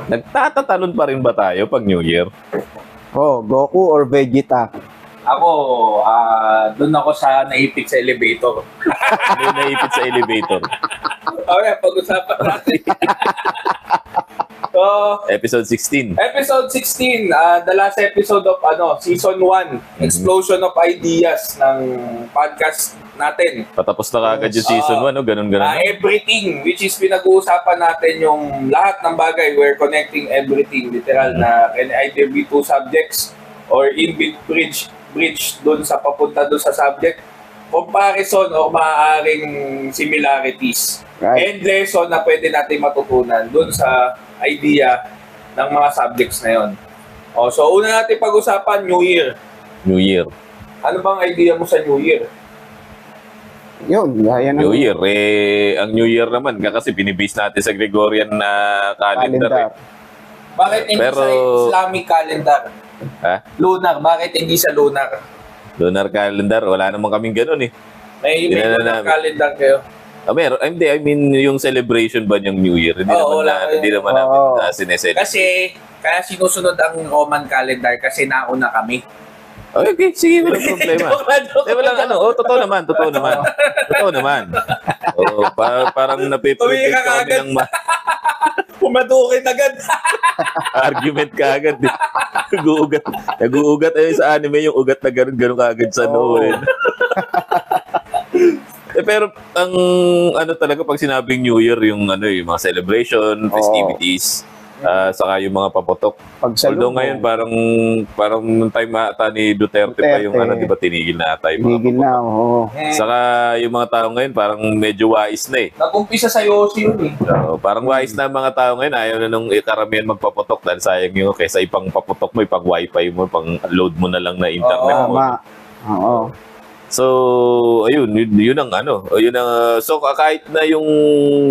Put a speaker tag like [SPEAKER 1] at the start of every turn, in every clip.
[SPEAKER 1] Nagtatatalon pa rin ba tayo pag New Year?
[SPEAKER 2] Oh, Goku or Vegeta?
[SPEAKER 3] Ako, doon ako sa naipit sa elevator.
[SPEAKER 1] Ano yung naipit sa elevator?
[SPEAKER 3] Okay, pag-usapan natin. So,
[SPEAKER 1] Episode 16.
[SPEAKER 3] episode 16, the last episode of season 1, Explosion of Ideas ng podcast natin.
[SPEAKER 1] Patapos na kagad yung season 1, no? Ganun.
[SPEAKER 3] Everything, which is pinag-uusapan natin yung lahat ng bagay. We're connecting everything, literal na can either be two subjects or in-built bridge doon sa papunta doon sa subject. Comparison o maaaring similarities.
[SPEAKER 2] Right.
[SPEAKER 3] And lesson na pwede natin matutunan doon sa idea ng mga subjects na yon. So una natin pag-usapan, New Year.
[SPEAKER 1] New Year.
[SPEAKER 3] Ano bang idea mo sa New Year?
[SPEAKER 2] Yun, gaya ng
[SPEAKER 1] New Year. Ang New Year naman, kasi binibase natin sa Gregorian na calendar.
[SPEAKER 3] Bakit hindi
[SPEAKER 1] Pero-
[SPEAKER 3] sa Islamic calendar?
[SPEAKER 1] Ha?
[SPEAKER 3] Lunar, bakit hindi sa lunar?
[SPEAKER 1] Lunar calendar, wala naman kaming ganun eh.
[SPEAKER 3] May
[SPEAKER 1] Hindi na
[SPEAKER 3] lunar
[SPEAKER 1] namin.
[SPEAKER 3] calendar kayo?
[SPEAKER 1] Meron. I mean, yung celebration ba niyang New Year? Hindi
[SPEAKER 3] Oo,
[SPEAKER 1] naman
[SPEAKER 3] wala.
[SPEAKER 1] namin sineselebrate.
[SPEAKER 3] Kasi, kaya sinusunod ang Roman calendar kasi nauna kami.
[SPEAKER 1] Okay, sige, walang problema. Totoo naman. Totoo naman. Parang napipilitin
[SPEAKER 3] Uwi ka
[SPEAKER 1] ka kami
[SPEAKER 3] agad.
[SPEAKER 1] ng
[SPEAKER 3] Pumadukin agad.
[SPEAKER 1] argument ka agad. Nag-uugat ayun sa anime, yung ugat na gano'n kaagad sa Noel. Pero ang talaga pag sinabing New Year, yung yung mga celebration, festivities, saka yung mga paputok. Although ngayon parang nung time ata ni Duterte pa yung di ba tinigil na ata yung mga
[SPEAKER 2] Tigil na,
[SPEAKER 1] paputok.
[SPEAKER 2] oo.
[SPEAKER 1] Saka yung mga tao ngayon parang medyo wise na eh.
[SPEAKER 3] Nag-umpisa sa Yossi yun eh.
[SPEAKER 1] So, parang wise na ang mga tao ngayon, ayaw na nung karamihan magpaputok dahil sayang yung kaysa ipang paputok mo, ipang wifi mo, pang load mo na lang na internet mo.
[SPEAKER 2] Tama. Oo.
[SPEAKER 1] So, ayun, yun ang so kahit na yung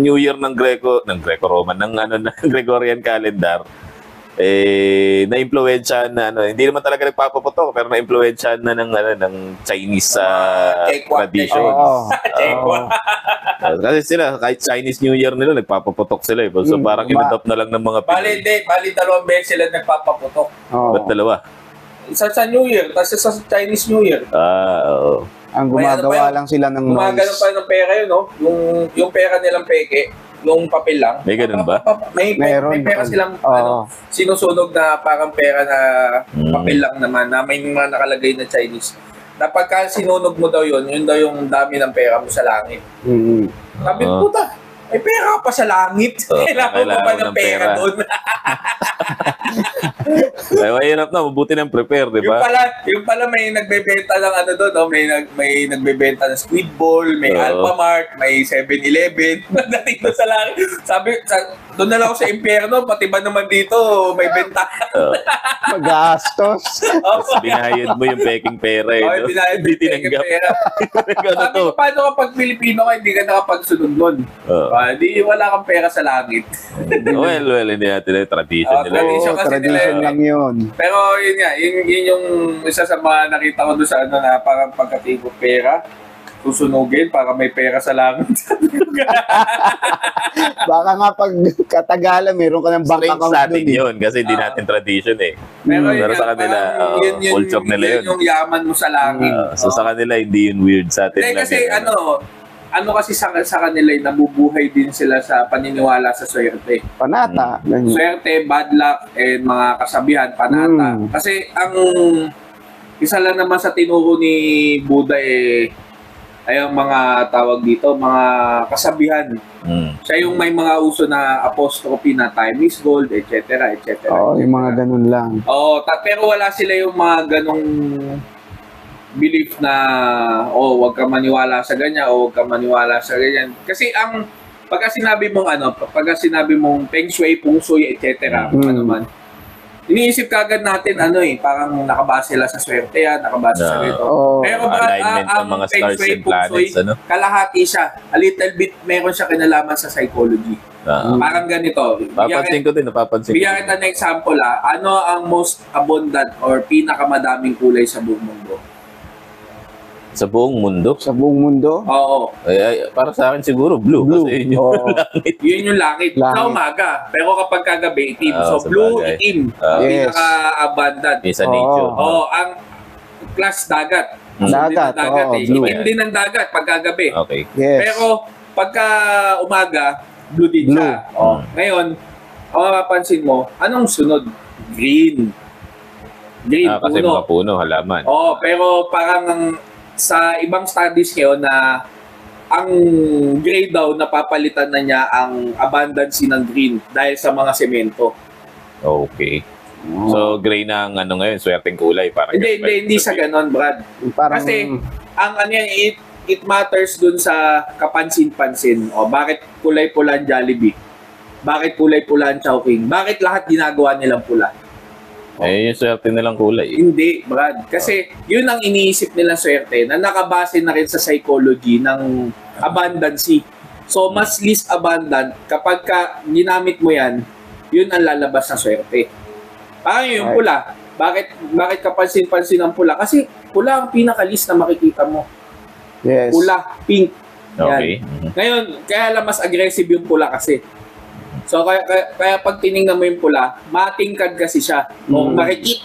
[SPEAKER 1] New Year ng Greco-Roman, ng Gregorian calendar, na-impluwensyahan na hindi naman talaga nagpapaputok, pero na-impluwensyahan na ng Chinese tradition. Kasi sila, kahit Chinese New Year nila, nagpapaputok sila eh. So parang in-adopt na lang ng mga
[SPEAKER 3] Bali, dalawang beses sila nagpapaputok.
[SPEAKER 1] Ba't dalawa?
[SPEAKER 3] Isa sa New Year, tapos sa Chinese New Year.
[SPEAKER 1] Oo.
[SPEAKER 2] Ang gumagawa lang sila ng
[SPEAKER 3] Gumagano
[SPEAKER 2] noise.
[SPEAKER 3] pa ng pera yun, no? Yung pera nilang peke, yung papel lang.
[SPEAKER 1] May ganun ba?
[SPEAKER 3] May pera silang sinusunog na parang pera na papel lang naman, na may mga nakalagay na Chinese. Na pagka sinunog mo daw yun daw yung dami ng pera mo sa langit. Sabi, puta, may pera ka pa sa langit. Kailangan mo ba ng pera doon?
[SPEAKER 1] Ay, mahirap na, mabuti ng prepare, di ba?
[SPEAKER 3] Yung pala may nagbebenta ng doon, no? May nagbebenta ng Squid Ball, may Alphamart, may 7-Eleven. Dating doon sa langit. Sabi, doon na lang ako sa impyerno, pati ba naman dito may benta?
[SPEAKER 2] Magastos.
[SPEAKER 1] Tapos binayad mo yung peking pera eh.
[SPEAKER 3] Okay, binayad mo yung peking pera. Sabi ko, paano kapag Pilipino ka, hindi ka nakapagsunod nun? Di wala kang pera sa langit.
[SPEAKER 1] Well, hindi natin tradition nila.
[SPEAKER 2] Tradition lang yun.
[SPEAKER 3] Pero yun nga, yun yung isa sa mga nakita ko doon sa na parang pagkatigong pera, susunugin para may pera sa langit.
[SPEAKER 2] Baka nga pag katagalan, meron ka ng bank
[SPEAKER 1] Strange
[SPEAKER 2] account
[SPEAKER 1] sa atin
[SPEAKER 2] dun
[SPEAKER 1] yun kasi hindi natin tradition eh.
[SPEAKER 3] Pero
[SPEAKER 1] sa kanila, culture nila yun.
[SPEAKER 3] Yung yaman mo sa langit.
[SPEAKER 1] So sa kanila, hindi yun weird sa atin.
[SPEAKER 3] Kasi kasi sa kanila, nabubuhay din sila sa paniniwala sa swerte.
[SPEAKER 2] Panata.
[SPEAKER 3] Swerte, bad luck, and mga kasabihan, panata. Kasi ang isa lang naman sa tinuro ni Buddha ay ang mga tawag dito, mga kasabihan. Siya yung may mga uso na apostrophe na time is gold, etc. etc.
[SPEAKER 2] Yung mga ganun lang.
[SPEAKER 3] Pero wala sila yung mga ganong belief na wag ka maniwala sa ganyan o wag ka maniwala sa ganyan. Kasi pagka sinabi mong feng shui, feng shui, etc. Ano man. Iniisip kagad natin parang nakabase sila sa swerte nakabase sa ito. Pero
[SPEAKER 1] alignment ng mga
[SPEAKER 3] feng
[SPEAKER 1] stars
[SPEAKER 3] shui,
[SPEAKER 1] and planets,
[SPEAKER 3] kalahati siya. A little bit meron siya kinalaman sa psychology. Parang ganito.
[SPEAKER 1] Napapansin ko din.
[SPEAKER 3] Bigyan kita ng example Ano ang most abundant or pinakamadaming kulay sa buong mundo?
[SPEAKER 1] Sa buong mundo?
[SPEAKER 2] Sa buong mundo?
[SPEAKER 3] Oo.
[SPEAKER 1] Para sa akin siguro blue.
[SPEAKER 2] Blue.
[SPEAKER 1] Kasi yun yung
[SPEAKER 2] Oo.
[SPEAKER 1] langit.
[SPEAKER 3] Yun yung langit. Sa
[SPEAKER 2] Langit.
[SPEAKER 3] umaga. Pero kapag kagabi, itim.
[SPEAKER 1] Ah,
[SPEAKER 3] So,
[SPEAKER 1] sa
[SPEAKER 3] blue,
[SPEAKER 1] bagay.
[SPEAKER 3] itim.
[SPEAKER 2] Yes.
[SPEAKER 3] Pinaka-abundant.
[SPEAKER 1] Yung sa
[SPEAKER 2] Oo.
[SPEAKER 1] nature.
[SPEAKER 3] Oo, ang class dagat.
[SPEAKER 2] Dagat, oo, blue.
[SPEAKER 3] Itim din ng dagat pag kagabi.
[SPEAKER 1] Okay.
[SPEAKER 2] Yes.
[SPEAKER 3] Pero pagka umaga, blue din
[SPEAKER 2] Blue.
[SPEAKER 3] siya. Ngayon, ang mapapansin mo, anong sunod? Green. Green,
[SPEAKER 1] Kasi
[SPEAKER 3] puno.
[SPEAKER 1] mga puno, halaman.
[SPEAKER 3] Pero parang sa ibang studies ngayon na ang gray daw napapalitan na niya ang abundance ng green dahil sa mga semento.
[SPEAKER 1] Okay. So, gray na ang ano ngayon, swerteng kulay. Parang
[SPEAKER 3] Hindi sa ganon, Brad.
[SPEAKER 2] Parang,
[SPEAKER 3] Kasi ang ano yan, it matters dun sa kapansin-pansin. Bakit kulay-pula ang Jollibee? Bakit kulay-pula ang Chowking? Bakit lahat ginagawa nilang pula?
[SPEAKER 1] Yung swerte nilang kulay.
[SPEAKER 3] Hindi, Brad. Kasi yun ang iniisip nilang swerte na nakabase na rin sa psychology ng abundancy. So, mas least abundant kapag ginamit mo yan, yun ang lalabas na swerte. Parang yung pula. Bakit kapansin-pansin ang pula? Kasi pula ang pinaka-least na makikita mo.
[SPEAKER 2] yes.
[SPEAKER 3] Pula, pink. Yan.
[SPEAKER 1] Okay.
[SPEAKER 3] Ngayon, kaya lang mas aggressive yung pula kasi. So, kaya pag tinignan mo yung pula, matingkad kasi siya. O makikit.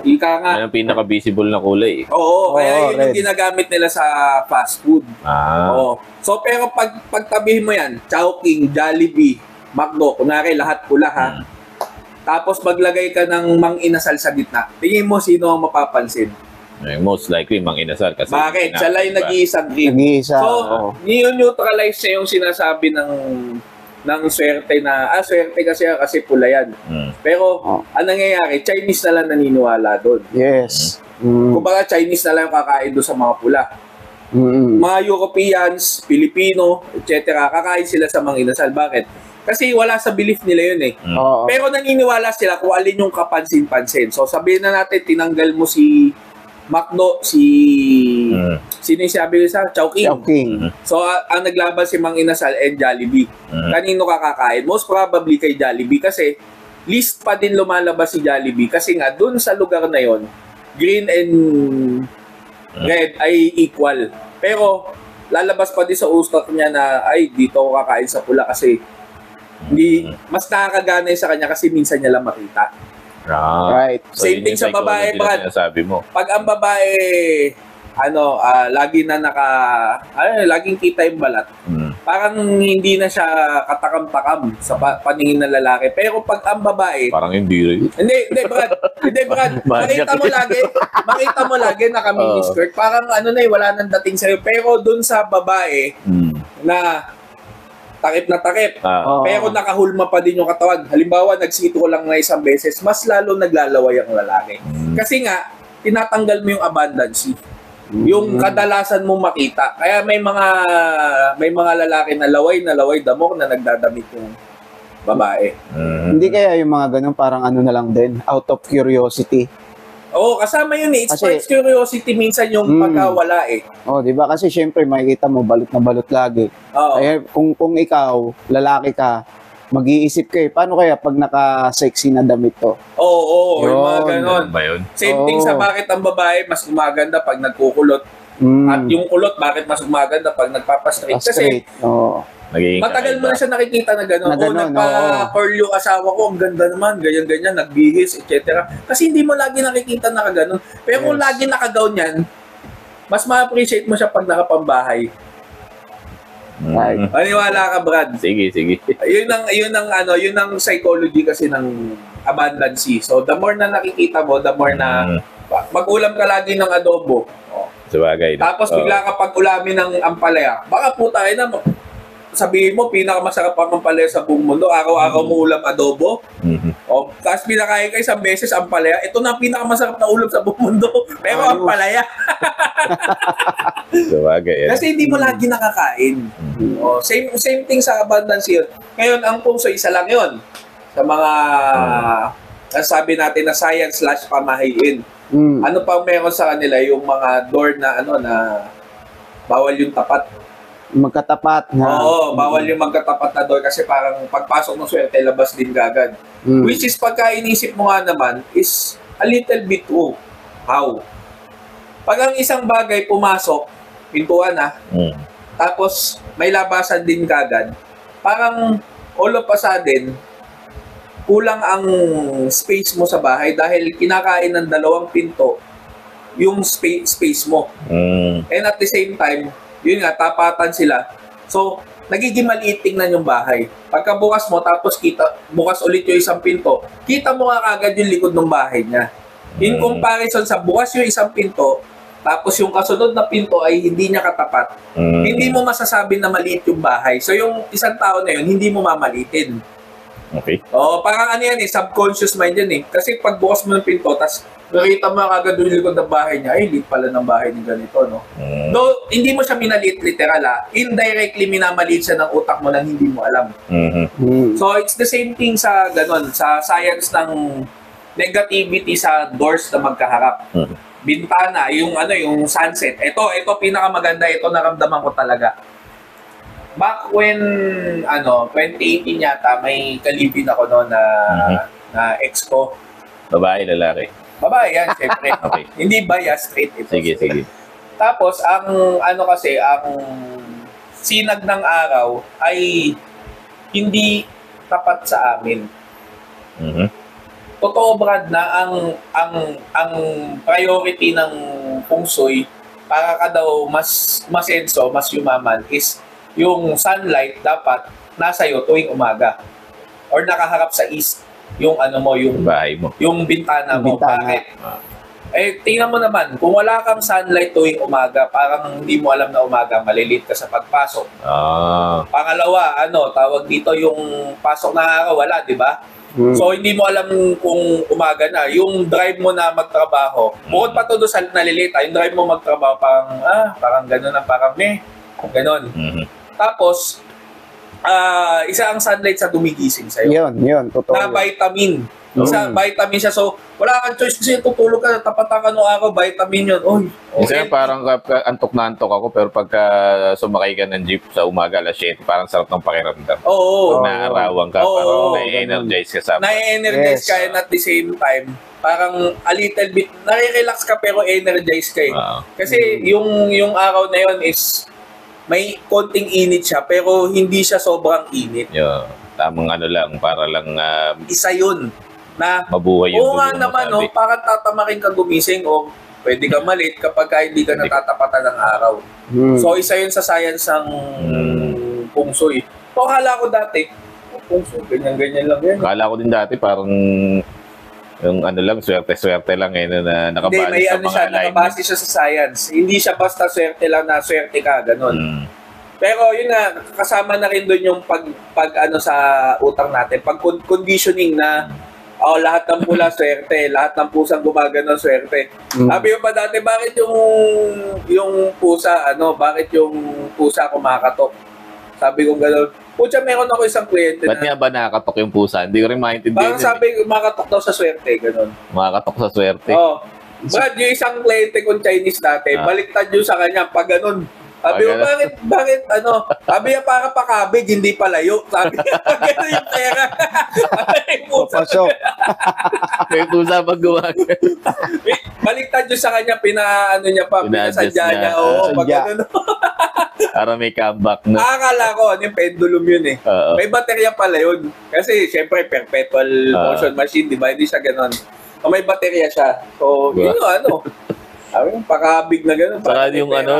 [SPEAKER 3] Ika nga.
[SPEAKER 1] Yan ang pinaka-visible na kulay.
[SPEAKER 3] Oo, kaya yun
[SPEAKER 2] red.
[SPEAKER 3] yung ginagamit nila sa fast food. Oo.
[SPEAKER 1] Ah.
[SPEAKER 3] So, pero pagtabihin mo yan, Chowking, Jollibee, McDo, kunwari lahat pula ha. Tapos maglagay ka ng mang-inasal sa gitna. Tingin mo sino ang mapapansin.
[SPEAKER 1] Most likely, mang inasal. Kasi
[SPEAKER 3] Bakit? Siya lang yung nag-iisang green.
[SPEAKER 2] Nag-iisa.
[SPEAKER 3] So,
[SPEAKER 2] oo.
[SPEAKER 3] neutralize niya yung sinasabi ng swerte na, swerte kasi pula yan. Pero, ang nangyayari, Chinese na lang naniniwala doon.
[SPEAKER 2] Yes.
[SPEAKER 3] Kumbaga, Chinese na lang yung kakain doon sa mga pula. Mga Europeans, Pilipino, etc. kakain sila sa mga inasal. Bakit? Kasi wala sa belief nila yun eh.
[SPEAKER 2] Oo.
[SPEAKER 3] Pero naniniwala sila kung alin yung kapansin-pansin. So, sabihin na natin, tinanggal mo si McDo, sino yung sabi ko sa Chowking.
[SPEAKER 2] Chowking.
[SPEAKER 3] So, ang naglaban si Mang Inasal and Jollibee. Kanino kakakain? Most probably kay Jollibee kasi least pa din lumalabas si Jollibee kasi nga dun sa lugar na yon green and red ay equal. Pero lalabas pa din sa ustak niya na ay dito ako kakain sa pula kasi hindi mas nakakagana sa kanya kasi minsan niya lang makita.
[SPEAKER 2] Right.
[SPEAKER 1] So,
[SPEAKER 3] Same
[SPEAKER 1] yun
[SPEAKER 3] thing
[SPEAKER 1] yung
[SPEAKER 3] sa babae,
[SPEAKER 1] psychology na
[SPEAKER 3] Brad.
[SPEAKER 1] sinasabi mo.
[SPEAKER 3] Pag ang babae lagi na laging kita yung balat. Parang hindi na siya katakam-takam sa paningin ng lalaki. Pero pag ang babae,
[SPEAKER 1] Parang hindi rin.
[SPEAKER 3] hindi Brad. Makita mo lagi naka-miniskirt. Parang wala nang dating sa'yo. Pero dun sa babae na takip na takip.
[SPEAKER 2] Oo.
[SPEAKER 3] Pero nakahulma pa din yung katawan. Halimbawa, nagsito lang na isang beses, mas lalo naglalaway ang lalaki. Kasi nga, tinatanggal mo yung abundance. Yung kadalasan mo makita. Kaya may mga lalaki na laway damok na nagdadamit yung babae.
[SPEAKER 2] Hindi kaya yung mga ganun parang na lang din, out of curiosity.
[SPEAKER 3] Oo, kasama yun eh. It
[SPEAKER 2] Kasi-
[SPEAKER 3] sparks curiosity minsan yung pagkawala eh.
[SPEAKER 2] Oh, 'di ba? Kasi syempre makikita mo balot na balot lagi.
[SPEAKER 3] Oo.
[SPEAKER 2] Kaya kung ikaw, lalaki ka, mag-iisip ka paano kaya pag naka-sexy na damit to?
[SPEAKER 3] Oo, yung mga
[SPEAKER 2] Yun.
[SPEAKER 3] ganon.
[SPEAKER 1] Ba yun?
[SPEAKER 3] Same thing sa
[SPEAKER 2] Oo.
[SPEAKER 3] bakit ang babae mas gumaganda pag nagkukulot. At yung kulot, bakit mas gumaganda pag nagpapastraight? Kasi
[SPEAKER 2] straight. Oo.
[SPEAKER 1] Nagiging
[SPEAKER 3] matagal mo na siya nakikita na gano'n.
[SPEAKER 2] Na gano'n,
[SPEAKER 3] nagpa-curl yung asawa ko, ang ganda naman, ganyan-ganyan, nagbihis, etc. Kasi hindi mo lagi nakikita na gano'n. Pero kung lagi nakagaw niyan, mas ma-appreciate mo siya pag nakapambahay.
[SPEAKER 2] Right.
[SPEAKER 3] Maniwala ka, Brad.
[SPEAKER 1] Sige.
[SPEAKER 3] Yun ang psychology kasi ng abundance. So, the more na nakikita mo, the more na mag-ulam ka lagi ng adobo.
[SPEAKER 1] Sabagay.
[SPEAKER 3] Tapos bigla ka pag-ulamin ng ampalaya. Baka puta na sabihin mo, pinakamasarap ang ampalaya sa buong mundo. Araw-araw mo ulam adobo. O, tapos pinakain ka isang beses ampalaya. Ito na ang pinakamasarap na ulam sa buong mundo. Pero ampalaya.
[SPEAKER 1] Sabagay.
[SPEAKER 3] Kasi hindi mo lagi nakakain. O, same thing sa abundance yun. Ngayon, ang pungso, isa lang yun. Sa mga, sabi natin na science/pamahiin. Ano pang meron sa kanila? Yung mga door na na bawal yung tapat.
[SPEAKER 2] Magkatapat na.
[SPEAKER 3] Oo, bawal yung magkatapat na door kasi parang pagpasok ng swerte, labas din gagad. Which is pagka inisip mo nga naman is a little bit How? Pag ang isang bagay pumasok, pintuan na, tapos may labasan din kagad, parang all of a sudden, kulang ang space mo sa bahay dahil kinakain ng dalawang pinto yung space mo. And at the same time, yun nga, tapatan sila. So, nagiging maliit tingnan yung bahay. Pagka bukas mo, tapos bukas ulit yung isang pinto, kita mo nga kagad yung likod ng bahay niya. In comparison sa bukas yung isang pinto, tapos yung kasunod na pinto ay hindi niya katapat, hindi mo masasabi na maliit yung bahay. So, yung isang tao na yun, hindi mo mamalitin.
[SPEAKER 1] Okay.
[SPEAKER 3] Parang ano yan subconscious mind yan Kasi pag bukas mo ng pinto, tas nakita mo kagad yung likod ng bahay niya, ay, liit pala ng bahay ni ganito, no? Though, hindi mo siya minaliit literal, indirectly minamaliit siya ng utak mo nang hindi mo alam. So, it's the same thing sa ganon, sa science ng negativity sa doors na magkaharap. Bintana, yung sunset. Ito pinakamaganda, ito naramdaman ko talaga. Back when 2018 yata, may kalibin ako na ex ko.
[SPEAKER 1] Babae, lalaki.
[SPEAKER 3] Babae yan, syempre.
[SPEAKER 1] Okay.
[SPEAKER 3] Hindi bias, straight ito.
[SPEAKER 1] Sige.
[SPEAKER 3] Tapos, ang sinag ng araw ay hindi tapat sa amin. Totoo, Brad, na ang priority ng Feng Shui para ka daw mas masenso, mas yumaman is yung sunlight dapat nasa iyo tuwing umaga or nakaharap sa east yung yung
[SPEAKER 1] bahay mo,
[SPEAKER 3] yung bintana mo. Bakit? Tingnan mo naman, kung wala kang sunlight tuwing umaga, parang hindi mo alam na umaga, malilit ka sa pagpasok. Pangalawa, tawag dito, yung pasok na araw, wala, di ba? So, hindi mo alam kung umaga na. Yung drive mo na magtrabaho, bukod pa to doon sa nalilita, yung drive mo magtrabaho, parang gano'n na, parang gano'n. Tapos, isa ang sunlight sa gumigising sa'yo.
[SPEAKER 2] Yun, totoo.
[SPEAKER 3] Na vitamin. Vitamin siya. So, wala kang choice kasi tutulog ka, tapatan ka ng araw, vitamin yun.
[SPEAKER 1] Isa parang antok na antok ako, pero pagka sumakay ka ng jeep sa umaga, alas 7, parang sarap ng pakiramdam.
[SPEAKER 3] Oo.
[SPEAKER 1] Naarawan ka, parang na-energize ka sa
[SPEAKER 3] na-energize ka, and at the same time, parang a little bit, nare-relax ka pero energize ka Kasi yung araw na yun is, may konting init siya, pero hindi siya sobrang init.
[SPEAKER 1] Tamang lang, para lang
[SPEAKER 3] isa yun na
[SPEAKER 1] mabuhay yung
[SPEAKER 3] nga naman, parang tatamakin ka gumising o pwede ka malit kapag hindi ka natatapatan ng araw. So, isa yun sa science ng Feng Shui. So, akala ko dati, Feng Shui, ganyan-ganyan lang yan.
[SPEAKER 1] Akala ko din dati, parang yung lang, swerte-swerte lang na nakabase sa mga alignment.
[SPEAKER 3] Nakabase siya sa science. Hindi siya basta swerte lang na swerte ka, ganun. Pero yun nga, kasama na rin doon yung pag sa utang natin, pag conditioning na lahat ng pula swerte, lahat ng pusang gumagano swerte. Sabi mo pa dati, bakit yung pusa, bakit yung pusa kumakatok? Sabi ko gano'n. Pucha, meron ako isang kliyente
[SPEAKER 1] Ba't nga ba nakakatok yung pusa? Hindi ko rin maintindihan.
[SPEAKER 3] Parang sabi, kumakatok daw sa swerte, gano'n.
[SPEAKER 1] Kumakatok sa swerte?
[SPEAKER 3] Oo. Brad, yung isang kliyente kong Chinese dati, baliktad yun sa kanya, pag gano'n. Sabi ko, bakit, sabi niya, para pakabig, hindi palayo. Sabi niya, gano'n yung pera.
[SPEAKER 2] Papasok.
[SPEAKER 1] May pusa pag gumagano.
[SPEAKER 3] Baliktad yun sa kanya, pinasadya niya. Oo, pag gano'n.
[SPEAKER 1] Para may comeback na.
[SPEAKER 3] Akala ko, yung pendulum yun May baterya pala yun. Kasi, syempre, perpetual motion machine, di ba? Hindi siya gano'n. May baterya siya. So, yun yung pakabig na gano'n.
[SPEAKER 1] Saka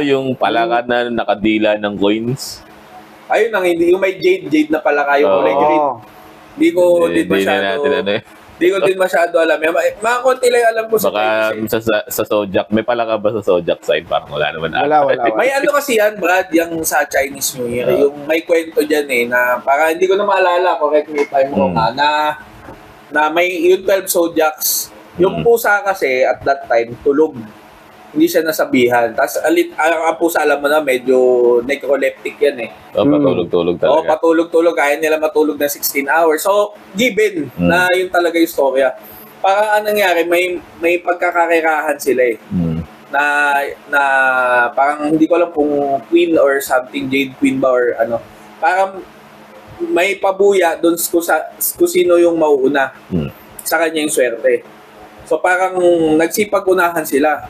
[SPEAKER 1] yung palakad na nakadila ng coins.
[SPEAKER 3] Ayun ang hindi. Yung may jade na palaka yung kulay green. Hindi ko din masyado alam. Mga konti lang alam ko sa
[SPEAKER 1] baka sa Sojak. May palaka ba sa Sojak side? Parang wala naman.
[SPEAKER 2] Wala.
[SPEAKER 3] May kasi yan, Brad, yung sa Chinese New Year. Yung may kwento dyan na para hindi ko na maalala, correct me if I'm wrong, na may yung 12 Zodiacs. Yung pusa kasi at that time, tulog. Hindi siya nasabihan. Tapos ang pusa, alam mo na, medyo necroleptic yan
[SPEAKER 1] Patulog-tulog talaga.
[SPEAKER 3] Patulog-tulog. Kaya nila matulog na 16 hours. So, given na yun talaga yung storya. Parang anong nangyari, may pagkakakirahan sila na parang hindi ko alam kung queen or something, jade queen ba or Parang may pabuya doon kung sino yung mauuna sa kanya yung swerte. So parang nagsipag-unahan sila.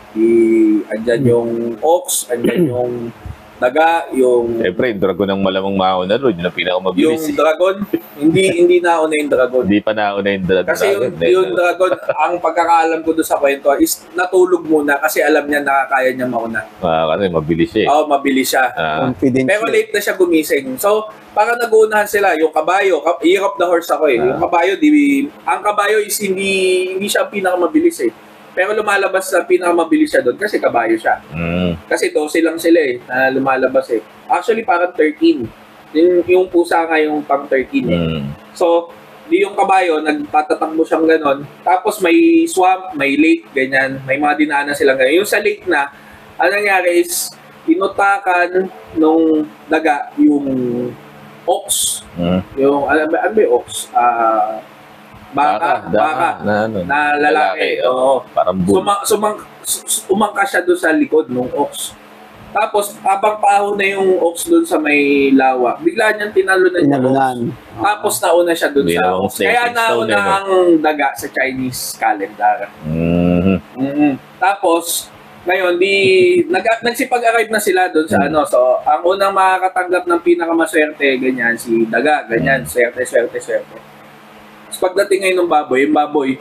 [SPEAKER 3] Andyan yung ox, andyan yung daga, yung
[SPEAKER 1] Siyempre, yung dragon ang malamang mauna ron. Yun ang pinakamabilis.
[SPEAKER 3] yung dragon. hindi nauna yung dragon.
[SPEAKER 1] Hindi pa nauna yung dragon.
[SPEAKER 3] Kasi yung dragon, ang pagkakaalam ko doon sa kwento is natulog muna kasi alam niya nakakaya niya mauna.
[SPEAKER 1] Kasi mabilis siya eh.
[SPEAKER 3] Oo, mabilis siya.
[SPEAKER 2] Confident.
[SPEAKER 3] Pero late na siya gumising. So, parang nag-uunahan sila. Yung kabayo, year of the horse ako eh. Yung kabayo, ang kabayo is hindi siya ang pinakamabilis eh. Pero lumalabas na pinakamabilis siya doon kasi kabayo siya. Kasi 12 lang sila eh, na lumalabas eh. Actually, parang 13. Yung pusa nga yung pang 13 eh. So, di yung kabayo, nagtatatakbo siyang ganon. Tapos may swamp, may lake, ganyan. May mga dinaanan silang ganyan. Yung sa lake na, ang nangyari is, inutakan nung daga yung ox. Yung, ano ba yung ox? Baka na lalaki. Oo.
[SPEAKER 1] Parang bull.
[SPEAKER 3] Umangka siya doon sa likod ng ox. Tapos, habang paho na yung ox doon sa may lawa, bigla niyang tinalunan yung ox. Tapos, nauna siya doon sa ox. Kaya nauna ang daga sa Chinese calendar. Tapos, ngayon, nagsipag-arrive na sila doon sa ano. So, ang unang makakatanggap ng pinakamaswerte, ganyan, si daga, ganyan, swerte. Tapos pagdating ngayon ng baboy, yung baboy,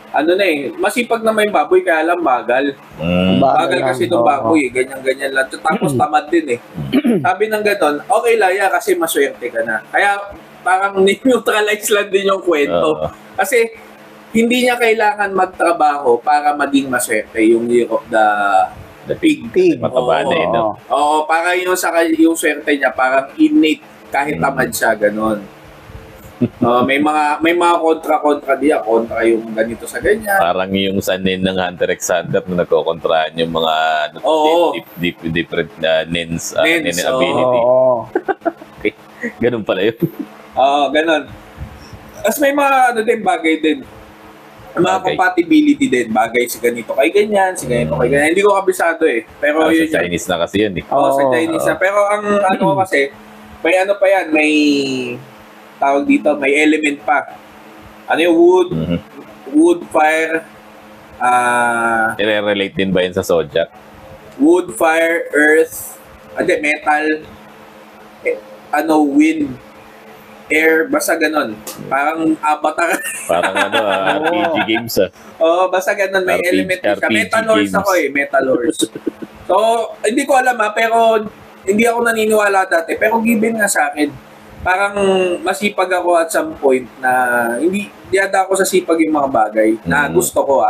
[SPEAKER 3] ano na eh, masipag naman yung baboy, kaya lang bagal. Bagal kasi ng baboy, ganyan-ganyan lang. Tapos tamad din eh. Sabi ng ganon, okay Laya, kasi maswerte ka na. Kaya parang neutralize lang din yung kwento. Kasi hindi niya kailangan magtrabaho para maging maswerte yung year of the pig.
[SPEAKER 1] Mataba na yun.
[SPEAKER 3] Oo, para yung swerte niya, parang innate, kahit tamad siya, ganon. may mga kontra diya, kontra yung ganito sa ganyan.
[SPEAKER 1] Parang yung sanin ng Hunter x Hunter na nagkokontrahan yung mga different nens ability. Okay. Ganun pala yun.
[SPEAKER 3] Ganun. Tapos may mga bagay din. Mga compatibility din, bagay si ganito kay ganyan, si ganito kay ganyan. Hindi ko kabisado eh. Pero yun
[SPEAKER 1] sa Chinese na kasi yun eh.
[SPEAKER 3] Sa Chinese na. Pero ang ano kasi, may ano pa yan, may tawag dito, may element pa. Ano yung wood, fire,
[SPEAKER 1] i-relate din ba yun sa Zodiac?
[SPEAKER 3] Wood, fire, earth, metal, wind, air, basta ganon. Parang avatar.
[SPEAKER 1] Parang RPG games
[SPEAKER 3] basta ganon, may element ka. Metal Horse ako eh, Metal Horse. So, hindi ko alam pero hindi ako naniniwala dati. Pero given nga sa akin, parang masipag ako at some point na hindi ako sa sipag yung mga bagay na gusto ko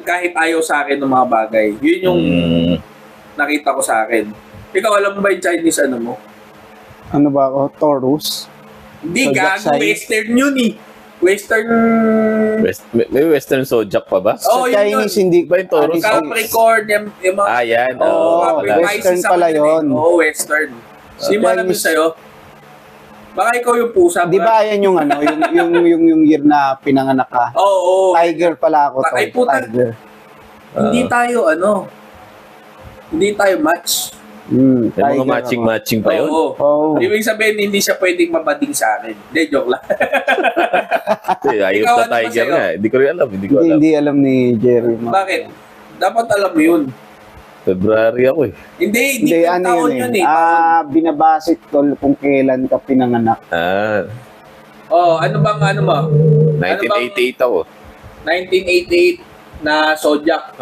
[SPEAKER 3] kahit ayaw sa akin ng mga bagay. Yun yung nakita ko sa akin. Ikaw, alam mo ba yung Chinese ano mo?
[SPEAKER 2] Ano ba ako? Taurus?
[SPEAKER 3] Hindi, gago. Western yun eh. Western...
[SPEAKER 1] May Western Zodiac pa ba?
[SPEAKER 2] Sa Chinese, hindi
[SPEAKER 1] ba yung Taurus?
[SPEAKER 3] Capricorn, yung mga...
[SPEAKER 1] yan.
[SPEAKER 2] Western pala yun.
[SPEAKER 3] Western. Sino alam yun sa'yo? Baka ikaw yung pusa.
[SPEAKER 2] Di ba yan yung yung year na pinanganak ka?
[SPEAKER 3] Oo.
[SPEAKER 2] Tiger pala ako.
[SPEAKER 3] Ay puta.
[SPEAKER 2] Tiger.
[SPEAKER 3] Hindi tayo hindi tayo match.
[SPEAKER 1] May mga matching pa yun.
[SPEAKER 3] Oo. Ibig sabihin, hindi siya pwedeng mabading sa akin. Hindi, joke lang.
[SPEAKER 1] Ayos na Tiger nga. Hindi ko rin alam.
[SPEAKER 2] Hindi alam ni Jerry.
[SPEAKER 3] Bakit? Dapat alam mo yun.
[SPEAKER 1] February ako eh.
[SPEAKER 3] Hindi taon yun eh.
[SPEAKER 2] Binabase tol kung kailan ka pinanganak.
[SPEAKER 3] Ano bang ano mo?
[SPEAKER 1] 1988 ako.
[SPEAKER 3] 1988 na Zodiac.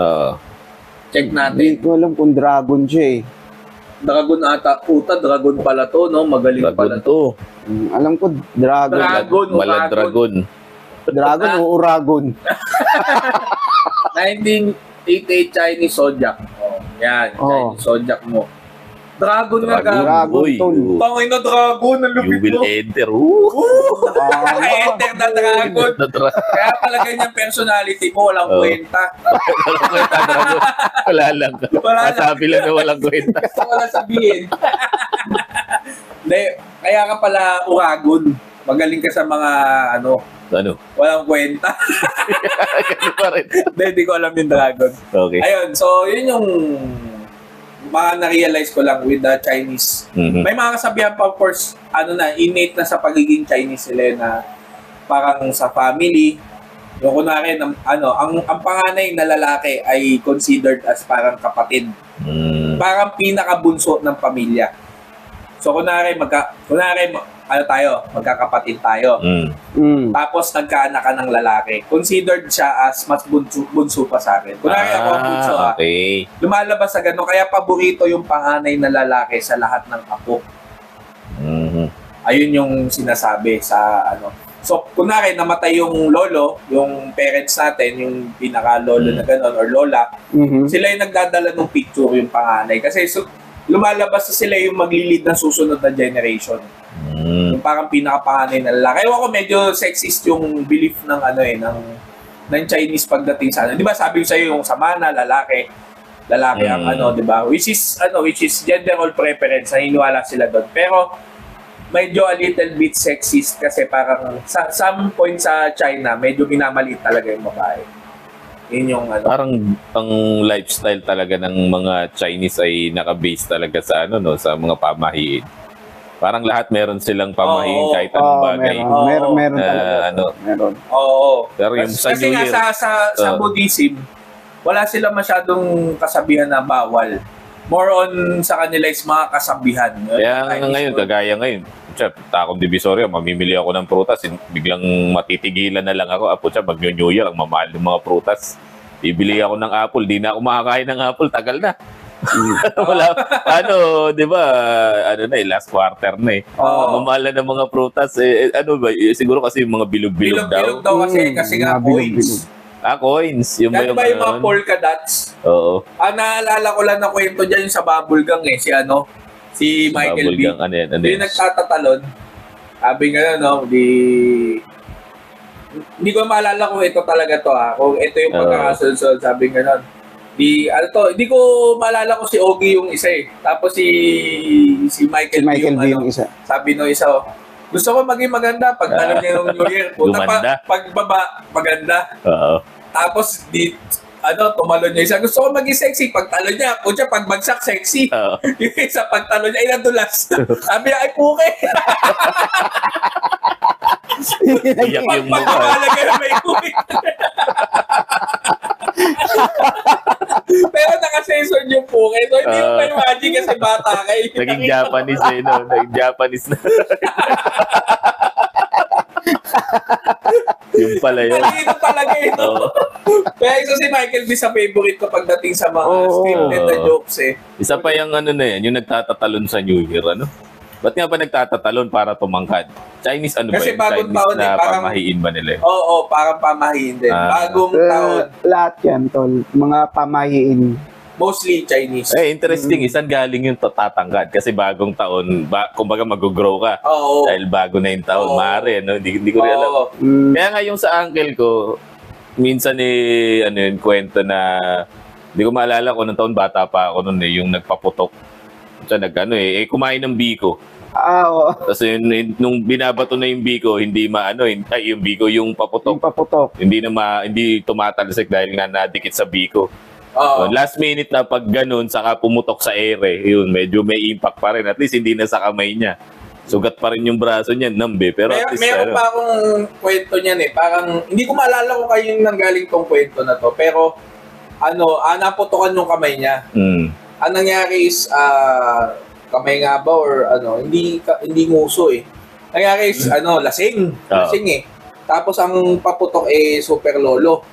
[SPEAKER 3] Check natin.
[SPEAKER 2] Hindi ko alam kung dragon siya eh.
[SPEAKER 3] Dragon ata. Puta, dragon pala to, no? Magaling pala
[SPEAKER 1] to.
[SPEAKER 2] Alam ko, dragon.
[SPEAKER 1] Maladragon.
[SPEAKER 2] Dragon o Uragon?
[SPEAKER 3] 1988 Chinese Zodiac. Yan, Chinese Zodiac mo. Dragon nga ka.
[SPEAKER 2] Dragon tol.
[SPEAKER 3] Pangay na dragon, ang lupit mo.
[SPEAKER 1] You will enter.
[SPEAKER 3] Enter na dragon. Kaya pala ganyan personality mo, walang kwenta.
[SPEAKER 1] Walang kwenta, dragon. Wala lang. Masabi lang na walang kwenta.
[SPEAKER 3] Wala sabihin. Kaya ka pala uragon. Magaling ka sa mga walang kwenta.
[SPEAKER 1] Ganun pa rin.
[SPEAKER 3] Hindi ko alam yung dragon.
[SPEAKER 1] Okay.
[SPEAKER 3] Ayun, so yun yung mga na-realize ko lang with the Chinese. May mga kasabihan pa, of course, innate na sa pagiging Chinese sila na parang sa family, Yung kunwari, ang panganay na lalaki ay considered as parang kapatid. Parang pinakabunso ng pamilya. So kunwari, magkakapatid tayo. Tapos nagkaanak ka ng lalaki. Considered siya as mas bunso pa sa akin. Kunwari ako ang bunso.
[SPEAKER 1] Okay.
[SPEAKER 3] Lumalabas sa ganun. Kaya paborito yung panganay na lalaki sa lahat ng apo. Ayun yung sinasabi sa So, kunwari, namatay yung lolo, yung parents natin, yung pinaka-lolo na gano'n, or lola, sila yung nagdadala ng picture, yung panganay. Kasi lumalabas na sila yung maglilid ng susunod na generation. Yung parang pinaka-panganay na lalaki. Ewan ko, medyo sexist yung belief ng ng Chinese pagdating sa Di ba, sabi ko sa'yo yung samana, lalaki ang di ba? Which is gender role preference, naniniwala sila doon. Pero, medyo a little bit sexist kasi parang sa some point sa China, medyo minamaliit talaga yung babae. Yun yung
[SPEAKER 1] Parang ang lifestyle talaga ng mga Chinese ay naka-base talaga sa sa mga pamahiin. Parang lahat meron silang pamahiin kahit anong bagay.
[SPEAKER 2] Meron talaga. Meron.
[SPEAKER 3] Oo.
[SPEAKER 1] Pero yung sa
[SPEAKER 3] kasi
[SPEAKER 1] New Year,
[SPEAKER 3] sa Buddhism, wala silang masyadong kasabihan na bawal. More on sa kanila is mga kasabihan.
[SPEAKER 1] Kaya ngayon, kagaya ngayon, takong Divisoria, mamimili ako ng prutas, biglang matitigilan na lang ako. Apo siya, mag-New Year, ang mamahal ng mga prutas. Bibili ako ng apple, di na ako makakain ng apple, tagal na. Wala, di ba, last quarter na eh. Mamahal na ng mga prutas, siguro kasi yung mga bilog-bilog daw.
[SPEAKER 3] Bilog daw kasi nga coins.
[SPEAKER 1] Coins. Yung
[SPEAKER 3] ba yung mga polka dots?
[SPEAKER 1] Oo.
[SPEAKER 3] Naalala ko lang na kwento dyan yung sa Bubble Gang si Michael B. Yung nagtatatalon. Sabi nga hindi ko maalala kung ito talaga to kung ito yung pagkakasunod. Sabi nga hindi ko maalala kung si Ogie yung isa Tapos si Michael B yung
[SPEAKER 2] isa.
[SPEAKER 3] Sabi no isa gusto ko maging maganda pag niya ng New Year. Pagbaba, maganda. Tapos tumalon niya isa. Gusto ko maging sexy. Pag talo niya, pag bagsak, sexy. Yung isa, pag talo niya, ay nadulas. Sabi niya, ay puke.
[SPEAKER 1] Iyak yung mukha.
[SPEAKER 3] Pagpapalaga na may puke. Pero naka-sensor yung puke. So, hindi mo ma-imagine kasi bata kayo.
[SPEAKER 1] Naging Japanese Naging Japanese na. Yung pala yun.
[SPEAKER 3] Malino talaga ito. Kaya isa si Michael B sa favorite ko pagdating sa mga scripted na jokes
[SPEAKER 1] Isa pa yung yung nagtatatalon sa New Year, Ba't nga ba nagtatatalon para tumangkad? Chinese
[SPEAKER 3] kasi
[SPEAKER 1] ba
[SPEAKER 3] bagong
[SPEAKER 1] yun? Chinese
[SPEAKER 3] taon
[SPEAKER 1] na
[SPEAKER 3] parang,
[SPEAKER 1] pamahiin ba nila?
[SPEAKER 3] Oo, parang pamahiin din. Bagong taon.
[SPEAKER 2] Lahat yan, tol. Mga pamahiin.
[SPEAKER 3] Mostly Chinese.
[SPEAKER 1] Interesting. Isan galing yung tatangkad? Kasi bagong taon, kumbaga mag-grow ka.
[SPEAKER 3] Oo.
[SPEAKER 1] Dahil bago na yung taon. Maaari, Hindi ko rin alam. Kaya nga yung sa uncle ko, minsan yung kwento na, hindi ko maalala kung anong taon, bata pa ako noon yung nagpaputok. Siya kumain ng biko.
[SPEAKER 2] Oo.
[SPEAKER 1] Tapos nung binabato na yung biko, hindi yung biko, yung paputok.
[SPEAKER 2] Yung paputok.
[SPEAKER 1] Hindi tumatalsik dahil nga nadikit sa biko. So, last minute na pag ganun, saka pumutok sa ere, yun, medyo may impact pa rin. At least hindi na sa kamay niya. Sugat pa rin yung braso niya, nambe. Pero at least,
[SPEAKER 3] meron pa akong kwento niyan Parang, hindi ko maalala kung kayo yung nanggaling tong kwento na to. Pero, naputokan yung kamay niya. Ang nangyari is, kamay nga ba or hindi nguso Nangyari is, lasing. Lasing Tapos ang paputok super lolo.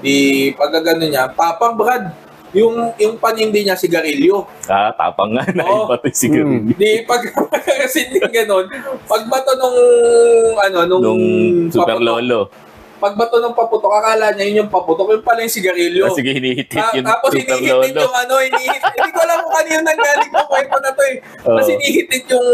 [SPEAKER 3] Di pagkagano niya, tapang Brad. Yung panindi niya sigarilyo.
[SPEAKER 1] Tapang nga na iba to sigarilyo.
[SPEAKER 3] Di kasi gano'n, pagbato nung
[SPEAKER 1] super
[SPEAKER 3] paputok,
[SPEAKER 1] lolo.
[SPEAKER 3] pagbato ng paputok, akala niya yun yung paputok, yung pala yung sigarilyo.
[SPEAKER 1] Sige, hinihitit yung
[SPEAKER 3] tapos
[SPEAKER 1] super
[SPEAKER 3] hinihitit
[SPEAKER 1] lolo.
[SPEAKER 3] yung hindi ko alam kung kanino nanggaling yung kwento na to Kasi hinihitit yung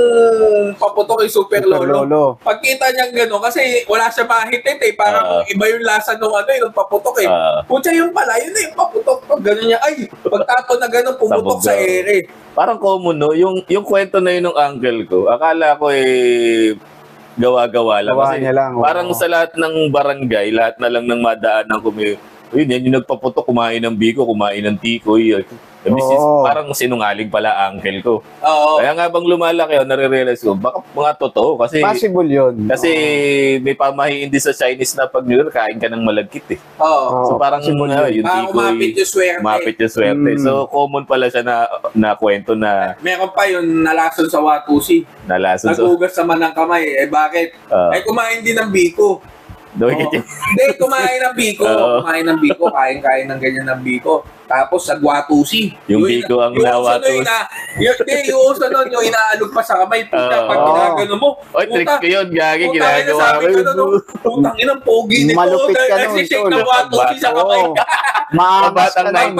[SPEAKER 3] paputok yung super lolo. Pagkita niyang gano'n, kasi wala siya mahitit parang iba yung lasa nung yung paputok Pucha yung pala, yun na yung paputok. Pag gano'n niya, pagtapon na gano'n, pumutok sa ere.
[SPEAKER 1] Parang common, yung kwento na yun ng uncle ko, akala ko gawa-gawa lang.
[SPEAKER 2] Gawa
[SPEAKER 1] Kasi
[SPEAKER 2] niya lang.
[SPEAKER 1] Parang sa lahat ng barangay, lahat na lang ng madaanan ko Yun, yan yung nagpaputok, kumain ng biko, kumain ng tikoy. Parang sinungaling pala uncle ko.
[SPEAKER 3] Oo.
[SPEAKER 1] Kaya nga bang lumalaki, nare-realize ko, baka mga totoo. Kasi
[SPEAKER 2] Possible yun.
[SPEAKER 1] kasi may pamahiin din sa Chinese na pag New Year, kain ka ng malagkit eh.
[SPEAKER 3] Oo.
[SPEAKER 1] So parang yung
[SPEAKER 3] Kumapit
[SPEAKER 1] tikoy,
[SPEAKER 3] yung swerte.
[SPEAKER 1] kumapit yung swerte. So common pala siya na kwento na
[SPEAKER 3] Meron pa yung nalason sa Watusi.
[SPEAKER 1] nalason.
[SPEAKER 3] Nagugas naman ng kamay. Bakit? Kumain din ng biko. Hindi, kumain ng biko. Kumain ng biko. Kain ng ganyan ng biko. Tapos sa Watusi.
[SPEAKER 1] Yung biko ang nawatusi.
[SPEAKER 3] Yung uso nun, yung inaalog pa sa kamay. Puta, pag ginagano mo.
[SPEAKER 1] Oy, trick ko yun. Gagi, ginagawa ko yun.
[SPEAKER 3] Putang inang pogi nito.
[SPEAKER 2] Malupit ka nun,
[SPEAKER 3] Nagsishake ng Watusi sa kamay.
[SPEAKER 2] Maangas ka na.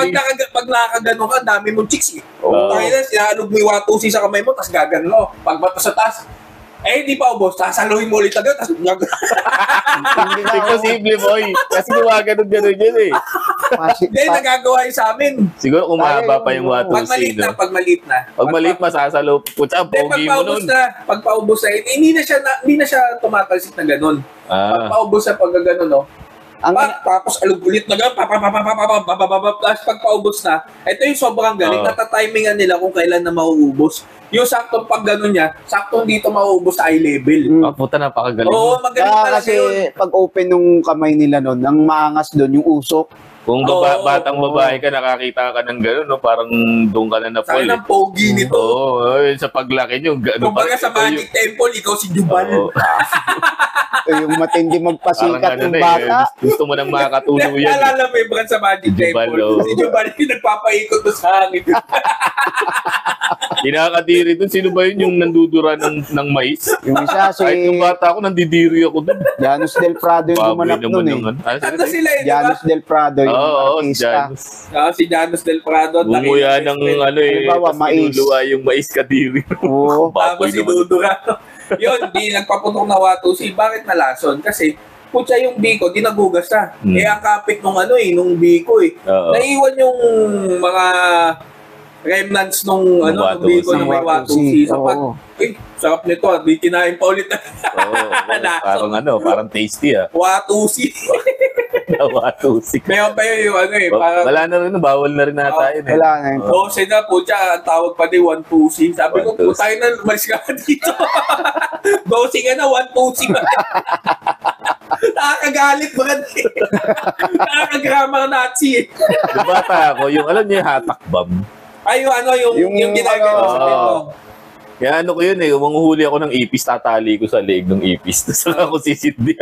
[SPEAKER 3] Pag nakagano ka, dami mong chicks eh.
[SPEAKER 1] Oo.
[SPEAKER 3] Tayo na, sinaalog mo yung Watusi sa kamay mo, tapos gagano mo. Pagbato sa taas, di pa ubos, sasaluhin mo ulit agad, tapos
[SPEAKER 1] Hindi posible, boy. Kasi gumaganon yun eh.
[SPEAKER 3] hindi, nagagawa yun sa amin.
[SPEAKER 1] Siguro kumahaba pa yung
[SPEAKER 3] Pag
[SPEAKER 1] Watusi.
[SPEAKER 3] pag maliit na.
[SPEAKER 1] Pag maliit, masasalo. Putsa,
[SPEAKER 3] Hindi,
[SPEAKER 1] pogi mo nun.
[SPEAKER 3] pagpaubos na, hindi na siya tumatalsik na ganun. Pagpaubos na pag gano'n, no? Tapos alog ulit na gano'n, tapos pagpaubos na, ito yung sobrang galing, natatimingan nila kung kailan na mauubos. Yung saktong pag gano'n niya, saktong dito mauubos sa eye level.
[SPEAKER 1] Puta, napakagaling.
[SPEAKER 3] Oo, magaling talaga
[SPEAKER 2] Kasi
[SPEAKER 3] yun.
[SPEAKER 2] pag open nung kamay nila nun, ang maangas doon yung usok.
[SPEAKER 1] Kung batang babae ka, nakakita ka ng gano'n, no? Parang doon ka na
[SPEAKER 3] Sa'yo
[SPEAKER 1] na-fall.
[SPEAKER 3] ng pogi nito.
[SPEAKER 1] Oo, sa paglaki nyo.
[SPEAKER 3] Kumbaga sa Magic Temple, ikaw si Jubal.
[SPEAKER 2] Yung matindi magpasikat ng bata.
[SPEAKER 1] Gusto mo nang makakatuluyan.
[SPEAKER 3] Naalala mo yung brand sa Magic
[SPEAKER 1] Jubal,
[SPEAKER 3] Temple. Si Jubal yung nagpapaikot doon sa hangin.
[SPEAKER 1] Kinakadiri doon. Sino ba yun yung nandudura ng mais?
[SPEAKER 2] Yung isa si
[SPEAKER 1] Kahit yung bata ako, nandidiri ako doon.
[SPEAKER 2] Janus Del Prado yung gumanap nun eh.
[SPEAKER 3] Ano sila yun, di ba?
[SPEAKER 2] Janus Del Prado yung
[SPEAKER 1] Oo,
[SPEAKER 2] artista.
[SPEAKER 3] Si Janus Del Prado.
[SPEAKER 1] Bumuya ng
[SPEAKER 2] Halimbawa,
[SPEAKER 1] tapos pinuluwa yung mais kadiri.
[SPEAKER 2] Oo.
[SPEAKER 3] Tapos si Dudura. Yun, di nagpaputok na Watusi. Bakit nalason? Kasi putya yung biko, di nagugas na. Ang kapit nung nung biko eh. Naiwan yung mga remnants nung biko na may Watusi. So pag, sarap nito, di kinain pa ulit.
[SPEAKER 1] Parang tasty
[SPEAKER 3] Watusi.
[SPEAKER 1] Watusi.
[SPEAKER 3] Meron pa yun yung parang...
[SPEAKER 1] Wala na rin, bawal na rin nata yun eh.
[SPEAKER 2] Wala na yun.
[SPEAKER 3] Dose na po siya, ang tawag pa din 1-2-C. Sabi ko, putay na, umalis ka na dito. Dose ka na, 1-2-C. Nakakagalit mga nakakagramar Nazi eh.
[SPEAKER 1] Yung bata ako, yung alam niyo yung hatak bomb.
[SPEAKER 3] Ay, yung ginagawa sa dito.
[SPEAKER 1] Kaya ko yun eh, manguhuli ako ng ipis, tatali ko sa leeg ng ipis. Tapos ako sisindi.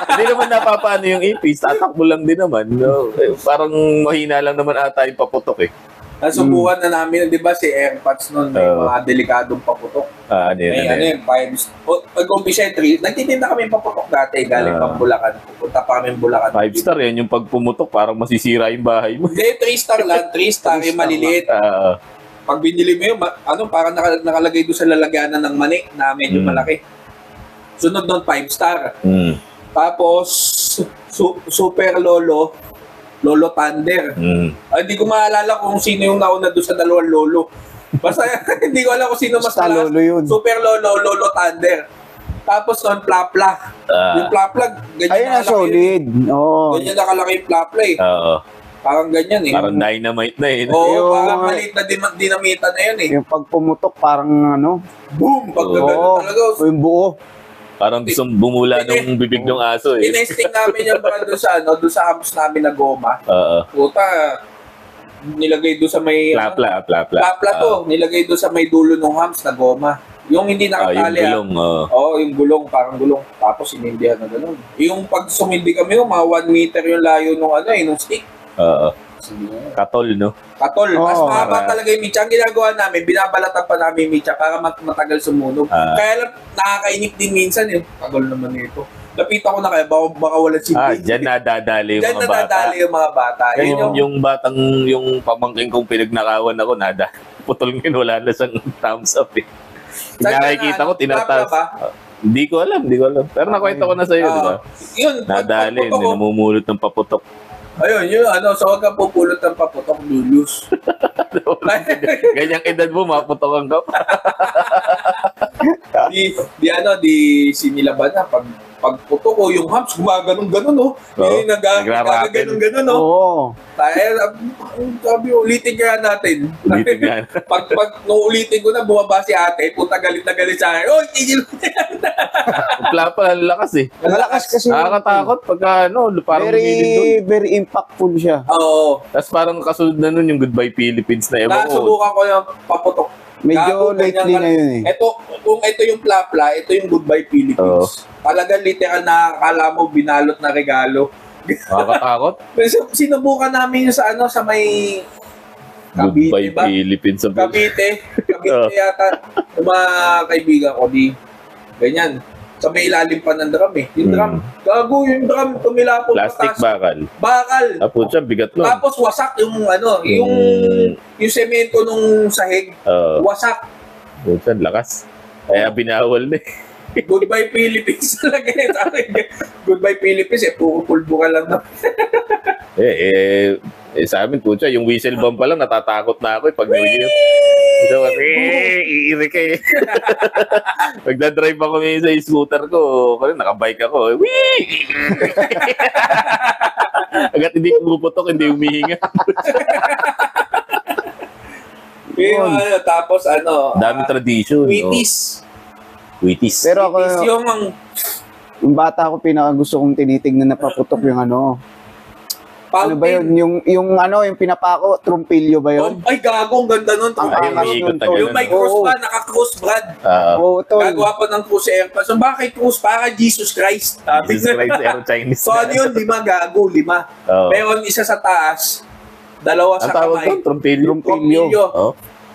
[SPEAKER 1] Hindi naman napapaano yung ipis, tatakbo lang din naman. No? Parang mahina lang naman ata yung paputok eh.
[SPEAKER 3] Nasubukan na namin, di ba, si AirPods noon, may mga delikadong paputok. May pag-umpisa yung 3, nagtitinda kami yung paputok dati, galing pang Bulacan. Pupunta pa kami Bulacan.
[SPEAKER 1] 5-star yan, yung pag pumutok, parang masisira yung bahay mo.
[SPEAKER 3] Hindi, 3-star lang, 3-star yung maliliit. Pag binili mo yun, parang nakalagay doon sa lalagyanan ng mani na medyo malaki. Sunod doon, 5-star. Tapos, Super Lolo Thunder. Hindi ko maalala kung sino yung nauna doon sa dalawang lolo. Basta hindi ko alam kung sino mas
[SPEAKER 2] Basta lolo yun.
[SPEAKER 3] Super Lolo Thunder. Tapos doon, Plapla. Yung Plapla, ganyan
[SPEAKER 2] ayun na solid. Oo.
[SPEAKER 3] Ganyan nakalaki yung Plapla eh. Parang ganyan eh.
[SPEAKER 1] Parang dynamite na eh.
[SPEAKER 3] Oo, parang maliit na dinamita na yun eh.
[SPEAKER 2] Yung pagpumutok parang
[SPEAKER 3] boom! Pag gano'n talaga.
[SPEAKER 2] Yung buo.
[SPEAKER 1] Parang gusto bumula ng bibig ng aso eh.
[SPEAKER 3] Tinesting namin yung brand doon sa hams namin na goma. Puta, nilagay doon sa may...
[SPEAKER 1] Plapla.
[SPEAKER 3] Plapla to. Nilagay doon sa may dulo ng hams na goma. Yung hindi nakatali.
[SPEAKER 1] Yung gulong.
[SPEAKER 3] Yung gulong, parang gulong. Tapos sinindihan na gano'n. Yung pag sumindi kami, mga 1 meter yung layo nung stick.
[SPEAKER 1] Katol, no?
[SPEAKER 3] Katol. Mas mahaba talaga yung mitya. Ang ginagawa namin, binabalatan pa namin yung mitya para matagal sumunog. Kaya lang, nakakainip din minsan yung tagal naman nito. Napita ko na kaya, baka wala sindi.
[SPEAKER 1] Diyan nadadali yung
[SPEAKER 3] Diyan
[SPEAKER 1] mga bata.
[SPEAKER 3] nadadali yung mga bata.
[SPEAKER 1] Yung batang, yung pamangking kong pinagnakawan ako, putol ngayon, wala na siyang thumbs up eh. Nakikita ko, tinataas. Hindi ko alam. Pero nakwento ko na sa'yo, di ba?
[SPEAKER 3] Yun.
[SPEAKER 1] Nadali, namumulot ng paputok.
[SPEAKER 3] Ayun, so wag kang pupulot ng paputok, lulus.
[SPEAKER 1] Ganyang edad mo, maputokan ka pa.
[SPEAKER 3] di sinilaban na pag pagputo ko, yung hams, gumaganon-ganon, no? Yung
[SPEAKER 1] nagrarapin.
[SPEAKER 3] nagaganon-ganon, no?
[SPEAKER 2] Oo.
[SPEAKER 3] Sabi, ulitin kaya natin.
[SPEAKER 1] Ulitin nga.
[SPEAKER 3] pag nung ulitin ko na, bumaba si ate, punta galit na galit sa akin. Oh, tigil mo yan.
[SPEAKER 1] Pla pala lakas eh.
[SPEAKER 2] Malakas kasi.
[SPEAKER 1] Nakakatakot pagka parang lumilid doon.
[SPEAKER 2] Very impactful siya.
[SPEAKER 3] Oo.
[SPEAKER 1] Tapos parang kasunod na nun yung Goodbye Philippines na ewan ko.
[SPEAKER 3] Nasubukan ko yung paputok.
[SPEAKER 2] Medyo
[SPEAKER 3] Gago,
[SPEAKER 2] lately
[SPEAKER 3] ganyan
[SPEAKER 2] na yun eh.
[SPEAKER 3] Ito, kung ito yung plapla, ito yung Goodbye Philippines. Talagang literal na akala mo binalot na regalo.
[SPEAKER 1] Nakakatakot.
[SPEAKER 3] Pero sinubukan namin yung sa sa may
[SPEAKER 1] Goodbye
[SPEAKER 3] Cavite ba?
[SPEAKER 1] Philippines.
[SPEAKER 3] Cavite yata. Yung mga kaibigan ko, ganyan. Sa may ilalim pa ng drum eh. Yung drum, gago yung drum, tumilapon
[SPEAKER 1] Plastic
[SPEAKER 3] pataas.
[SPEAKER 1] bakal.
[SPEAKER 3] Bakal.
[SPEAKER 1] Siya, bigat nun.
[SPEAKER 3] Tapos wasak yung yung semento nung sahig. Wasak.
[SPEAKER 1] Siya, lakas. Kaya binawal na eh.
[SPEAKER 3] Goodbye Philippines talaga eh. Goodbye Philippines puro pulbo ka lang na.
[SPEAKER 1] Sa amin po siya, yung whistle bomb pa lang, natatakot na ako pag New Year. So, iiri ka eh. Pagdadrive ako sa scooter ko, nakabike ako. Wee! Agad hindi pumuputok, hindi humihinga.
[SPEAKER 3] Tapos
[SPEAKER 1] Dami tradition. Wheaties.
[SPEAKER 2] Pero ako,
[SPEAKER 3] yung
[SPEAKER 2] bata ko, pinakagusto kong tinitignan na paputok yung Ano ba yun? Yung pinapako, trumpilyo ba yun?
[SPEAKER 3] Ay, gago, ang ganda nun. Yung may cross pa, naka-cross, Brad.
[SPEAKER 2] Oo, tol.
[SPEAKER 3] Gagawa pa ng cross air pa. So, bakit cross? Para Jesus Christ.
[SPEAKER 1] Jesus Christ, Aero Chinese.
[SPEAKER 3] So, ano yun? 5 gago, 5. Meron isa sa taas, 2 sa kamay.
[SPEAKER 1] Trumpilyo.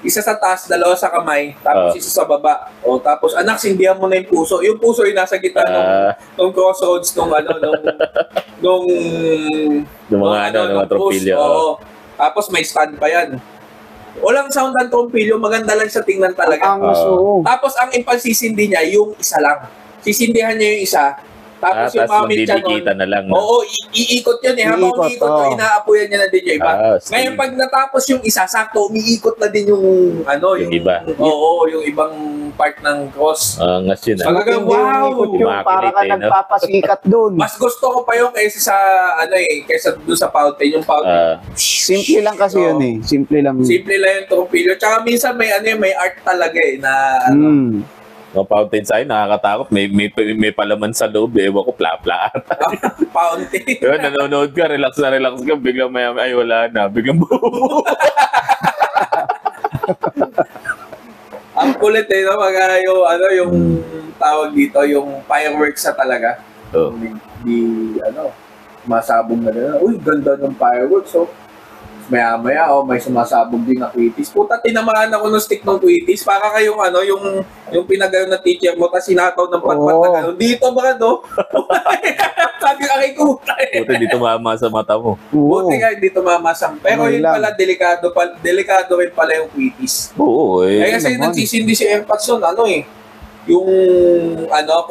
[SPEAKER 3] Isa sa taas, 2 sa kamay, tapos isa sa baba. Tapos anak, sindihan mo na yung puso. Yung puso yung nasa gitna nung crossroads nung
[SPEAKER 1] mga trumpilyo.
[SPEAKER 3] Tapos may stand pa yan. Walang sound ng trumpilyo, maganda lang siya tingnan talaga. Tapos ang ipansisindi niya, yung isa lang. Sisindihan niya yung isa. Tapos yung mamit siya
[SPEAKER 1] na lang.
[SPEAKER 3] Oo, iikot yun eh. Habang umiikot yun, inaapuyan niya na din yung iba. Ngayon, pag natapos yung isa, sakto, umiikot na din yung
[SPEAKER 1] iba.
[SPEAKER 3] Oo, yung ibang part ng cross.
[SPEAKER 1] Angas yun.
[SPEAKER 3] Talagang wow!
[SPEAKER 2] Para ka nagpapasikat dun.
[SPEAKER 3] Mas gusto ko pa yung kaysa sa, kaysa dun sa fountain. Yung fountain.
[SPEAKER 2] Simple lang kasi yun eh. Simple lang.
[SPEAKER 3] Simple lang yung trumpilyo. Tsaka minsan may art talaga eh, na
[SPEAKER 1] Yung fountain sign, nakakatakot. May palaman sa loob. Ewan ko, pla-pla.
[SPEAKER 3] Fountain.
[SPEAKER 1] Diba, nanonood ka, relax ka. Biglang ay wala na. Biglang buo.
[SPEAKER 3] Ang kulit eh, no? Yung tawag dito, yung fireworks sa talaga. Masabong na gano'n. Uy, ganda ng fireworks, maya-maya, may sumasabog din na quitis. Puta, tinamaan ako ng stick ng quitis. Para kayong yung pinagayon na teacher mo, tapos sinataw ng patpat na gano'n. Dito ba sabi ka kay kuta eh.
[SPEAKER 1] Puta, hindi tumama sa mata mo.
[SPEAKER 3] Buti nga, hindi tumamasang. Pero yun pala, delikado rin pala yung quitis.
[SPEAKER 1] Oo, eh.
[SPEAKER 3] Kasi nagsisindi si Airpods nun, yung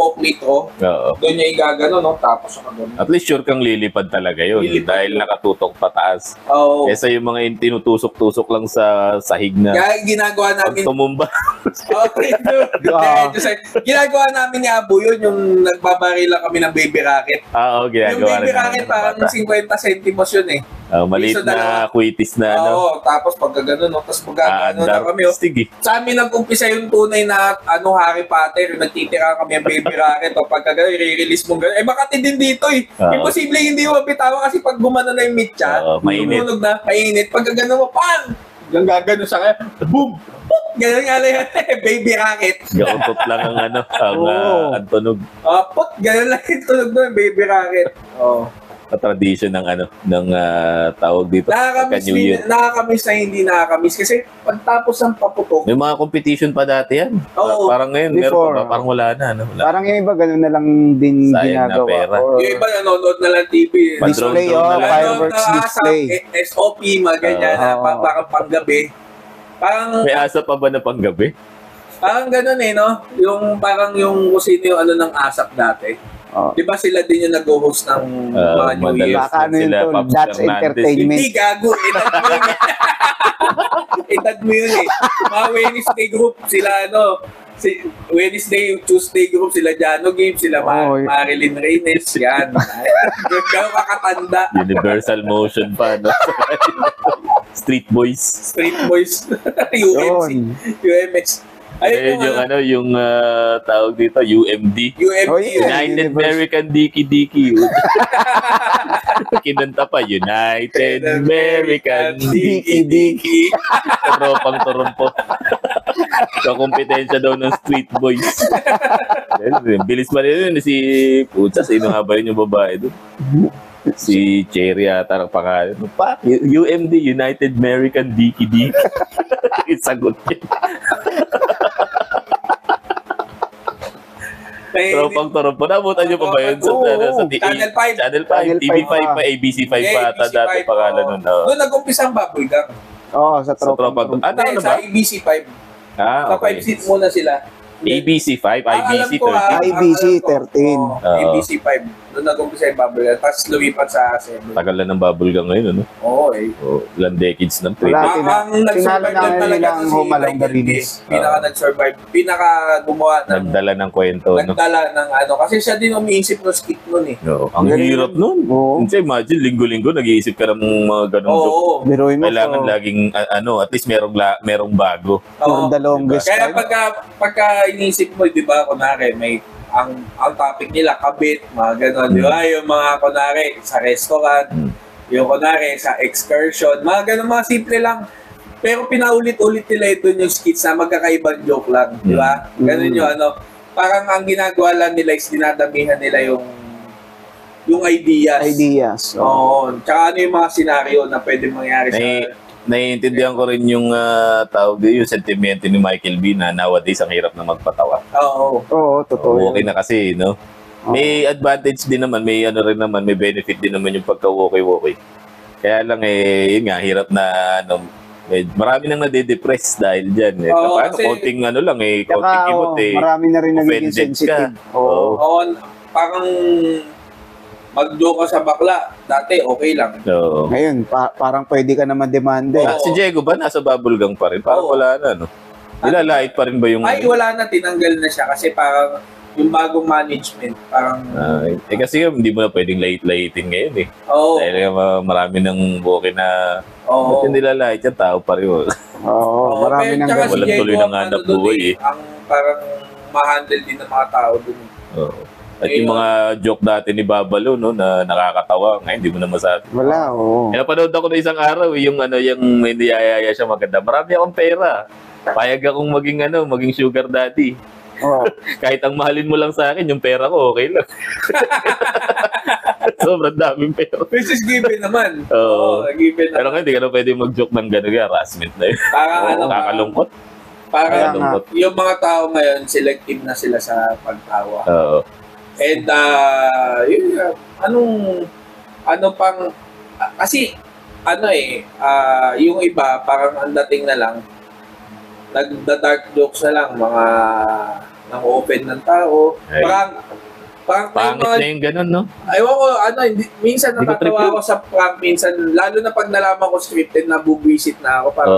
[SPEAKER 3] Coke Nitro, doon niya igagano, no? Tapos
[SPEAKER 1] At least sure kang lilipad talaga yun. Dahil nakatutok pataas. Kesa yung mga tinutusok-tusok lang sa sahig na.
[SPEAKER 3] Kaya ginagawa namin.
[SPEAKER 1] Pag tumumba.
[SPEAKER 3] Ginagawa namin ni Abu yun, yung nagbabarila kami ng baby rocket.
[SPEAKER 1] Ginagawa.
[SPEAKER 3] Yung baby rocket parang 50 centimos yun eh.
[SPEAKER 1] Maliit na quitis na
[SPEAKER 3] tapos pagka gano'n, no? Tapos magkakano na kami. Sa amin nag-umpisa yung tunay na Harry Potter, nagtitira kami ang baby rocket. Pagka gano'n, i-release mo gano'n. Makati din dito eh. Imposible hindi mo mapitawan kasi pag gumana na yung mitya, tumunog na, mainit. Pagka gano'n mo, pang! Gano'n sa kanya, boom! Gano'n nga lang yan, baby rocket.
[SPEAKER 1] Gautot lang ang ang tunog.
[SPEAKER 3] Gano'n lang yung tunog doon, baby rocket.
[SPEAKER 1] Tradition ng tawag dito.
[SPEAKER 3] Nakakamiss na hindi nakakamiss kasi pagtapos ng paputok.
[SPEAKER 1] May mga competition pa dati yan. Parang ngayon, meron pa, parang wala na.
[SPEAKER 2] Parang yung iba, gano'n na lang din
[SPEAKER 1] sayang
[SPEAKER 2] ginagawa.
[SPEAKER 1] Na pera.
[SPEAKER 3] Yung iba, nanonood na lang TV.
[SPEAKER 2] Display, fireworks display.
[SPEAKER 3] SOP, mga ganyan, parang panggabi.
[SPEAKER 1] May asa pa ba na panggabi?
[SPEAKER 3] Parang gano'n eh, no? Yung parang yung kusino yung ng ASAP dati. Di ba sila din yung nag-host ng mga New Year?
[SPEAKER 2] Baka That's Entertainment.
[SPEAKER 3] Hindi, gago. Edad mo yun eh. Mga Wednesday group, sila Wednesday, Tuesday group, sila Jano Games, sila Marilyn Reynes, yan. Gano'n kakatanda.
[SPEAKER 1] Universal Motion pa, no? Street Boys. UMC. UMS.
[SPEAKER 3] Ayun
[SPEAKER 1] yung tawag dito, UMD. United American Diki. Kinanta pa, United American Diki. Tropang Torompo. Kakompetensya daw ng Street Boys. Bilis pa rin yun. Pucha, sino nga ba rin yung babae doon? Si Cherry ata ang pangalan. UMD, United American Diki. Isagot niya. Tropang Torompo. Nabutan niyo pa ba yun sa
[SPEAKER 3] Channel 5?
[SPEAKER 1] Channel 5, TV5 pa, ABC5 pa ata dati pangalan nun.
[SPEAKER 3] Doon nag-umpisa ang Bubblegum.
[SPEAKER 2] Sa Tropang.
[SPEAKER 3] Sa ABC5. Sa 5 seats muna sila.
[SPEAKER 1] ABC5, IBC 13.
[SPEAKER 2] IBC 13.
[SPEAKER 3] ABC5. Doon nag-umpisa yung Bubblegum. Tapos lumipat sa 7.
[SPEAKER 1] Tagal na ng Bubblegum ngayon, ano?
[SPEAKER 3] Oo eh.
[SPEAKER 1] Ilang decades ng
[SPEAKER 3] Ang nag-survive na talaga si Michael Gates. Pinaka nag-survive. Pinaka gumawa ng...
[SPEAKER 1] Nagdala ng kwento, no?
[SPEAKER 3] Nagdala ng ano. Kasi siya din umiisip ng skit nun eh.
[SPEAKER 1] Ang hirap nun. Kasi imagine, linggo-linggo, nag-iisip ka ng mga ganong joke. Kailangan laging, at least merong bago.
[SPEAKER 2] For the longest
[SPEAKER 3] time.
[SPEAKER 2] Kaya
[SPEAKER 3] pagka iniisip mo, di ba, kunwari, may ang topic nila, kabit, mga gano'n, di ba? Yung mga, kunwari, sa restaurant, yung kunwari, sa excursion, mga gano'n, mga simple lang. Pero pinaulit-ulit nila ito yung skits na magkakaibang joke lang, di ba? Ganun yung parang ang ginagawa lang nila is dinadamihan nila yung ideas. Oo. Tsaka ano yung mga senaryo na pwede mangyari sa...
[SPEAKER 1] Naiintindihan ko rin yung yung sentimento ni Michael B na nowadays ang hirap na magpatawa.
[SPEAKER 2] Oo, totoo.
[SPEAKER 1] Okay na kasi, no? May advantage din naman, may may benefit din naman yung pagka-okay. Kaya lang yun nga, hirap na marami nang nade-depress dahil dyan. Paano, konting konting kimot
[SPEAKER 2] marami na rin nagiging sensitive.
[SPEAKER 3] Parang mag-joke ka sa bakla, dati okay lang.
[SPEAKER 2] Ngayon, parang pwede ka naman demanda.
[SPEAKER 1] Si Diego ba nasa Bubblegum pa rin? Parang wala na, no? Nilalait pa rin ba yung...
[SPEAKER 3] Ay, wala na. Tinanggal na siya kasi parang yung bagong management, parang...
[SPEAKER 1] kasi hindi mo na pwedeng lait-laitin ngayon eh. Dahil marami ng buki na... Ba't yung nilalait yan? Tao pa rin.
[SPEAKER 2] Marami nang
[SPEAKER 3] gano'n.
[SPEAKER 1] Walang tuloy ng hanap buhay eh.
[SPEAKER 3] Ang parang ma-handle din ng mga tao dun.
[SPEAKER 1] At yung mga joke dati ni Babalo, no, na nakakatawa, ngayon hindi mo na masabi.
[SPEAKER 2] Wala,
[SPEAKER 1] Napanood ako na isang araw, yung may niyayaya siya maganda. Marami akong pera. Payag akong maging sugar daddy. Kahit ang mahalin mo lang sa akin, yung pera ko, okay lang. Sobrang daming pera.
[SPEAKER 3] Which is given naman.
[SPEAKER 1] Given naman. Pero hindi ka na pwede mag-joke ng gano'n, harassment na yun. Parang kakalungkot.
[SPEAKER 3] Parang yung mga tao ngayon, selective na sila sa pagtawa. And kasi yung iba parang ang dating na lang nagda-dark jokes na lang, mga nang open ng tao. Parang
[SPEAKER 1] pangit na yung ganun, no?
[SPEAKER 3] Ayaw ko, minsan natatawa ako sa prank, minsan, lalo na pag nalaman ko scripted na bubwisit na ako, parang,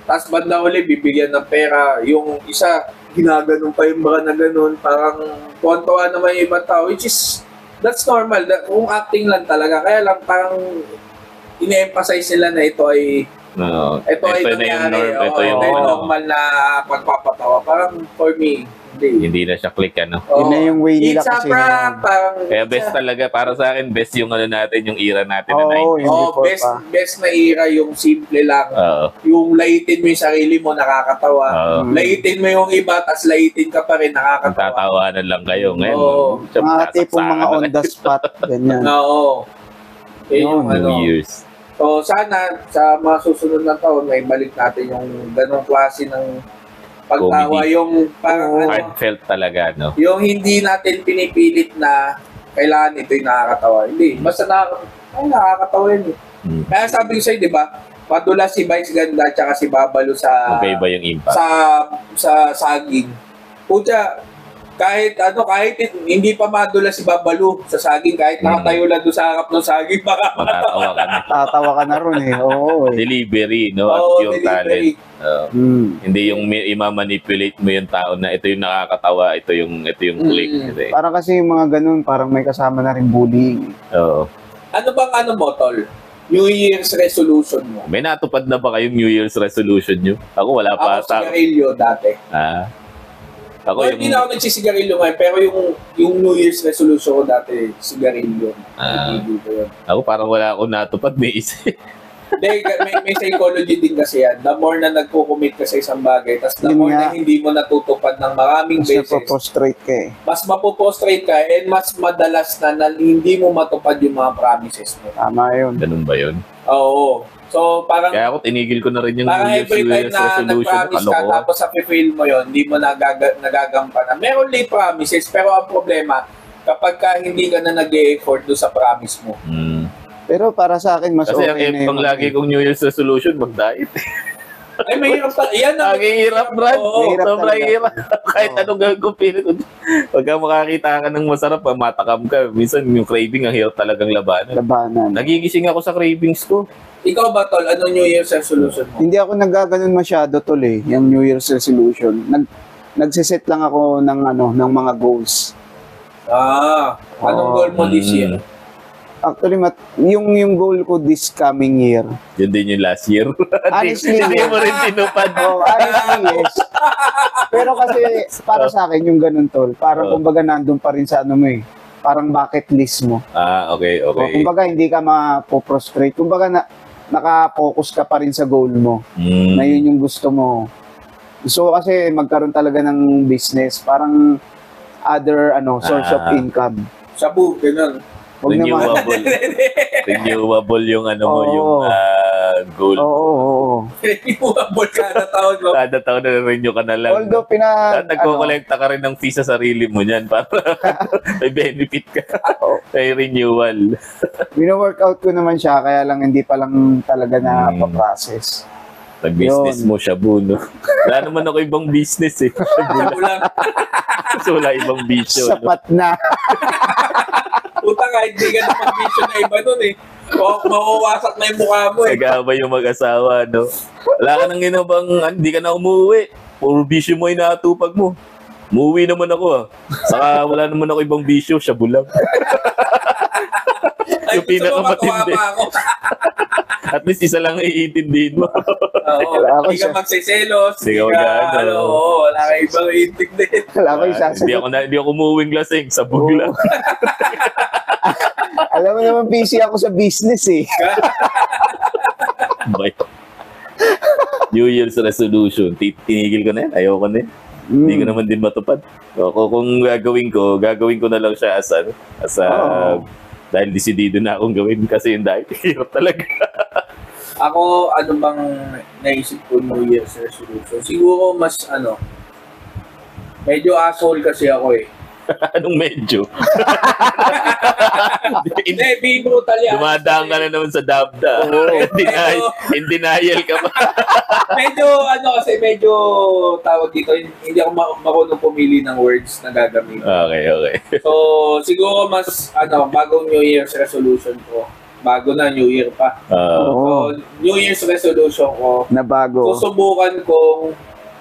[SPEAKER 3] tapos banda uli, bibigyan ng pera, yung isa, ginaganon pa yung mga na ganun, parang tuwan-tuwa naman yung ibang tao, which is, that's normal, kung acting lang talaga, kaya lang parang ine-emphasize nila na ito ay ito ay nangyari, ito yung normal na pagpapatawa, parang for me,
[SPEAKER 1] hindi na siya click, ano?
[SPEAKER 2] Yun na yung way nila kasi.
[SPEAKER 1] Kaya best talaga, para sa akin, best yung natin, yung era natin na 90s.
[SPEAKER 3] Best na era, yung simple lang. Yung laitin mo yung sarili mo, nakakatawa. Laitin mo yung iba, tas laitin ka pa rin, nakakatawa.
[SPEAKER 1] Tatawanan lang kayo. Ngayon,
[SPEAKER 2] mga tipong mga on the spot, ganyan.
[SPEAKER 1] New Year's.
[SPEAKER 3] So, sana, sa mga susunod na taon, may balik natin yung ganong klase ng pagtawa, yung parang
[SPEAKER 1] heartfelt talaga, no?
[SPEAKER 3] Yung hindi natin pinipilit na kailangan ito yung nakakatawa. Hindi. Basta nakakatawa yun. Kaya sabi ko sa'yo, di ba? Padula si Vice Ganda at si Babalo sa...
[SPEAKER 1] Okay ba yung impact?
[SPEAKER 3] Sa saging. Pucha, kahit hindi pa madulas si Babalu sa saging, kahit nakatayo lang doon sa harap ng saging, baka
[SPEAKER 1] Matatawa ka na.
[SPEAKER 2] Tatawa ka na ron eh. Oo eh.
[SPEAKER 1] Delivery, no? At
[SPEAKER 3] Oo,
[SPEAKER 1] pure
[SPEAKER 3] delivery.
[SPEAKER 1] talent. Hindi yung ima-manipulate mo yung tao na ito yung nakakatawa, ito yung click. Hindi.
[SPEAKER 2] Parang kasi yung mga ganun, parang may kasama na rin bullying.
[SPEAKER 1] Oo.
[SPEAKER 3] Ano bang mo, Tol? New Year's resolution mo?
[SPEAKER 1] May natupad na ba kayong New Year's resolution nyo? Ako wala pa.
[SPEAKER 3] Ako sigarilyo dati.
[SPEAKER 1] Ako
[SPEAKER 3] Well, hindi na ako nagsisigarilyo ngayon, pero yung New Year's resolution ko dati, sigarilyo. Hindi ko yun.
[SPEAKER 1] Ako parang wala akong natupad. May isa.
[SPEAKER 3] Hindi, may psychology din kasi yan. The more na nagko-commit ka sa isang bagay, tapos the
[SPEAKER 2] Yun
[SPEAKER 3] more
[SPEAKER 2] nga.
[SPEAKER 3] na hindi mo natutupad ng maraming
[SPEAKER 2] Mas
[SPEAKER 3] beses,
[SPEAKER 2] napoprostrate ka eh.
[SPEAKER 3] mas mapopostrate ka and mas madalas na hindi mo matupad yung mga promises mo.
[SPEAKER 2] Tama yun.
[SPEAKER 1] Ganun ba yun?
[SPEAKER 3] Oo. So, parang
[SPEAKER 1] Kaya ako tinigil ko na rin yung
[SPEAKER 3] parang
[SPEAKER 1] New
[SPEAKER 3] every time
[SPEAKER 1] Year's
[SPEAKER 3] na
[SPEAKER 1] resolution.
[SPEAKER 3] nag-promise ka, tapos sa fail mo yon, hindi mo nagagampanan. Meron late promises, pero ang problema, kapag ka hindi ka na nag-e-effort doon sa promise mo.
[SPEAKER 2] Pero para sa akin, mas
[SPEAKER 1] Kasi
[SPEAKER 2] okay
[SPEAKER 1] ang
[SPEAKER 2] na
[SPEAKER 1] pang lagi kong New Year's resolution, mag-diet.
[SPEAKER 3] Ay, mahirap pa. Yan ang...
[SPEAKER 1] Lagi hirap, Brad.
[SPEAKER 3] Oo,
[SPEAKER 2] mahirap
[SPEAKER 1] Sobrang
[SPEAKER 2] talaga.
[SPEAKER 1] hirap. Kahit anong gagawin ko. Pagka makakita ka ng masarap, matakam ka. Minsan yung craving, ang hirap talagang labanan.
[SPEAKER 2] labanan.
[SPEAKER 1] Nagigising ako sa cravings ko.
[SPEAKER 3] Ikaw ba, Tol? Ano New Year's resolution mo?
[SPEAKER 2] Hindi ako nagaganon masyado tol eh, yung New Year's resolution. Nagsiset lang ako ng mga goals.
[SPEAKER 3] Anong goal mo this year?
[SPEAKER 2] Actually, yung goal ko this coming year.
[SPEAKER 1] Yun din yung last year.
[SPEAKER 2] Honestly,
[SPEAKER 1] Hindi mo rin tinupad.
[SPEAKER 2] Honestly, yes. Pero kasi, para sa akin, yung ganun tol, parang kumbaga nandun pa rin sa parang bucket list mo.
[SPEAKER 1] Okay.
[SPEAKER 2] O, kumbaga, hindi ka mapoprostrate. Kumbaga, naka-focus ka pa rin sa goal mo. Na yun yung gusto mo. Gusto ko kasi magkaroon talaga ng business. Parang other source of income.
[SPEAKER 3] Sabu, ganun.
[SPEAKER 2] Huwag naman.
[SPEAKER 1] Renewable yung
[SPEAKER 2] Oo.
[SPEAKER 1] yung goal.
[SPEAKER 2] Oo.
[SPEAKER 3] Renewable kada taon mo.
[SPEAKER 1] Kada taon na renew ka na lang.
[SPEAKER 2] Although,
[SPEAKER 1] Nagko-collecta ka rin ng fee sa sarili mo niyan para may benefit ka. May renewal.
[SPEAKER 2] Bino-workout ko naman siya, kaya lang hindi pa lang talaga na pa-process.
[SPEAKER 1] Nag-business mo, Shabu, no? Wala naman ako ibang business eh.
[SPEAKER 3] Sabu lang.
[SPEAKER 1] So, wala ibang bisyo. No?
[SPEAKER 2] Sapat na.
[SPEAKER 3] Puta ka, hindi ka na mag-vision na iba nun eh. Mawawasak na yung mukha mo eh.
[SPEAKER 1] Nag-aabay yung mag-asawa, no? Wala ka nang ginabang, hindi ka na umuwi. Puro bisyo mo inaatupag mo. Umuwi naman ako ah. Saka wala naman ako ibang bisyo, Shabu lang.
[SPEAKER 3] Ay,
[SPEAKER 1] Yung
[SPEAKER 3] gusto mo matuwa
[SPEAKER 1] pinakamatindi.
[SPEAKER 3] pa ako.
[SPEAKER 1] At least isa lang iintindihin mo.
[SPEAKER 3] Oo,
[SPEAKER 2] Wala ako
[SPEAKER 3] hindi ka
[SPEAKER 2] siya.
[SPEAKER 3] magsiselos.
[SPEAKER 1] Hindi ka mag-ano.
[SPEAKER 3] Wala ka ibang iintindihin.
[SPEAKER 2] Wala ko
[SPEAKER 1] Hindi
[SPEAKER 2] isasagot.
[SPEAKER 1] hindi ako umuwing lasing, sabog
[SPEAKER 2] Oo.
[SPEAKER 1] lang.
[SPEAKER 2] Alam mo naman, busy ako sa business eh.
[SPEAKER 1] Bye. New Year's resolution. Tinigil ko na yan. Ayoko na yan. Hindi ko naman din matupad. Kung gagawin ko na lang siya as dahil desidido na akong gawin kasi yung diet. Hirap talaga.
[SPEAKER 3] Ako, ano bang naisip ko New Year's resolution? Siguro mas medyo asshole kasi ako eh.
[SPEAKER 1] Anong medyo?
[SPEAKER 3] Hindi, being brutal yan.
[SPEAKER 1] Dumadaan ka na naman sa dabda. In denial ka pa.
[SPEAKER 3] medyo tawag dito, hindi ako marunong pumili ng words na gagamitin.
[SPEAKER 1] Okay.
[SPEAKER 3] So, siguro mas, bagong New Year's resolution ko. Bago na, New Year pa.
[SPEAKER 2] Oo.
[SPEAKER 3] So, New Year's resolution ko,
[SPEAKER 2] Na bago.
[SPEAKER 3] susubukan kong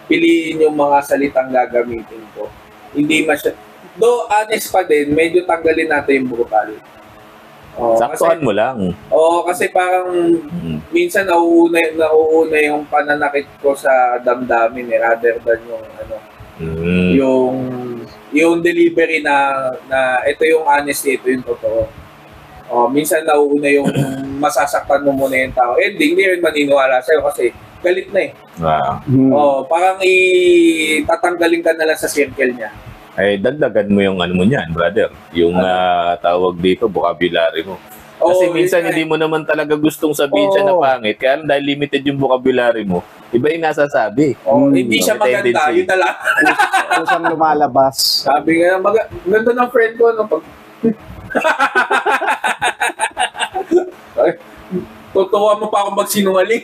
[SPEAKER 3] piliin yung mga salitang gagamitin ko. Hindi though honest pa din, medyo tanggalin natin yung brutal.
[SPEAKER 1] Saktuhan mo lang.
[SPEAKER 3] Kasi parang minsan nauuna yung pananakit ko sa damdamin rather than yung yung delivery na ito yung honesty, ito yung totoo. Minsan nauuna yung masasaktan mo muna yung tao. Hindi rin maniniwala sa'yo kasi galit na eh. Parang tatanggalin ka na lang sa circle niya.
[SPEAKER 1] Ay, dagdagan mo yung mo niyan, brother. Yung tawag dito, vocabulary mo. Kasi minsan hindi mo naman talaga gustong sabihin siya na pangit. Kaya dahil limited yung vocabulary mo, iba yung nasasabi.
[SPEAKER 3] Hindi siya maganda,
[SPEAKER 1] tendency.
[SPEAKER 3] yun na lang.
[SPEAKER 2] Kung saan lumalabas.
[SPEAKER 3] Sabi nga, ganda ng friend ko, pag... Ay, tutuwa mo pa ako magsinungaling.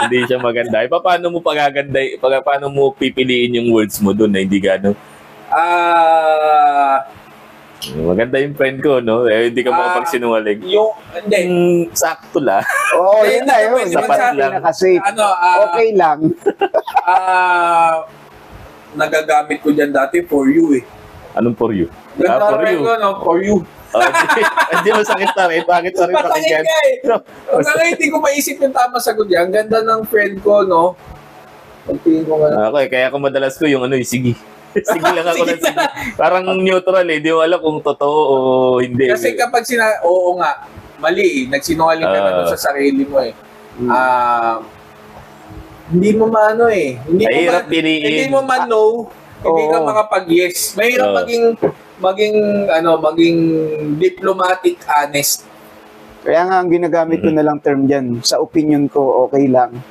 [SPEAKER 1] Hindi siya maganda. Paano mo pagaganda, paano mo pipiliin yung words mo doon na hindi gano'n? Maganda yung friend ko, no? Hindi ka makapagsinungaling.
[SPEAKER 3] Hindi.
[SPEAKER 1] Sakto lang.
[SPEAKER 2] Oo, yun na yun.
[SPEAKER 1] Sapat lang.
[SPEAKER 2] Kasi okay lang.
[SPEAKER 3] Nagagamit ko dyan dati for you eh.
[SPEAKER 1] Anong for you?
[SPEAKER 3] Ganda
[SPEAKER 1] For
[SPEAKER 3] rin
[SPEAKER 1] you.
[SPEAKER 3] ko, no? For you.
[SPEAKER 1] Hindi masakit na rin. Bakit pa rin
[SPEAKER 3] Masakit
[SPEAKER 1] pakinggan?
[SPEAKER 3] ka eh. Hanggang hindi ko maisip yung tama sagot yan. Ang ganda ng friend ko, no? Pagtingin ko nga.
[SPEAKER 1] Okay, kaya kung madalas ko yung sige. Sige lang ako ng sige. Parang neutral eh. Di mo alam kung totoo o hindi.
[SPEAKER 3] Kasi kapag oo nga, mali eh. Nagsinungaling ka na doon sa sarili mo eh. Hindi mo maano eh. Hindi mo man-know. Hindi ka makapag-yes. Mahirap maging diplomatic honest.
[SPEAKER 2] Kaya nga, ang ginagamit ko na lang term dyan, sa opinion ko, okay lang.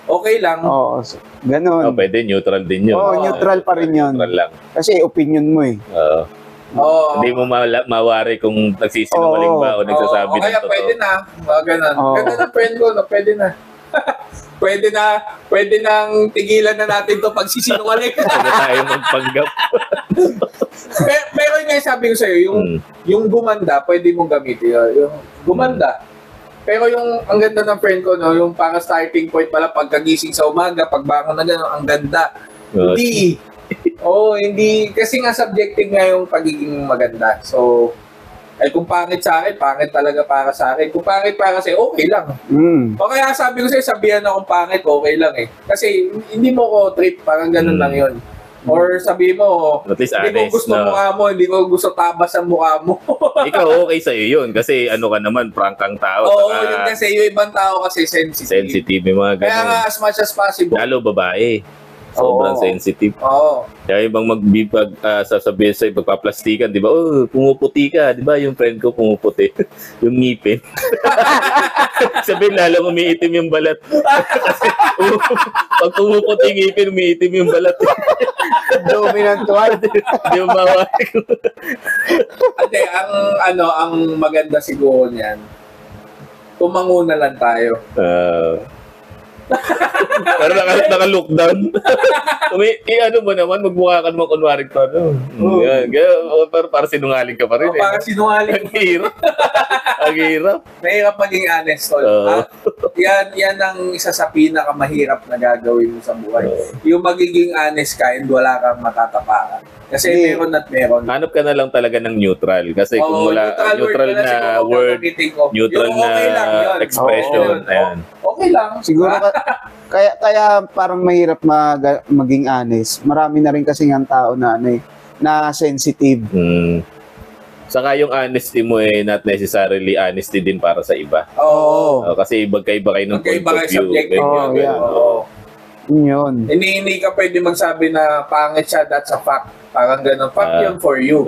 [SPEAKER 3] Okay lang.
[SPEAKER 2] Oo, ganun.
[SPEAKER 1] Pwede, neutral din yun.
[SPEAKER 2] Oo, neutral pa rin yun.
[SPEAKER 1] Neutral lang.
[SPEAKER 2] Kasi opinion mo eh.
[SPEAKER 1] Hindi mo mawari kung nagsisinungaling ba o nagsasabi ng
[SPEAKER 3] kaya
[SPEAKER 1] totoo.
[SPEAKER 3] pwede na. Ganun. Ganda na friend ko, no? Pwede na. Pwede nang tigilan na natin to pagsisinungaling.
[SPEAKER 1] Pwede tayo magpanggap.
[SPEAKER 3] pero yun nga sabi ko sa'yo, yung gumanda, pwede mong gamitin. Yung gumanda. Pero yung ang ganda ng friend ko, no, yung parang starting point pala pagkagising sa umaga, pagbangon na gano'n, ang ganda. Hindi. Hindi. Kasi nga subjective nga yung pagiging maganda. So, kung pangit sa akin, pangit talaga para sa akin. Kung pangit para sa'yo, okay lang. O kaya sabi ko sa'yo, sabihan akong pangit, okay lang eh. Kasi hindi mo ko trip, parang gano'n lang yun. Or sabi mo,
[SPEAKER 1] at least
[SPEAKER 3] hindi ko gusto mukha mo, hindi ko gusto tabas ang mukha mo.
[SPEAKER 1] Ikaw okay sa'yo yun kasi ano ka naman, prangkang tao.
[SPEAKER 3] Yun kasi yung ibang tao kasi sensitive.
[SPEAKER 1] Sensitive yung mga ganun.
[SPEAKER 3] Kaya nga as much as possible.
[SPEAKER 1] Lalo babae. Sobrang sensitive. Kaya ibang sasabihin sa'yo, magpaplastikan, di ba? Pumuputi ka, di ba? Yung friend ko pumuputi. Yung ngipin. Sabihin, lalo umiitim yung balat. Kasi pag pumuputi ngipin, umiitim yung balat.
[SPEAKER 2] Dominant one.
[SPEAKER 1] Di mo mawari ko.
[SPEAKER 3] Ate, ang maganda siguro niyan, tumanguna lang tayo.
[SPEAKER 1] Pero naka-lockdown. Ano mo naman, magmukha ka naman kunwari ko. Pero para sinungaling ka pa rin.
[SPEAKER 3] Para sinungaling.
[SPEAKER 1] Ang hirap. Ang hirap.
[SPEAKER 3] Mahirap maging honest. Yan ang isa sa pinakamahirap na gagawin mo sa buhay. Yung magiging honest ka and wala kang matatapakan. Kasi meron at meron.
[SPEAKER 1] Hanap ka na lang talaga ng neutral. Kasi kung wala neutral na word, neutral na expression, ayan.
[SPEAKER 3] Okay lang.
[SPEAKER 2] Siguro kaya parang mahirap maging honest. Marami na rin kasi ng tao na na sensitive.
[SPEAKER 1] Saka yung honesty mo not necessarily honesty din para sa iba. Kasi magkaiba kayo ng point of view.
[SPEAKER 2] Yun.
[SPEAKER 3] Hindi ka pwede magsabi na pangit siya, that's a fact. Parang ganun. Fact yun for you.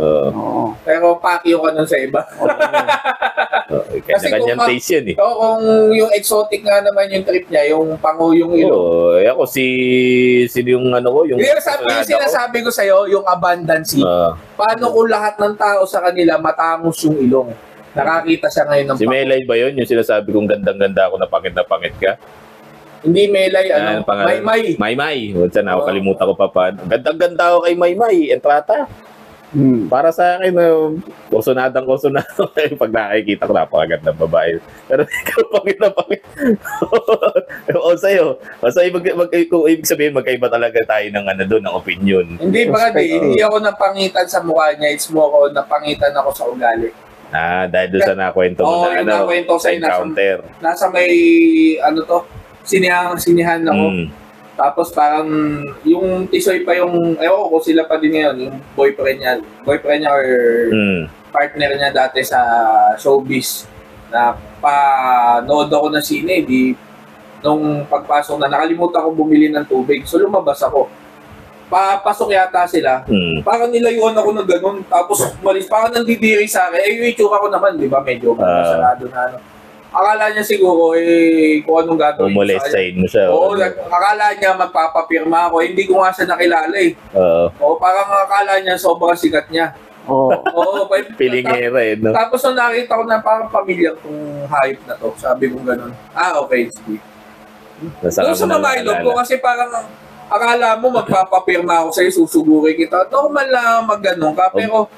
[SPEAKER 3] Pero pakyo ka nun sa iba.
[SPEAKER 1] Kasi kanyang taste yun eh.
[SPEAKER 3] Kung yung exotic nga naman yung trip niya, yung panguyong ilong.
[SPEAKER 1] Ako sino yung ko, yung
[SPEAKER 3] sinasabi ko sa'yo, yung abundance. Paano kung lahat ng tao sa kanila matangos yung ilong? Nakakita siya ngayon ng
[SPEAKER 1] si Melay ba yun? Yung sinasabi kong gandang-ganda ako na pangit ka?
[SPEAKER 3] Hindi Melay,
[SPEAKER 1] Maymay. Wala na ako, kalimutan ko pa paano. Gandang-ganda ako kay Maymay, entrata. Para sa akin, kursunadang. Pag nakikita ko, napakagandang babae. Pero ikaw, pangit. O sa'yo, kung ibig sabihin, magkaiba talaga tayo ng opinion.
[SPEAKER 3] Hindi hindi ako napangitan sa mukha niya. It's more ako napangitan ako sa ugali.
[SPEAKER 1] Dahil doon sa nakwento mo
[SPEAKER 3] sa
[SPEAKER 1] encounter.
[SPEAKER 3] Nasa may, sinihan ako. Tapos parang yung tisoy pa yung, ewan ko sila pa din ngayon, yung boyfriend niya or partner niya dati sa showbiz na panood ako ng sine, nung pagpasok na nakalimutan ko bumili ng tubig. So lumabas ako. Papasok yata sila. Parang nilayuan ako ng ganun. Tapos umalis, parang nandidiri sa akin. Yung itsura ko naman, di ba? Medyo masarado na Akala niya siguro kung anong gagawin
[SPEAKER 1] molestahin mo siya.
[SPEAKER 3] Akala niya magpapapirma ako. Hindi ko nga siya nakilala eh. Parang akala niya sobrang sikat niya.
[SPEAKER 1] Pilingera no?
[SPEAKER 3] Tapos nung nakita ko na parang pamilya kong hype na to, sabi ko ganun. Okay, sige. Doon sa mamailog ko kasi parang akala mo magpapapirma ako sa'yo, susuguri kita. Normal lang mag-ganun ka, pero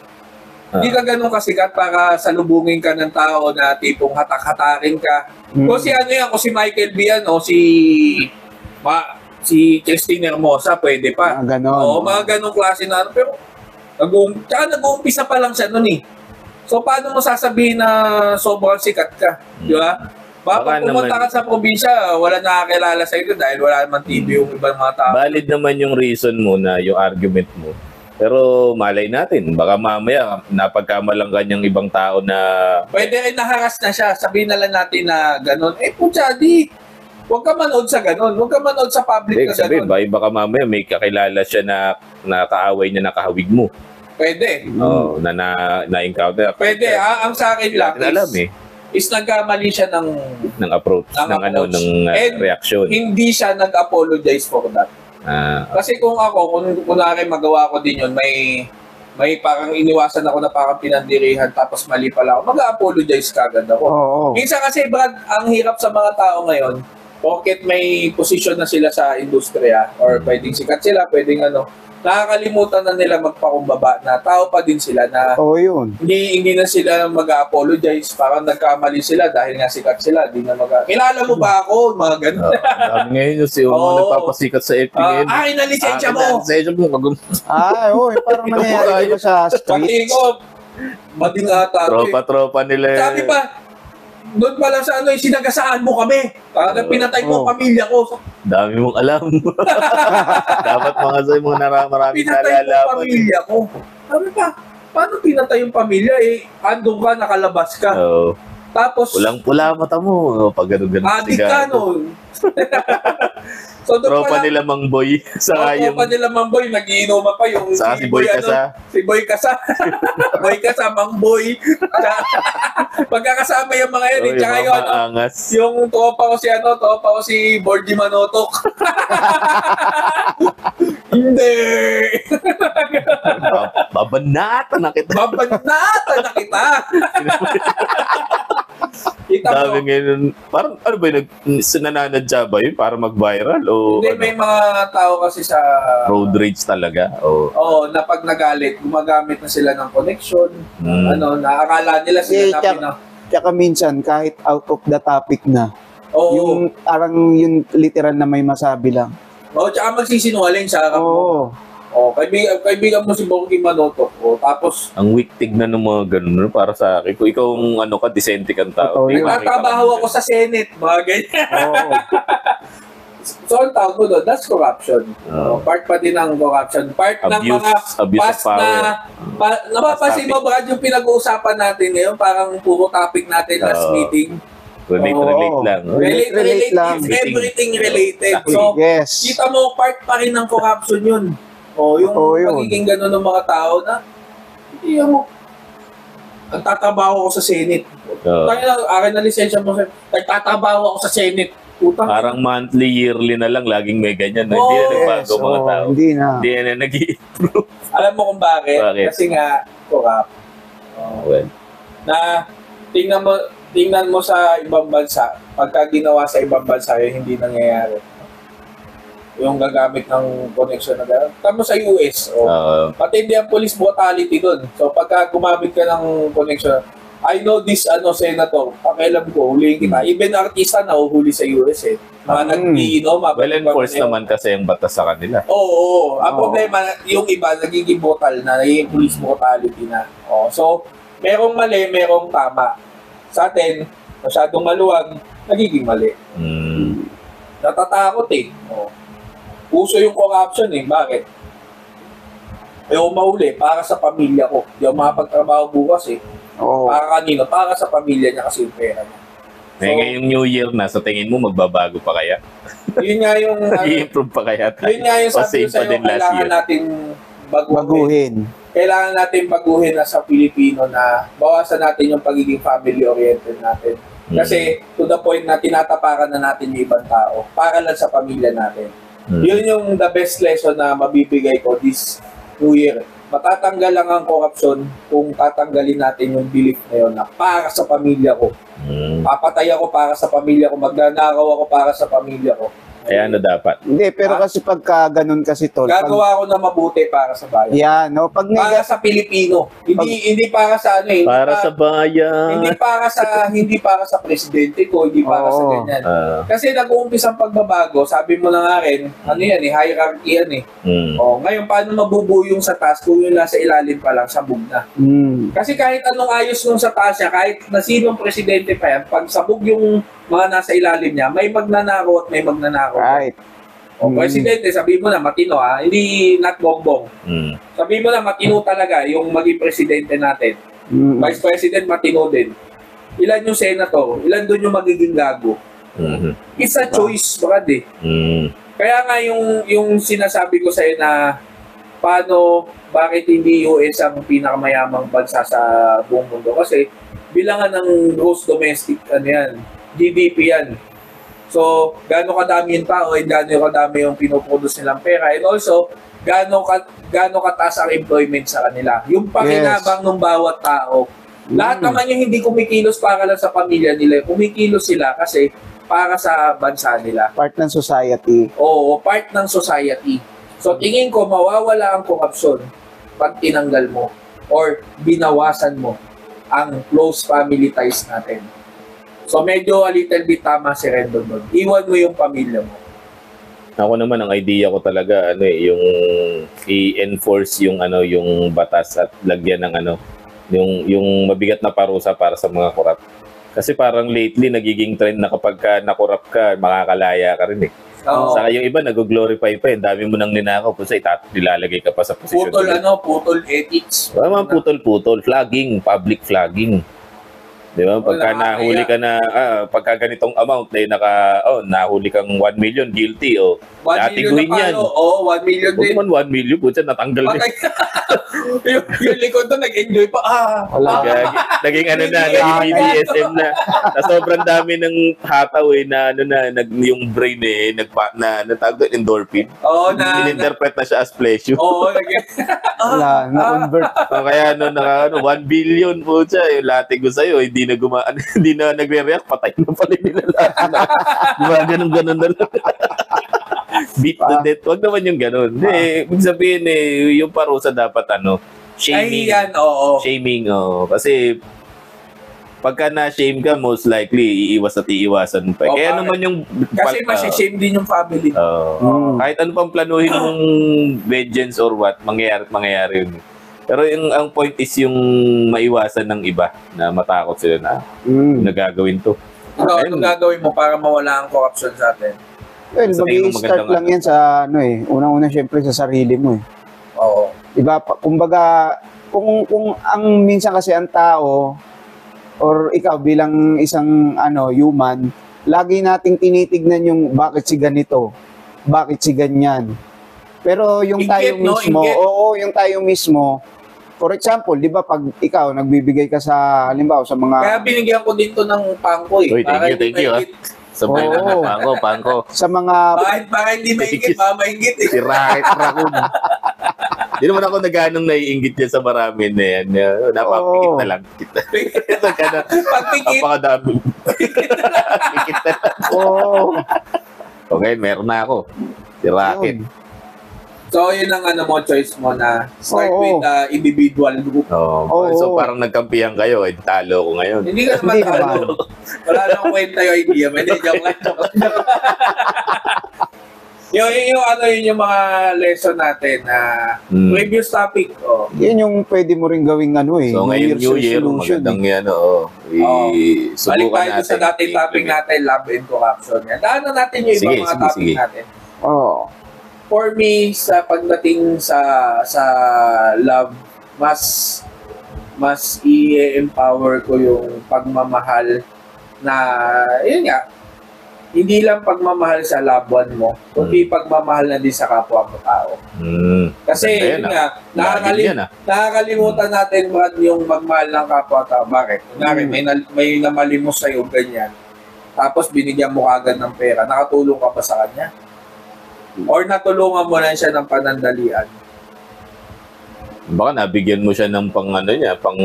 [SPEAKER 3] hindi ka ganun kasikat para salubungin ka ng tao na tipong hatak-hatakin ka. Kung si ano yan, kung si Michael B. o si Christine Hermosa, pwede pa.
[SPEAKER 2] Ganon.
[SPEAKER 3] Oo, mga ganong klase na ano. Pero, nag-uumpisa pa lang siya nun eh. So, paano mo sasabihin na sobrang sikat ka? Di ba? Baka pumunta ka sa probinsya, wala nakakilala sa ito dahil wala naman TV yung ibang mga tao.
[SPEAKER 1] Valid naman yung reason mo na yung argument mo. Pero malay natin, baka mamaya napagkamalang kanyang ibang tao na...
[SPEAKER 3] Pwede rin naharas na siya. Sabihin na lang natin na gano'n. Putya, huwag ka manood sa gano'n. Huwag ka manood sa public na gano'n.
[SPEAKER 1] Baka mamaya may kakilala siya na kaaway niya nakahawig mo.
[SPEAKER 3] Pwede.
[SPEAKER 1] Oo, na-encounter.
[SPEAKER 3] Pwede. Ang sa akin lang is nagkamali siya ng
[SPEAKER 1] approach, ng reaction.
[SPEAKER 3] Hindi siya nag-apologize for that. Kasi kung ako, kunwari magawa ko din yun, may parang iniwasan ako na parang pinandirihan tapos mali pala ako, mag-apologize kagad ako. Minsan kasi Brad, ang hirap sa mga tao ngayon, porket may posisyon na sila sa industriya or pwedeng sikat sila, pwedeng nakakalimutan na nila magpakumbaba na tao pa din sila na
[SPEAKER 2] yun.
[SPEAKER 3] Hindi na sila mag-apologize, parang nagkamali sila dahil nga sikat sila, di na kilala mo ba ako? Mga ganun.
[SPEAKER 1] Dami ngayon yung nagpapasikat sa FP ngayon.
[SPEAKER 3] Lisensya mo!
[SPEAKER 1] Lisensya mo.
[SPEAKER 2] Parang nangyayari ba sa streets?
[SPEAKER 3] Pati ko, mading ata.
[SPEAKER 1] Tropa nila.
[SPEAKER 3] Sabi pa, doon pa lang sa sinagasaan mo kami. Parang pinatay mo ang pamilya ko.
[SPEAKER 1] Dami mong alam. Dapat mga marami
[SPEAKER 3] pinatay mo ang pamilya ko. Sabi pa, paano pinatay yung pamilya? Andun ka, nakalabas ka. Tapos,
[SPEAKER 1] pulang-pula mata mo. Pag ganun-ganun.
[SPEAKER 3] Adik ka, no? So,
[SPEAKER 1] tropa nila Mang Boy.
[SPEAKER 3] Tropa nila Mang Boy, nagiinuman pa yung
[SPEAKER 1] si Boy Kasa.
[SPEAKER 3] Si Boy Kasa. Boy Kasa, Mang Boy. Pagkakasama yung mga yan. Tsaka yung tropa ko si Borgie Manotok. Hindi.
[SPEAKER 1] Babanatan na kita. Dami ngayon. Parang ano ba yun? Nananadya ba yun para mag-viral?
[SPEAKER 3] Hindi, may mga tao kasi sa...
[SPEAKER 1] road rage talaga?
[SPEAKER 3] Na pag nagalit, gumagamit na sila ng connection. Naakala nila sila
[SPEAKER 2] Tsaka minsan, kahit out of the topic na, yung parang yung literal na may masabi lang.
[SPEAKER 3] Tsaka magsisinungaling sa harap mo. Kaibigan mo si Borgie Manotok. Tapos
[SPEAKER 1] ang weak tignan ng mga ganun para sa akin. Kung ikaw disente kang tao.
[SPEAKER 3] Nagtatrabaho ako sa Senate, mga ganyan. So ang tawag mo doon, that's corruption. Part pa din ng corruption. Part ng mga past na napapansin mo Brad yung pinag-uusapan natin ngayon, parang puro topic natin last meeting.
[SPEAKER 1] Relate lang.
[SPEAKER 3] Relate lang. Everything related. So, kita mo, part pa rin ng corruption yun. Yung pagiging gano'n ng mga tao na, hindi mo, nagtatrabaho ako sa Senate. Akin na lisensya mo, nagtatrabaho ako sa Senate.
[SPEAKER 1] Parang monthly, yearly na lang, laging may ganyan. Hindi na nagbago mga tao.
[SPEAKER 2] Hindi
[SPEAKER 1] na nag-i-improve.
[SPEAKER 3] Alam mo kung bakit? Kasi nga, corrupt. Na, tingnan mo sa ibang bansa, pagka ginawa sa ibang bansa, hindi nangyayari. Yung gagamit ng connection na gano'n. Tama sa US, matindi ang police brutality doon. So, pagka gumamit ka ng connection, I know this senator, pakialam ko, huliin kita. Even artista na uhuli sa US Mga nag-iinom.
[SPEAKER 1] Well, enforced naman kasi yung batas sa kanila.
[SPEAKER 3] Oo. Ang problema, yung iba, nagiging brutal na, nagiging police brutality na. So, merong mali, merong tama. Sa atin, masyadong maluwag, nagiging mali. Natatakot Uso yung corruption Bakit? Ayaw mauli para sa pamilya ko. Hindi ako makapagtrabaho bukas Para kanino? Para sa pamilya niya kasi yung pera niya.
[SPEAKER 1] Ngayong New Year na, sa tingin mo magbabago pa kaya?
[SPEAKER 3] Yun nga yung...
[SPEAKER 1] I-improve pa kaya tayo?
[SPEAKER 3] Yun nga yung sabi ko sa'yo, kailangan natin baguhin. Kailangan natin baguhin na sa Pilipino na bawasan natin yung pagiging family-oriented natin. Kasi to the point na tinatapakan na natin yung ibang tao para lang sa pamilya natin. Yun yung the best lesson na mabibigay ko this New Year. Matatanggal lang ang corruption kung tatanggalin natin yung belief na yun na para sa pamilya ko. Papatay ako para sa pamilya ko. Magnanakaw ako para sa pamilya ko.
[SPEAKER 1] Kaya ano dapat?
[SPEAKER 2] Hindi, pero kasi pagka ganun kasi tol.
[SPEAKER 3] Gagawa ako na mabuti para sa bayan.
[SPEAKER 2] Yan, no? Pag
[SPEAKER 3] Para sa Pilipino. Hindi para sa ano eh.
[SPEAKER 1] Para sa bayan.
[SPEAKER 3] Hindi para sa presidente ko, hindi para sa ganyan. Kasi nag-uumpisa ang pagbabago, sabi mo na nga rin, ano yan eh, hierarchy yan eh. Oh, ngayon paano mabubuo yung sa taas kung yung nasa ilalim pa lang, sabog na. Kasi kahit anong ayos nung sa taas niya, kahit na sinong presidente pa yan, pag sabog yung mga nasa ilalim niya, may magnanakaw at may magnanakaw.
[SPEAKER 2] Right.
[SPEAKER 3] O, presidente, sabi mo na matino ha, hindi not bongbong. Sabi mo na matino talaga yung maging presidente natin. Vice President matino din. Ilan yung senator, ilan doon yung magiging gago. It's a choice, brad eh. Kaya nga yung sinasabi ko sa'yo na bakit hindi US ang pinakamayamang bansa sa buong mundo? Kasi bilangan ng gross domestic, GDP yan. So, gaano kadami yung tao, gaano kadami yung pinoproduce nilang pera, and also, gaano kataas ang employment sa kanila. Yung pakinabang ng bawat tao. Lahat naman yung hindi kumikilos para lang sa pamilya nila, kumikilos sila kasi para sa bansa nila.
[SPEAKER 2] Part ng society.
[SPEAKER 3] Oo, part ng society. So, tingin ko, mawawala ang korupsyon pag tinanggal mo or binawasan mo ang close family ties natin. So, medyo a little bit tama si Rendon doon. Iwan mo yung pamilya mo.
[SPEAKER 1] Ako naman, ang idea ko talaga, yung i-enforce yung batas at lagyan ng yung mabigat na parusa para sa mga korap. Kasi parang lately, nagiging trend na kapag nakorap ka, makakalaya ka rin eh. Saka yung iba, nag-glorify pa. Ang dami mo nang ninakaw. Kasi nilalagay ka pa sa posisyon.
[SPEAKER 3] Putol ethics.
[SPEAKER 1] Putol. Flagging, public flagging. Di ba? Pagka nahuli ka na, pagka ganitong amount, nahuli kang 1 million, guilty.
[SPEAKER 3] 1 million na palo. 1 million din.
[SPEAKER 1] 1 million, putya, natanggal din.
[SPEAKER 3] yung likod doon, nag-enjoy pa.
[SPEAKER 1] Naging BDSM na. Sobrang dami ng hataw yung brain natawag doon, endorphin. In-interpret na siya as pleasure.
[SPEAKER 2] Wala, na-convert.
[SPEAKER 1] Kaya 1 billion po siya, yung latig ko sa'yo, hindi na nagre-react, patay na pala nila lahat. Diba, ganun na lang. Beat to death. Wag naman yung ganun. Ibig sabihin yung parusa dapat shaming.
[SPEAKER 3] Ay, yan, oo.
[SPEAKER 1] Shaming, Kasi pagka na-shame ka, most likely, iiwasan pa. Kaya naman yung...
[SPEAKER 3] Kasi masishame din yung family.
[SPEAKER 1] Kahit ano pang planuhin mong vengeance or what, mangyayari yun. Pero ang point is yung maiwasan ng iba na matakot sila na nagagawin to.
[SPEAKER 3] Ano gagawin mo para mawala ang corruption sa atin?
[SPEAKER 2] Well, mag-i-start lang yan sa unang-una syempre sa sarili mo eh.
[SPEAKER 3] Oo.
[SPEAKER 2] Diba, kumbaga, kung ang minsan kasi ang tao or ikaw bilang isang human, lagi nating tinitignan yung bakit si ganito, bakit si ganyan. Pero yung tayo mismo, yung tayo mismo, for example, di ba pag ikaw nagbibigay ka sa halimbawa sa mga...
[SPEAKER 3] Kaya binigyan ko dito ng pangko eh.
[SPEAKER 1] Uy, thank you. Sabay na pangko.
[SPEAKER 2] Sa mga...
[SPEAKER 3] Baka hindi maingit, mamaingit eh.
[SPEAKER 1] Si Rocket Raccoon. Hindi naman ako nag-anong naiingit yan sa marami na yan. Napapikit na lang kita.
[SPEAKER 3] Pagpikit.
[SPEAKER 1] Napakadami. Pikit na lang. Okay, meron na ako. Si Rocket.
[SPEAKER 3] So, yun ang choice mo na start with individual group.
[SPEAKER 1] So, parang nagkampihan kayo, talo ko ngayon.
[SPEAKER 3] Hindi ka naman talo. Wala nang kwenta yung idea. May joke lang. Yung mga lesson natin na previous topic.
[SPEAKER 2] Yan yung pwede mo rin gawing
[SPEAKER 1] So, ngayon New Year, magandang yan,
[SPEAKER 3] subukan natin. Balik tayo sa dating topic natin, love and corruption. Daanan natin yung ibang mga topic natin. For me, sa pagdating sa love, mas i-empower ko yung pagmamahal na, yun nga, hindi lang pagmamahal sa loved one mo, kundi pagmamahal na din sa kapwa mo tao. Kasi, yun nga, nakakalimutan natin yung magmahal ng kapwa tao. Bakit? Kunwari, may namalimos sa'yo, ganyan. Tapos binigyan mo agad ng pera, nakatulong ka pa sa kanya? Or natulungan mo na siya ng panandalian.
[SPEAKER 1] Baka nabigyan mo siya ng pang ano niya, pang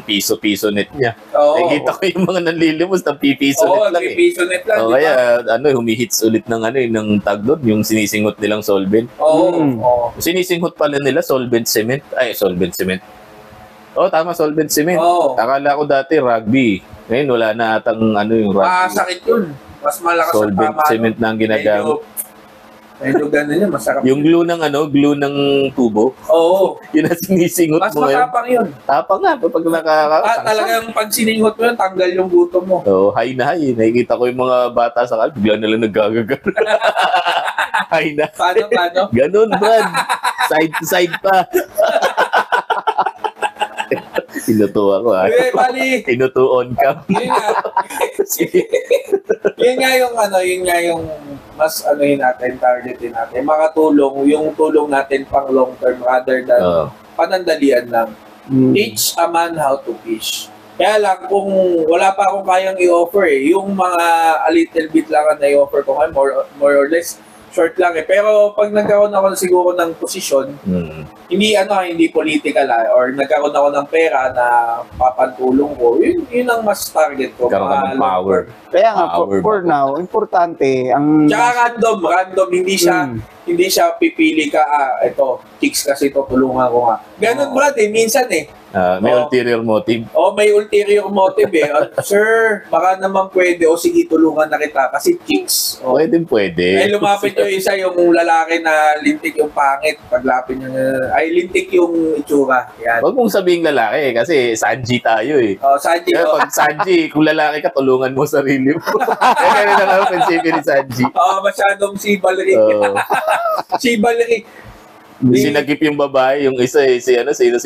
[SPEAKER 1] piso-piso net niya.
[SPEAKER 3] Oo.
[SPEAKER 1] Nakikita ko yung mga nanlilimos ng pipiso net lang eh.
[SPEAKER 3] piso net lang,
[SPEAKER 1] O kaya humihits ulit ng ng tag doon, yung sinisingot nilang solvent.
[SPEAKER 3] Oo.
[SPEAKER 1] Sinisingot pala nila solvent cement. Ay, solvent cement. Tama, solvent cement. Akala ko dati rugby. Ngayon wala na atang yung rugby.
[SPEAKER 3] Masakit yun. Mas malakas ang
[SPEAKER 1] Solvent
[SPEAKER 3] tama.
[SPEAKER 1] cement na ang ginagamit.
[SPEAKER 3] Medyo gano'n yun, masarap.
[SPEAKER 1] Yung glue ng tubo.
[SPEAKER 3] Oo.
[SPEAKER 1] Yun ang sinisingot
[SPEAKER 3] Mas
[SPEAKER 1] mo.
[SPEAKER 3] matapang yun.
[SPEAKER 1] Tapang nga, pag nakakasaksak.
[SPEAKER 3] Talagang pag siningot mo yun, tanggal yung gutom mo.
[SPEAKER 1] High na high. Nakikita ko yung mga bata sa kalp, bigla na lang naggagagal. High na.
[SPEAKER 3] Paano?
[SPEAKER 1] Ganun, Brad. Side to side pa. Tinutuwa ko, ha?
[SPEAKER 3] Bali.
[SPEAKER 1] Tinutuon ka.
[SPEAKER 3] Yun nga yung mas natin, targetin natin. Makatulong, yung tulong natin pang long term rather than panandalian lang. Teach a man how to fish. Kaya lang, kung wala pa akong kayang i-offer yung mga a little bit lang na i-offer ko ngayon, more or less, short lang eh. Pero pag nagkaroon ako siguro ng posisyon, hindi political or nagkaroon ako ng pera na papantulong ko, yun ang mas target ko.
[SPEAKER 1] Karoon ka ng power.
[SPEAKER 2] Kaya nga, for now, importante, ang...
[SPEAKER 3] Tsaka random, hindi siya pipili ka, ito, chicks kasi ito, tulungan ko nga. Ganun Brad minsan eh.
[SPEAKER 1] May ulterior motive.
[SPEAKER 3] May ulterior motive eh. Sir, baka naman pwede. Sige, tulungan na kita. Kasi chicks.
[SPEAKER 1] Pwede.
[SPEAKER 3] Ay, lumapit yung isa, yung lalaki na lintik yung pangit. Paglapit niya, ay lintik yung itsura. Yan.
[SPEAKER 1] Huwag mong sabihing lalaki kasi Sanji tayo eh.
[SPEAKER 3] Sanji.
[SPEAKER 1] Pag Sanji, kung lalaki ka, tulungan mo sarili mo. Kaya ganun ang offensive ni Sanji.
[SPEAKER 3] Masyadong si Valerie. Si Valerie.
[SPEAKER 1] Sinagip yung babae, yung isa si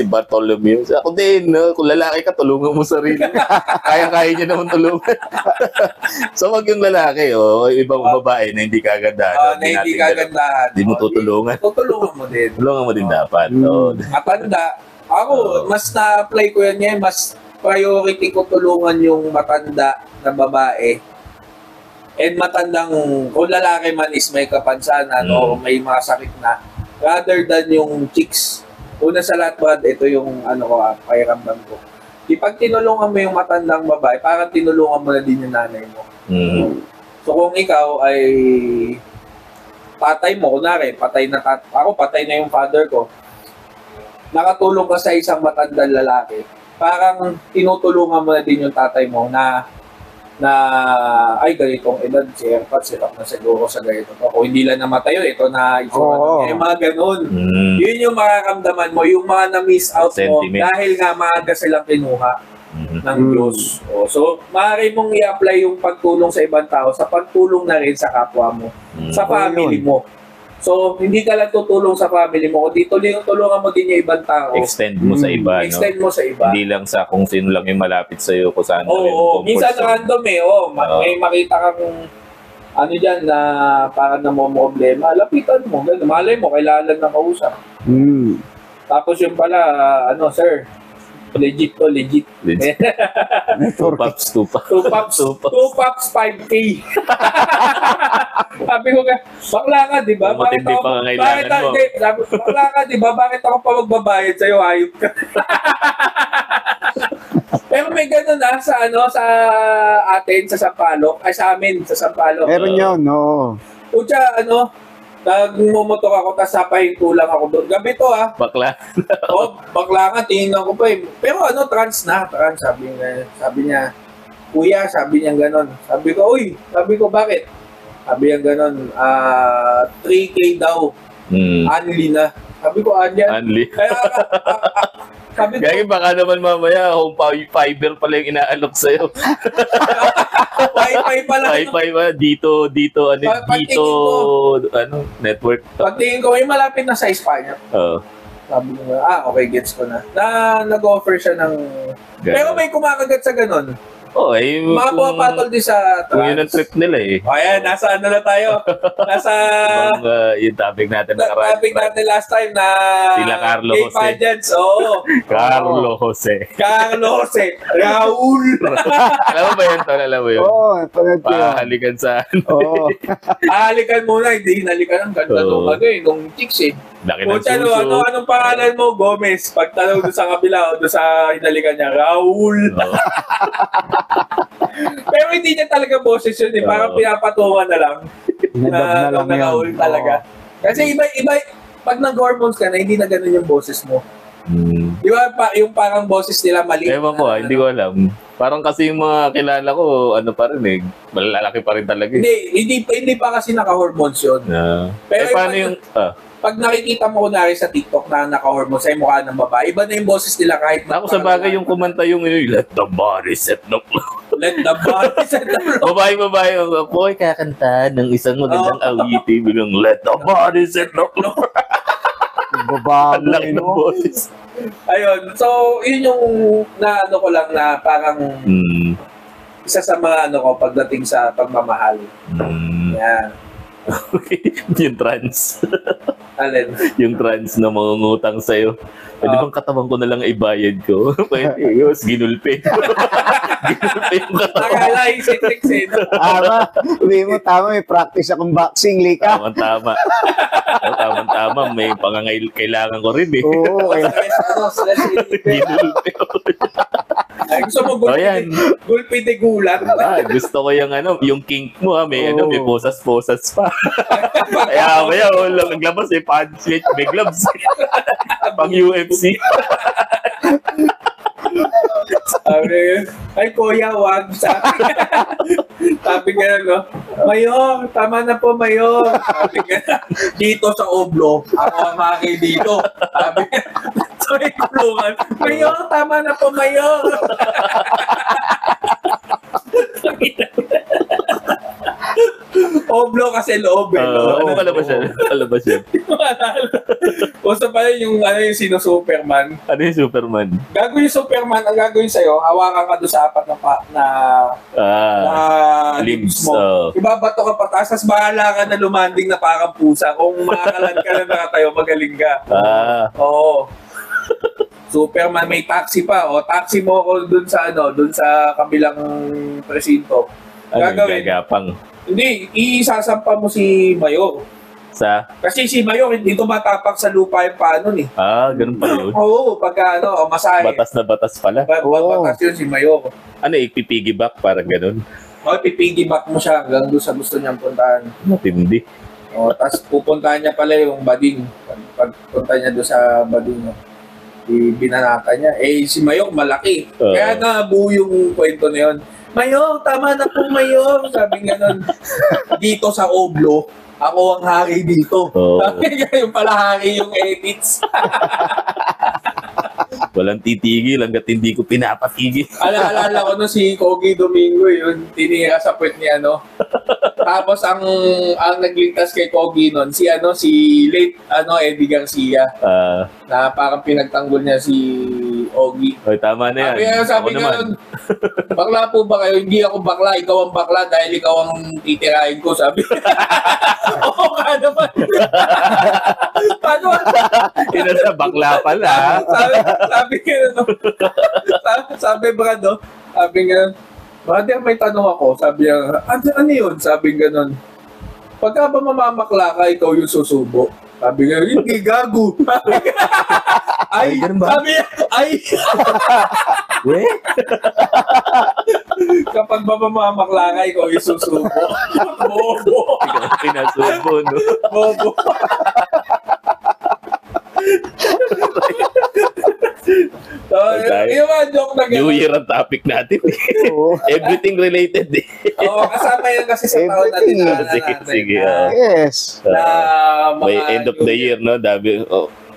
[SPEAKER 1] Bartolomeo. Ako din, kung lalaki ka, tulungan mo sarili. Kaya-kaya niya naman tulungan. So wag yung lalaki, ibang babae na hindi kagandahan.
[SPEAKER 3] Na hindi kagandahan.
[SPEAKER 1] Hindi mo tutulungan.
[SPEAKER 3] Tutulungan mo din.
[SPEAKER 1] Tulungan mo din dapat.
[SPEAKER 3] Matanda. Ako, mas na-apply ko yan ngayon, mas priority ko tulungan yung matanda na babae. And matandang, kung lalaki man is may kapansanan o may mga sakit na, rather than yung chicks. Una sa lahat, Brad, ito yung pakiramdam ko. Pag tinulungan mo yung matandang babae, parang tinulungan mo na din yung nanay mo. So kung ikaw ay tatay mo, kunwari, patay na yung father ko, nakatulong ka sa isang matandang lalaki, parang tinutulungan mo na din yung tatay mo na ay ganitong edad, si Erpat, sirap na siguro sa ganito. Kung hindi lang namatay yun, ito na itsura. Mga ganun. Yun yung makakamdaman mo, yung mga na-miss out mo dahil nga maaga silang kinuha ng Diyos. So, maaari mong i-apply yung pagtulong sa ibang tao sa pagtulong na rin sa kapwa mo, sa family mo. So, hindi ka lang tutulong sa family mo, kundi tulungan mo din yung ibang tao.
[SPEAKER 1] Extend mo sa iba,
[SPEAKER 3] Extend mo sa iba.
[SPEAKER 1] Hindi lang sa kung sino lang yung malapit sa'yo, kung saan
[SPEAKER 3] minsan random may makita kang dyan na parang namomroblema, lapitan mo. Malay mo, kailangan na kausap. Tapos yung pala, sir, legit.
[SPEAKER 1] 2 pops,
[SPEAKER 3] 5K. Sabi ko nga, bakla ka, di ba?
[SPEAKER 1] Matindi pa ang kailangan mo.
[SPEAKER 3] Bakla ka, di ba? Bakit ako pa magbabayad sa'yo? Hayop ka. Pero may ganun sa atin, sa Sampaloc. Ay, sa amin, sa Sampaloc.
[SPEAKER 2] Meron yun, no.
[SPEAKER 3] Kutya, nagmumotok ako, tapos sapahinto lang ako doon. Gabi to,
[SPEAKER 1] Bakla.
[SPEAKER 3] Bakla nga, tingnan ko pa eh. Pero trans, sabi niya, kuya, sabi niya gano'n. Sabi ko, bakit? Sabi niya gano'n, 3K daw. Anli na. Sabi ko,
[SPEAKER 1] Anli.
[SPEAKER 3] Kaya, sabi ko,
[SPEAKER 1] kaya baka naman mamaya, home fiber pala yung inaalok sa'yo.
[SPEAKER 3] Wi-Fi pala.
[SPEAKER 1] Wi-Fi ba? Dito, network.
[SPEAKER 3] Pagtingin ko, may malapit na size pa niya. Sabi ko, okay, gets ko na. Nag-offer siya ng...
[SPEAKER 1] Ganun.
[SPEAKER 3] Pero may kumakagat sa ganun. Mga pumapatol din sa
[SPEAKER 1] trans. Kung yun ang trip nila eh.
[SPEAKER 3] Ayan, nasa na tayo? Nasa...
[SPEAKER 1] yung topic natin
[SPEAKER 3] topic natin last time na...
[SPEAKER 1] Sila Carlo Jose.
[SPEAKER 3] Pageants,
[SPEAKER 1] Carlo Jose.
[SPEAKER 3] Raul.
[SPEAKER 1] Alam mo ba yun, Tol? Alam mo yun? Pahalikan sa
[SPEAKER 3] Pahalikan muna, hindi hinalikan ng ganda nung chicks eh.
[SPEAKER 1] Laki ng
[SPEAKER 3] Pucha,
[SPEAKER 1] suso.
[SPEAKER 3] anong pangalan mo? Gomez. Pagtanong doon sa kabila o doon sa hinalikan niya, Raul.
[SPEAKER 1] Oo.
[SPEAKER 3] Pero hindi niya talaga boses yun eh. Parang
[SPEAKER 1] Oo.
[SPEAKER 3] pinapatungan na lang.
[SPEAKER 2] Nadab na lang
[SPEAKER 3] na Raul
[SPEAKER 2] yan.
[SPEAKER 3] talaga. Kasi iba, pag nag-hormones ka na, hindi na ganun yung boses mo.
[SPEAKER 1] Hmm.
[SPEAKER 3] Di ba yung parang boses nila maliit?
[SPEAKER 1] Ewan ko, hindi ko alam. Parang kasi yung mga kilala ko, ano pa rin eh, malalaki pa rin talaga eh.
[SPEAKER 3] Hindi pa kasi naka-hormones yun. Pero
[SPEAKER 1] paano yung...
[SPEAKER 3] Pag nakikita mo kunwari sa TikTok na naka-hormones ay mukha ng babae, iba na yung boses nila kahit...
[SPEAKER 1] Ako sa bagay yung kumanta yung let the body set the floor.
[SPEAKER 3] Let the body set the floor.
[SPEAKER 1] Babae. Boy, kakanta ng isang magandang awitin bilang let the body set the floor.
[SPEAKER 2] Babago,
[SPEAKER 1] Ang laki ng
[SPEAKER 2] no?
[SPEAKER 1] boses.
[SPEAKER 3] Ayun. So, yun yung ko lang na parang isa sa mga ko pagdating sa pagmamahal. Yan.
[SPEAKER 1] Yung trans.
[SPEAKER 3] Alin?
[SPEAKER 1] Yung trans na mangungutang sa'yo. Pwede bang katawan ko na lang ibayad ko? Pwede. Yung ginulpe. Ginulpe yung katawan.
[SPEAKER 3] Nakala yung sex eh.
[SPEAKER 2] Tama. Sabi mo, tama. May practice akong boxing, Lika.
[SPEAKER 1] Tama. Tama. May kailangan ko rin eh.
[SPEAKER 2] Oo, kaya.
[SPEAKER 1] Ginulpe.
[SPEAKER 3] Ay, gusto mo gulpi de gulat?
[SPEAKER 1] Gusto ko yung kink mo may may posas-posas pa. Kaya naglabas pants, may gloves. Pang UFC.
[SPEAKER 3] Ay, kuya, wag. Sabi nga, no? Mayor, tama na po, Mayor. Sabi nga, dito sa Oblo, ako ang haki dito. Sabi nga, so ikulungan, Mayor, tama na po, Mayor. Oblo kasi loob eh.
[SPEAKER 1] Ano palabas yan?
[SPEAKER 3] Uso pa yung sino-Superman.
[SPEAKER 1] Ano yung Superman?
[SPEAKER 3] Gagawin yung Superman, ang gagawin sa'yo, hawakan ka doon sa apat na limbs mo. Ibabato ka pataas, tapos bahala ka na lumanding na parang pusa. Kung makakalan ka na nakatayo, magaling ka. Oo. Superman, may taxi pa. O, taxi mo ako doon sa kabilang presinto. Gagawin.
[SPEAKER 1] Gagapang?
[SPEAKER 3] Hindi, isasampa mo si Mayor. Kasi si Mayor, hindi tumatapak sa lupa yung paano eh.
[SPEAKER 1] Ganun pa yun?
[SPEAKER 3] Oo, pagka masahe.
[SPEAKER 1] Batas na batas pala.
[SPEAKER 3] Batas yun si Mayor.
[SPEAKER 1] Ipipiggyback parang ganun?
[SPEAKER 3] Pipiggyback mo siya hanggang doon sa gusto niyang puntahan.
[SPEAKER 1] Matindi.
[SPEAKER 3] Tapos pupuntahan niya pala yung bading. Pagpunta niya doon sa bading, binanata niya. Si Mayor malaki. Kaya nabuo yung kwento na yun. Mayor, tama na po, Mayor. Sabi nga nun, dito sa Oblo, ako ang hari dito. Sabi nga yung pala hari yung edits.
[SPEAKER 1] Walang titigil hanggat hindi ko pinapatigil.
[SPEAKER 3] Alala ko si Kogi Domingo, yun, tinira sa puwet ni Tapos ang nagligtas kay Kogi nun, si late Eddie Garcia. Na parang pinagtanggol niya si Ogie.
[SPEAKER 1] Tama na yan.
[SPEAKER 3] Sabi nga nun, bakla po ba kayo? Hindi ako bakla, ikaw ang bakla dahil ikaw ang titirahin ko, sabi. Oo ka naman. Paano?
[SPEAKER 1] Sa bakla pala.
[SPEAKER 3] Sabi Brad, sabi nga, brother, may tanong ako. Sabi niya, ano yun? Sabi nga nun, pagka ba mamamakla ka, ikaw yung susubo? Sabi nga, hindi gago. Ay, sabi niya, ay. Kapag ba mamamakla ka, ikaw yung susubo. Bobo.
[SPEAKER 1] Ikaw pinasubo, no?
[SPEAKER 3] Bobo. So, yung mga joke na gano'n.
[SPEAKER 1] New Year ang topic natin. Everything related eh.
[SPEAKER 3] Oo, kasama yan kasi sa taon natin.
[SPEAKER 1] Sige.
[SPEAKER 2] Yes.
[SPEAKER 1] May end of the year, no?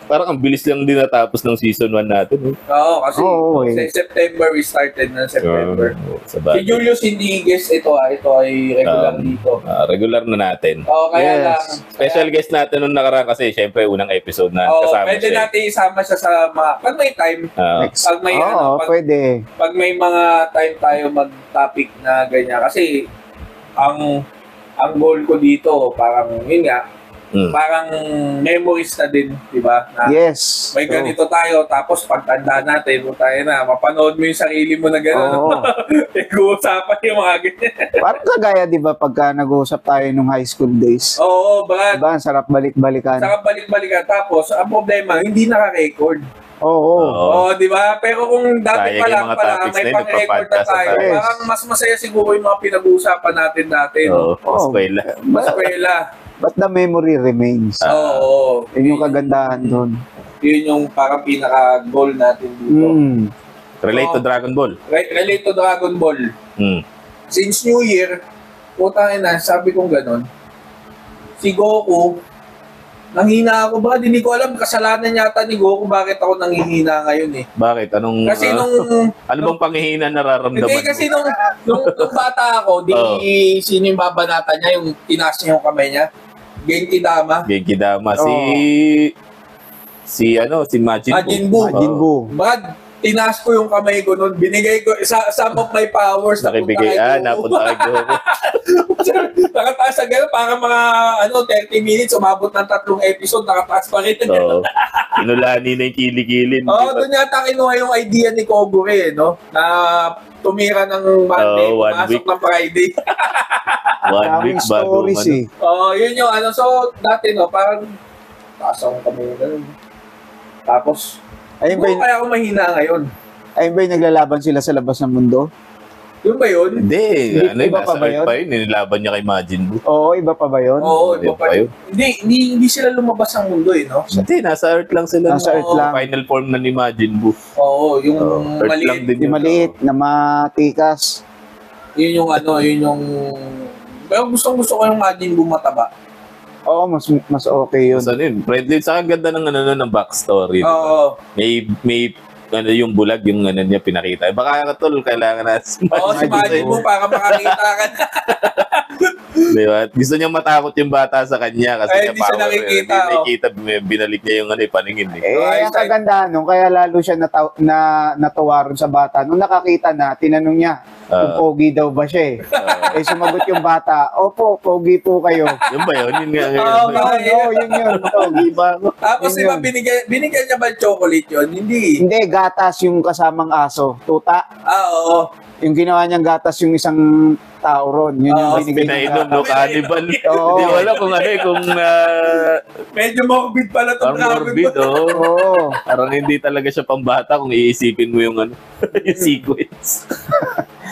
[SPEAKER 1] Parang ang bilis lang din natapos ng season 1 natin.
[SPEAKER 3] Oo, kasi September we started na September. Si Julius hindi guest ito ay regular dito.
[SPEAKER 1] Regular na natin.
[SPEAKER 3] Oo, kaya lang.
[SPEAKER 1] Special guest natin nung nakaraan kasi syempre unang episode na kasama
[SPEAKER 3] pwede
[SPEAKER 1] siya.
[SPEAKER 3] natin isama siya sa mga, pag may time, pag may
[SPEAKER 2] pwede.
[SPEAKER 3] Pag may mga time tayo mag-topic na ganyan. Kasi ang goal ko dito, parang yun nga, parang memories na din, di ba? Na
[SPEAKER 2] Yes.
[SPEAKER 3] may ganito tayo, tapos pagtanda natin, tayo na, mapanood mo yung sarili mo na gano'n.
[SPEAKER 2] Oo.
[SPEAKER 3] Nag-uusapan yung mga ganyan.
[SPEAKER 2] Parang kagaya, di ba, pagka nag-uusap tayo nung high school days.
[SPEAKER 3] Oo, Brad.
[SPEAKER 2] Diba, ang sarap balik-balikan.
[SPEAKER 3] Saka balik-balikan. Tapos, ang problema, hindi naka-record.
[SPEAKER 2] Oo.
[SPEAKER 3] Oo, di ba? Pero kung dati
[SPEAKER 1] Sayang
[SPEAKER 3] pa lang
[SPEAKER 1] yung mga
[SPEAKER 3] pala,
[SPEAKER 1] topics
[SPEAKER 3] may
[SPEAKER 1] na yun,
[SPEAKER 3] pang-record na
[SPEAKER 1] nagpa-podcast
[SPEAKER 3] tayo.
[SPEAKER 2] tayo.
[SPEAKER 3] Parang mas masaya siguro yung mga pinag-uusapan natin dati.
[SPEAKER 1] Oo,
[SPEAKER 2] Oo.
[SPEAKER 1] eskwela.
[SPEAKER 3] Sa eskwela.
[SPEAKER 2] But the memory remains.
[SPEAKER 3] Oo.
[SPEAKER 2] Yun yung kagandahan doon.
[SPEAKER 3] Yun yung parang pinaka-goal natin dito.
[SPEAKER 1] Relate to Dragon Ball.
[SPEAKER 3] Relate to Dragon Ball. Since New Year, putangin na, sabi kong ganon, si Goku, nanghina ako ba? Hindi ko alam, kasalanan yata ni Goku bakit ako nanghihina ngayon eh.
[SPEAKER 1] Bakit? Anong,
[SPEAKER 3] Kasi
[SPEAKER 1] ano bang panghihina nararamdaman
[SPEAKER 3] hindi kasi
[SPEAKER 1] mo?
[SPEAKER 3] nung bata ako, sino yung babanata niya, yung tinaas niya yung kamay niya? Genki Dama.
[SPEAKER 1] Genki Dama. Si Majin Buu.
[SPEAKER 3] Majin Buu.
[SPEAKER 2] Majin Buu.
[SPEAKER 3] Brad, tinaas ko yung kamay ko nun, binigay ko, some of my powers
[SPEAKER 1] Nakibigay, napunta kay Goku.
[SPEAKER 3] Nakataas na gano'n, parang mga 30 minutes, umabot ng 3 episode, nakataas pa rin.
[SPEAKER 1] Oo. Inulani na yung kilikilin.
[SPEAKER 3] Doon yata kinuha yung idea ni Kogure, no? Na tumira ng Monday,
[SPEAKER 1] Oo, 1
[SPEAKER 3] pumasok
[SPEAKER 1] week.
[SPEAKER 3] ng Friday.
[SPEAKER 1] 1 week
[SPEAKER 2] Daming
[SPEAKER 1] bago.
[SPEAKER 2] stories eh.
[SPEAKER 3] Yun yung so dati, no, parang tasang kami gano'n. Tapos,
[SPEAKER 2] Ayun ba,
[SPEAKER 3] kaya ako mahina ngayon.
[SPEAKER 2] ayun ba yung naglalaban sila sa labas ng mundo?
[SPEAKER 3] Yun ba yun?
[SPEAKER 1] Hindi.
[SPEAKER 2] Iba pa
[SPEAKER 1] Nasa
[SPEAKER 2] ba
[SPEAKER 1] Earth
[SPEAKER 2] yun?
[SPEAKER 1] pa yun. Nilaban niya kay Majin Buu.
[SPEAKER 2] Oo, iba pa ba yun?
[SPEAKER 3] Oo, iba
[SPEAKER 1] Iba
[SPEAKER 3] pa
[SPEAKER 1] pa
[SPEAKER 3] yun. Hindi sila lumabas ng mundo eh, no?
[SPEAKER 1] Hindi, nasa Earth lang sila.
[SPEAKER 2] Nasa Earth lang.
[SPEAKER 1] Final form na ni Majin Buu.
[SPEAKER 3] Oo, yung
[SPEAKER 1] Earth lang
[SPEAKER 3] maliit.
[SPEAKER 1] din
[SPEAKER 2] Yung
[SPEAKER 1] yun.
[SPEAKER 2] maliit na matikas.
[SPEAKER 3] Yun yung... Pero gusto ko yung Majin Buu mataba.
[SPEAKER 2] Oo, mas okay yun.
[SPEAKER 1] So, yun, friendly. Saka ganda ng backstory.
[SPEAKER 3] Oo.
[SPEAKER 1] May yung bulag, yung niya pinakita. Baka tol, kailangan na
[SPEAKER 3] Oo, si Majin Buu para makakita ka na.
[SPEAKER 1] Diba? Gusto niyang matakot yung bata sa kanya kasi
[SPEAKER 3] Ay,
[SPEAKER 1] niya
[SPEAKER 3] hindi siya nakikita,
[SPEAKER 1] Hindi nakikita, binalik niya yung paningin.
[SPEAKER 2] Ang kagandahan nung kaya lalo siya natuwa ron sa bata. Nung nakakita na, tinanong niya kung pogi daw ba siya eh. Sumagot yung bata, opo, pogi po kayo.
[SPEAKER 1] Yun ba yun? Yun nga.
[SPEAKER 2] Oo, yun yun.
[SPEAKER 1] Pogi ba ako?
[SPEAKER 3] Tapos
[SPEAKER 2] Yun
[SPEAKER 3] diba,
[SPEAKER 2] yun.
[SPEAKER 3] binigyan niya ba yung chocolate yun? Hindi.
[SPEAKER 2] Hindi, gatas yung kasamang aso. Tuta.
[SPEAKER 3] Oo.
[SPEAKER 2] Yung ginawa niyang gatas yung isang tao ron. Yun yung
[SPEAKER 1] Tapos
[SPEAKER 2] binigay
[SPEAKER 1] pinainom,
[SPEAKER 2] niya.
[SPEAKER 1] no? Cannibal.
[SPEAKER 2] Oo.
[SPEAKER 1] Hindi ko alam kung kung
[SPEAKER 3] Medyo morbid pala itong
[SPEAKER 1] parang morbid, oh.
[SPEAKER 2] Oo.
[SPEAKER 1] Parang hindi talaga siya pambata kung iisipin mo yung yung sequence.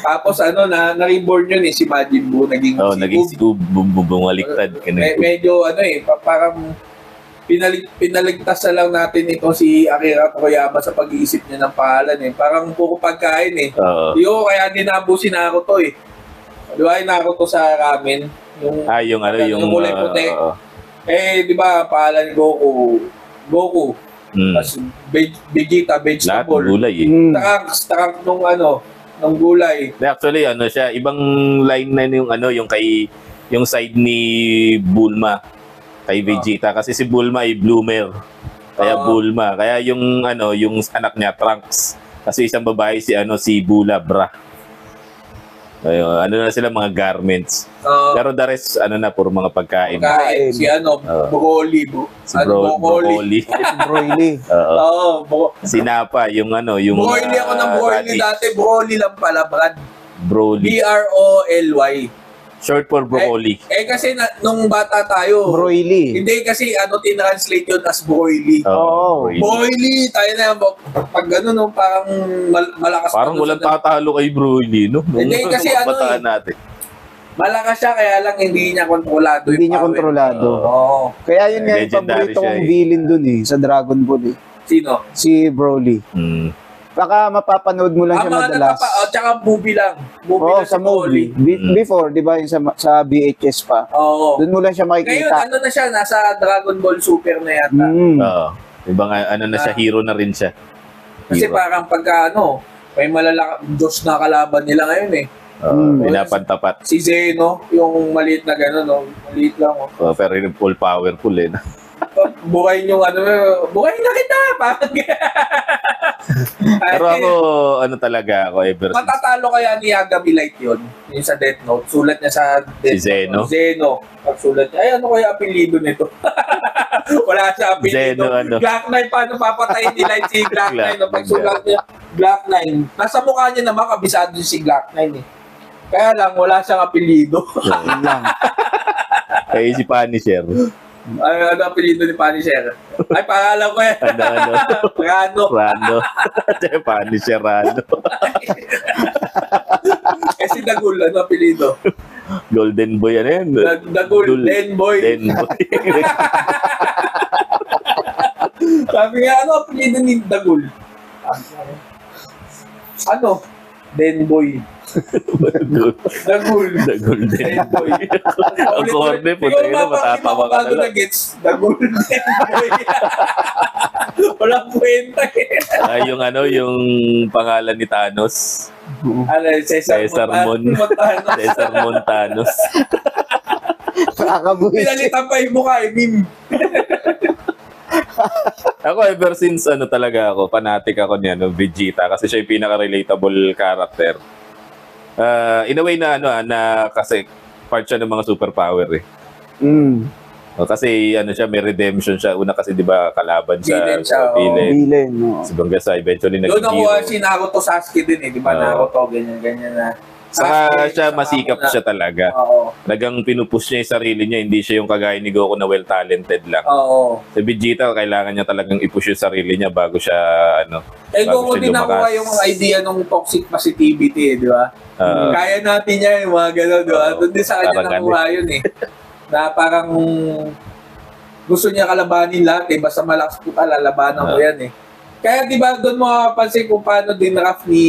[SPEAKER 3] Tapos na-reborn yun si Majin Buu. Naging si Buu.
[SPEAKER 1] Bumaliktad.
[SPEAKER 3] Medyo parang pinaligtas na lang natin ito si Akira Toriyama sa pag-iisip niya ng pangalan eh. Parang puro pagkain eh.
[SPEAKER 1] Oo.
[SPEAKER 3] Kaya dinabusin na ako to eh. Di ba, Naruto sa ramen? Yung kulay puti. Di ba, pangalan ni Goku. Tapos Vegeta,
[SPEAKER 1] Lahat
[SPEAKER 3] vegetable.
[SPEAKER 1] gulay eh.
[SPEAKER 3] Takak nung gulay.
[SPEAKER 1] Actually, siya, ibang line na yung side ni Bulma kay Vegeta kasi si Bulma ay bloomer. Kaya Bulma. Kaya yung anak niya Trunks. Kasi isang babae si Bula Bra. Ayun, na sila mga garments. Pero the rest puro mga pagkain.
[SPEAKER 3] Si Broly.
[SPEAKER 1] Si Broly.
[SPEAKER 2] Si Broly.
[SPEAKER 1] Si Napa, yung
[SPEAKER 3] Broly ako ng Broly dati. Broly lang pala, Brad.
[SPEAKER 1] Broly.
[SPEAKER 3] Broly.
[SPEAKER 1] Short for broccoli.
[SPEAKER 3] Kasi nung bata tayo.
[SPEAKER 2] Broly.
[SPEAKER 3] Hindi kasi tinranslate yun as Broly.
[SPEAKER 2] Oo.
[SPEAKER 3] Broly! Tayo na pag gano'n, parang malakas.
[SPEAKER 1] Parang walang tatalo kay Broly, no?
[SPEAKER 3] Hindi kasi
[SPEAKER 1] natin.
[SPEAKER 3] Malakas siya, kaya lang hindi niya kontrolado.
[SPEAKER 2] Hindi niya kontrolado.
[SPEAKER 3] Oo.
[SPEAKER 2] Kaya yun nga yung
[SPEAKER 1] Legendary
[SPEAKER 2] paborito
[SPEAKER 1] siya
[SPEAKER 2] kong
[SPEAKER 1] eh.
[SPEAKER 2] villain dun sa Dragon Ball eh.
[SPEAKER 3] Sino?
[SPEAKER 2] Si Broly. Baka mapapanood mo lang siya madalas.
[SPEAKER 3] Tsaka movie lang.
[SPEAKER 2] Oo,
[SPEAKER 3] lang
[SPEAKER 2] sa
[SPEAKER 3] si
[SPEAKER 2] movie.
[SPEAKER 3] Broly.
[SPEAKER 2] Before, di ba, yung sa VHS pa.
[SPEAKER 3] Oo.
[SPEAKER 2] Doon mo lang siya
[SPEAKER 3] Ngayon,
[SPEAKER 2] makikita.
[SPEAKER 3] na siya, nasa Dragon Ball Super na yata.
[SPEAKER 1] Oo. Ibang na siya, hero na rin siya.
[SPEAKER 3] Kasi
[SPEAKER 1] Hero.
[SPEAKER 3] parang pagka may Diyos na kalaban nila ngayon eh.
[SPEAKER 1] Pinapantapat.
[SPEAKER 3] Si Zeno, yung maliit na gano'n, no? Maliit lang.
[SPEAKER 1] Pero full powerful eh.
[SPEAKER 3] buhay yung ano, buhay na kita! Parang
[SPEAKER 1] Pero ako, ano talaga ako, ever since.
[SPEAKER 3] matatalo kaya ni Yagami Light yun, yung sa Death Note. Sulat niya sa Death
[SPEAKER 1] Si Zeno?
[SPEAKER 3] Zeno. Pag sulat niya, ay ano kaya apelido nito? Wala siya apelido.
[SPEAKER 1] Zeno, ano?
[SPEAKER 3] Glock 9, paano papatayin ni Light si Glock 9?
[SPEAKER 1] Glock
[SPEAKER 3] Pag sulat niya, Glock 9. Nasa mukha niya naman, kabisado si Glock 9 eh. Kaya lang, wala siyang apelido.
[SPEAKER 2] Yun lang.
[SPEAKER 1] Kaya si Punisher.
[SPEAKER 3] Ano apelido ni Punisher? Ay, pangalan ko yan.
[SPEAKER 1] Ano?
[SPEAKER 3] Rano.
[SPEAKER 1] Rano. Punisher Rano.
[SPEAKER 3] Eh si Dagul, ano apelido?
[SPEAKER 1] Golden Boy, ano yan?
[SPEAKER 3] Dagul, Den Boy.
[SPEAKER 1] Den Boy.
[SPEAKER 3] Sabi nga, ano apelido ni Dagul? Ano? Den Boy. Dagul.
[SPEAKER 1] The Golden
[SPEAKER 3] Den Boy.
[SPEAKER 1] Ang korne, puta yun, matatawa ka na lang.
[SPEAKER 3] Gets. Dagul, Den Boy. Walang kwenta eh.
[SPEAKER 1] Yung ano, yung pangalan ni Thanos.
[SPEAKER 3] Ano,
[SPEAKER 1] Cesar
[SPEAKER 3] Montano.
[SPEAKER 1] Cesar Montanos.
[SPEAKER 2] Nakakabuhis.
[SPEAKER 3] Pinalitan pa yung mukha eh, meme.
[SPEAKER 1] Ako ever since ano talaga ako, fanatic ako niya, no, Vegeta kasi siya yung pinaka-relatable character. In a way na ano na kasi part siya ng mga superpower eh. O, kasi ano siya, may redemption siya. Una kasi 'di ba kalaban
[SPEAKER 3] Villain siya,
[SPEAKER 1] sa villain.
[SPEAKER 2] Villain, no.
[SPEAKER 1] Si Bangasa eventually
[SPEAKER 3] Doon
[SPEAKER 1] nag-hero.
[SPEAKER 3] ako si Naruto Sasuke din eh, di ba?
[SPEAKER 1] Oo.
[SPEAKER 3] Naruto, ganyan na.
[SPEAKER 1] Saka
[SPEAKER 3] Sasuke,
[SPEAKER 1] siya
[SPEAKER 3] saka
[SPEAKER 1] masikap
[SPEAKER 3] ako na-
[SPEAKER 1] siya talaga.
[SPEAKER 3] Oo.
[SPEAKER 1] Nagang pinupush niya yung sarili niya, hindi siya yung kagaya ni Goku na well-talented lang.
[SPEAKER 3] Oo.
[SPEAKER 1] Si Vegeta, kailangan niya talagang i-push yung sarili niya bago siya, ano,
[SPEAKER 3] Eh,
[SPEAKER 1] bago
[SPEAKER 3] kung
[SPEAKER 1] siya
[SPEAKER 3] din nakuha
[SPEAKER 1] lumakas.
[SPEAKER 3] yung idea ng toxic positivity eh, di ba? Kaya natin yan, yung mga gano'n, di ba?
[SPEAKER 1] Oo.
[SPEAKER 3] Doon din sa kanya
[SPEAKER 1] Parang
[SPEAKER 3] nakuha yun eh. Na parang gusto niya kalabanin lahat eh, basta malakas po ka, lalabanan mo yan eh. Kaya di ba doon mo mapapansin kung paano dinraft ni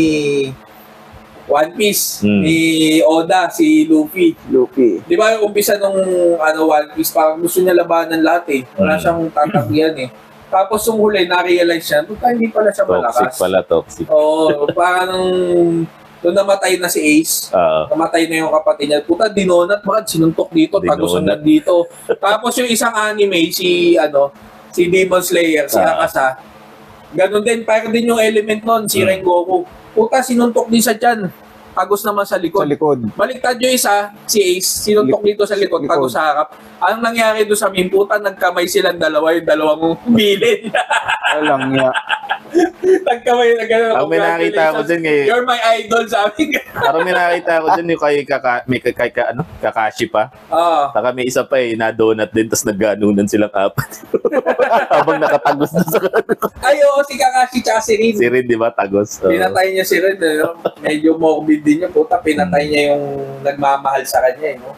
[SPEAKER 3] One Piece, ni Oda, si Luffy. Di ba yung umpisa nung One Piece, parang gusto niya labanan lahat eh. Wala siyang tatanggihan eh. Tapos yung huli, na-realize siya, hindi pala siya malakas.
[SPEAKER 1] Toxic.
[SPEAKER 3] Oo, parang doon namatay na si Ace. Namatay na yung kapatid niya. Puta, dinonat, bakit sinuntok dito, tagusunod dito. Tapos yung isang anime, si Demon Slayer, si Akasa. Ganon din, parang din yung element nun, si Rengoku. Puta, sinuntok din sa tiyan. Tagos naman sa likod. Baliktad yung isa, si Ace, sinuntok dito sa likod, tagos sa harap. Anong nangyari doon sa meme? Puta, nagkamay silang dalawa, yung dalawang bilin.
[SPEAKER 2] Alam niya.
[SPEAKER 3] Nagkamay na gano'n.
[SPEAKER 1] Ang may nakita ko dyan ngayon.
[SPEAKER 3] You're my idol, sabi ka.
[SPEAKER 1] Parang may nakita ko dyan yung kay Kakashi pa.
[SPEAKER 3] Oo.
[SPEAKER 1] Saka may isa pa eh, na-donut din, tapos nagganunan silang apat. Habang nakatagos na sa
[SPEAKER 3] Ay, oo, si Kakashi tsaka si Rin.
[SPEAKER 1] Si Rin, di ba? Tagos.
[SPEAKER 3] Pinatay niya si Rin. Medyo morbid din niya. Puta, pinatay niya yung nagmamahal sa kanya. Eh, no?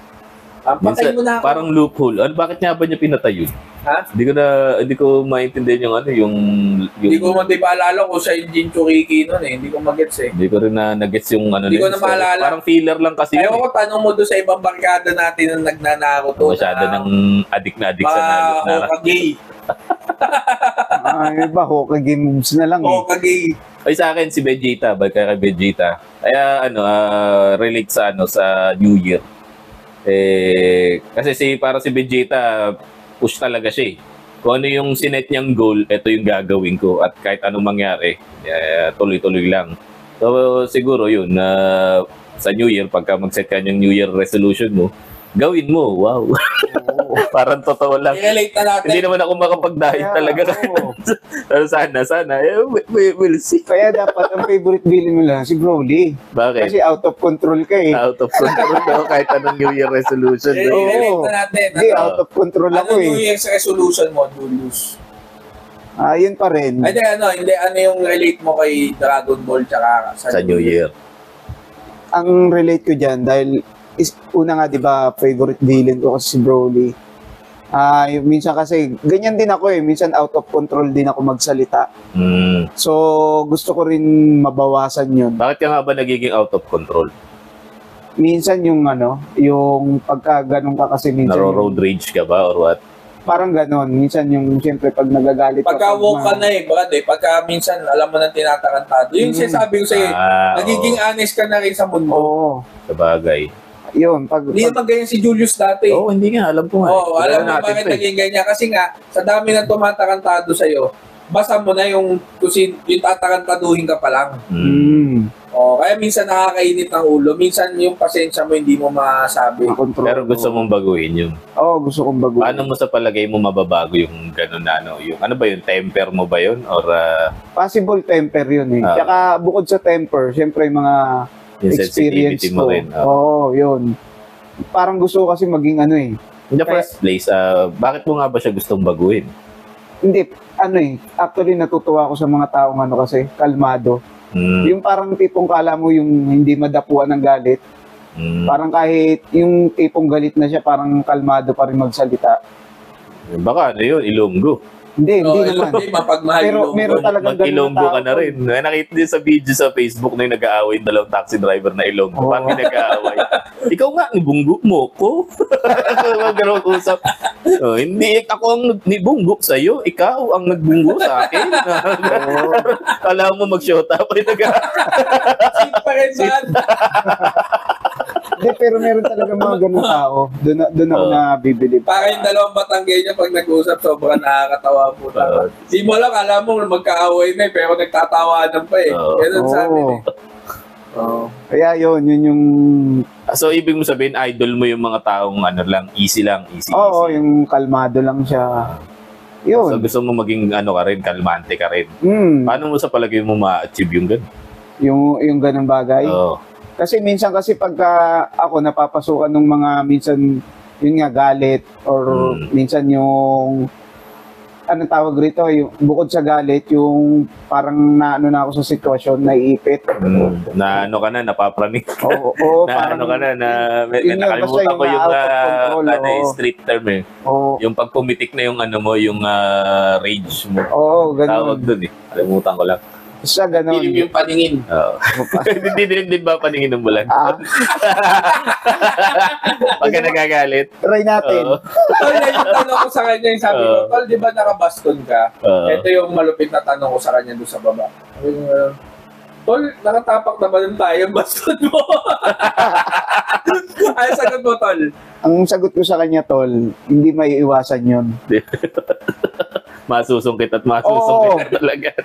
[SPEAKER 3] Patay mo na ako.
[SPEAKER 1] Parang loophole. Bakit nga ba niya pinatay yun?
[SPEAKER 3] Ha?
[SPEAKER 1] Hindi ko maintindihan yung
[SPEAKER 3] Hindi ko man di ba alala kung siya yung Jinchuriki nun eh. Hindi ko magets eh.
[SPEAKER 1] Hindi ko rin na-gets yung
[SPEAKER 3] Hindi ko na maalala.
[SPEAKER 1] Parang filler lang kasi
[SPEAKER 3] Ayaw
[SPEAKER 1] yun.
[SPEAKER 3] ko, tanong mo doon sa ibang barkada natin na nagnanako to.
[SPEAKER 1] Masyado ng adik na
[SPEAKER 3] mga
[SPEAKER 1] sa
[SPEAKER 3] Hokage.
[SPEAKER 2] Ay, ba, Hokage moves na lang eh.
[SPEAKER 3] Hokage.
[SPEAKER 1] Ay sa akin si Vegeta, balik kay Vegeta. Kaya relate sa sa New Year. Kasi parang si Vegeta push talaga siya eh. Kung ano yung sinet niyang goal, ito yung gagawin ko. At kahit anong mangyari, tuloy-tuloy lang. So siguro yun, sa New Year, pagka mag-set ka ng New Year resolution mo, gawin mo, wow. Parang totoo lang.
[SPEAKER 3] I-relate na natin.
[SPEAKER 1] Hindi naman ako makapag-diet talaga. Pero sana, we'll see.
[SPEAKER 2] Kaya dapat ang favorite villain mo lang si Broly.
[SPEAKER 1] Bakit?
[SPEAKER 2] Kasi out of control ka eh.
[SPEAKER 1] Out of control ako kahit anong New Year resolution.
[SPEAKER 3] I-relate na natin.
[SPEAKER 2] Hindi, out of control ako
[SPEAKER 3] Ano New
[SPEAKER 2] eh.
[SPEAKER 3] Year's resolution mo? Do lose.
[SPEAKER 2] Yun pa rin.
[SPEAKER 3] Hindi, ano yung relate mo kay Dragon Ball tsaka
[SPEAKER 1] Sa New Year.
[SPEAKER 2] Ang relate ko dyan, dahil una nga, di ba, favorite villain ko kasi si Broly. Minsan kasi, ganyan din ako eh. Minsan out of control din ako magsalita. So, gusto ko rin mabawasan yun.
[SPEAKER 1] Bakit ka nga ba nagiging out of control?
[SPEAKER 2] Minsan yung yung pagka ganun ka kasi minsan.
[SPEAKER 1] Naro-road rage ka ba or what?
[SPEAKER 2] Parang ganon. Minsan yung, siyempre, pag nagagalit
[SPEAKER 3] Pagka woke ka na eh, Brad eh. Pagka minsan, alam mo nang tinatarantado. Yung sinasabi ko sa'yo, nagiging honest ka na rin sa mundo.
[SPEAKER 2] Oo.
[SPEAKER 1] Sa bagay.
[SPEAKER 2] Yun,
[SPEAKER 3] Hindi naman ganyan si Julius dati.
[SPEAKER 1] Oo, hindi nga. Alam ko nga.
[SPEAKER 3] Oo, alam mo
[SPEAKER 1] natin
[SPEAKER 3] bakit
[SPEAKER 1] to,
[SPEAKER 3] naging ganyan. Kasi nga, sa dami ng tumatarantado sa'yo, basa mo na yung tatarantaduhin ka pa lang. Kaya minsan nakakainit ng ulo. Minsan yung pasensya mo hindi mo masabi.
[SPEAKER 1] Pero gusto mong baguhin yun.
[SPEAKER 2] Oo, gusto kong baguhin.
[SPEAKER 1] Paano mo sa palagay mo mababago yung gano'n na ano? Yung, ano ba yun? Temper mo ba yun? Or
[SPEAKER 2] Possible temper yun eh. Tsaka bukod sa temper, syempre yung mga
[SPEAKER 1] yung
[SPEAKER 2] experience
[SPEAKER 1] sensitivity mo
[SPEAKER 2] ko.
[SPEAKER 1] rin?
[SPEAKER 2] Oo, yun. Parang gusto ko kasi maging ano eh.
[SPEAKER 1] In the first place, bakit mo nga ba siya gustong baguhin?
[SPEAKER 2] Hindi, ano eh. Actually, natutuwa ako sa mga taong ano kasi, kalmado. Yung parang tipong kala mo yung hindi madapuan ng galit. Parang kahit yung tipong galit na siya, parang kalmado pa rin magsalita.
[SPEAKER 1] Baka ano yun, Ilonggo.
[SPEAKER 2] Hindi naman.
[SPEAKER 3] Hindi, mapagmahal
[SPEAKER 2] Pero meron talagang
[SPEAKER 1] Mag-Ilonggo
[SPEAKER 2] ganun
[SPEAKER 1] ka na rin. Nakita din sa video sa Facebook na yung nag-aaway yung dalawang taxi driver na Ilonggo.
[SPEAKER 2] Oo.
[SPEAKER 1] Parang nag-aaway. Ikaw nga, nibunggo mo ko. Ganun usap. Hindi ako ang nibunggo sa'yo. Ikaw ang nagbunggo sa akin. Kala mo mag-shota pa rin
[SPEAKER 3] Sweet pa rin man.
[SPEAKER 2] Hindi, pero meron talaga mga ganun tao. Doon ako nabibili.
[SPEAKER 3] Para yung dalawang Batanggenyo pag nag-usap, sobrang nakakatawa po. Di mo lang, alam mo magkaaway na pero nagtatawanan pa eh. Ganun sa amin eh.
[SPEAKER 2] Kaya yun yung...
[SPEAKER 1] So, ibig mo sabihin, idol mo yung mga taong ano lang, easy.
[SPEAKER 2] Oo, yung kalmado lang siya. Yun.
[SPEAKER 1] So, gusto mo maging ano ka rin, kalmante ka rin. Paano mo sa palagay mo ma-achieve yung gano'n?
[SPEAKER 2] Yung ganung bagay. Kasi minsan pagka ako napapasukan ng mga minsan yun nga galit or minsan yung ano tawag rito yung bukod sa galit yung parang naano na ako sa sitwasyon naiipit.
[SPEAKER 1] Na ano ka na napapraning.
[SPEAKER 2] Oo,
[SPEAKER 1] na
[SPEAKER 2] parang
[SPEAKER 1] ano ka na may
[SPEAKER 2] yun nga,
[SPEAKER 1] nakalimutan ko yung street term eh.
[SPEAKER 2] Oo.
[SPEAKER 1] Yung pag pumitik na yung ano mo, yung rage mo.
[SPEAKER 2] Oo, ganun.
[SPEAKER 1] Tawag dun eh. Kalimutan ko lang.
[SPEAKER 2] Siya ganun.
[SPEAKER 3] Dilim yung paningin.
[SPEAKER 1] Hindi din ba paningin ng bulan? Pagka nagagalit.
[SPEAKER 2] Try natin.
[SPEAKER 3] Tol, yung tanong ko sa kanya yung sabi ko, Tol, di ba nakabaston ka? Ito yung malupit na tanong ko sa kanya doon sa baba. Tol, nakatapak na ba nun tayo ang baston mo? Ay, sagot mo, Tol.
[SPEAKER 2] Ang sagot ko sa kanya, Tol, hindi may iwasan yun.
[SPEAKER 1] Masusungkit at masusungkit talaga.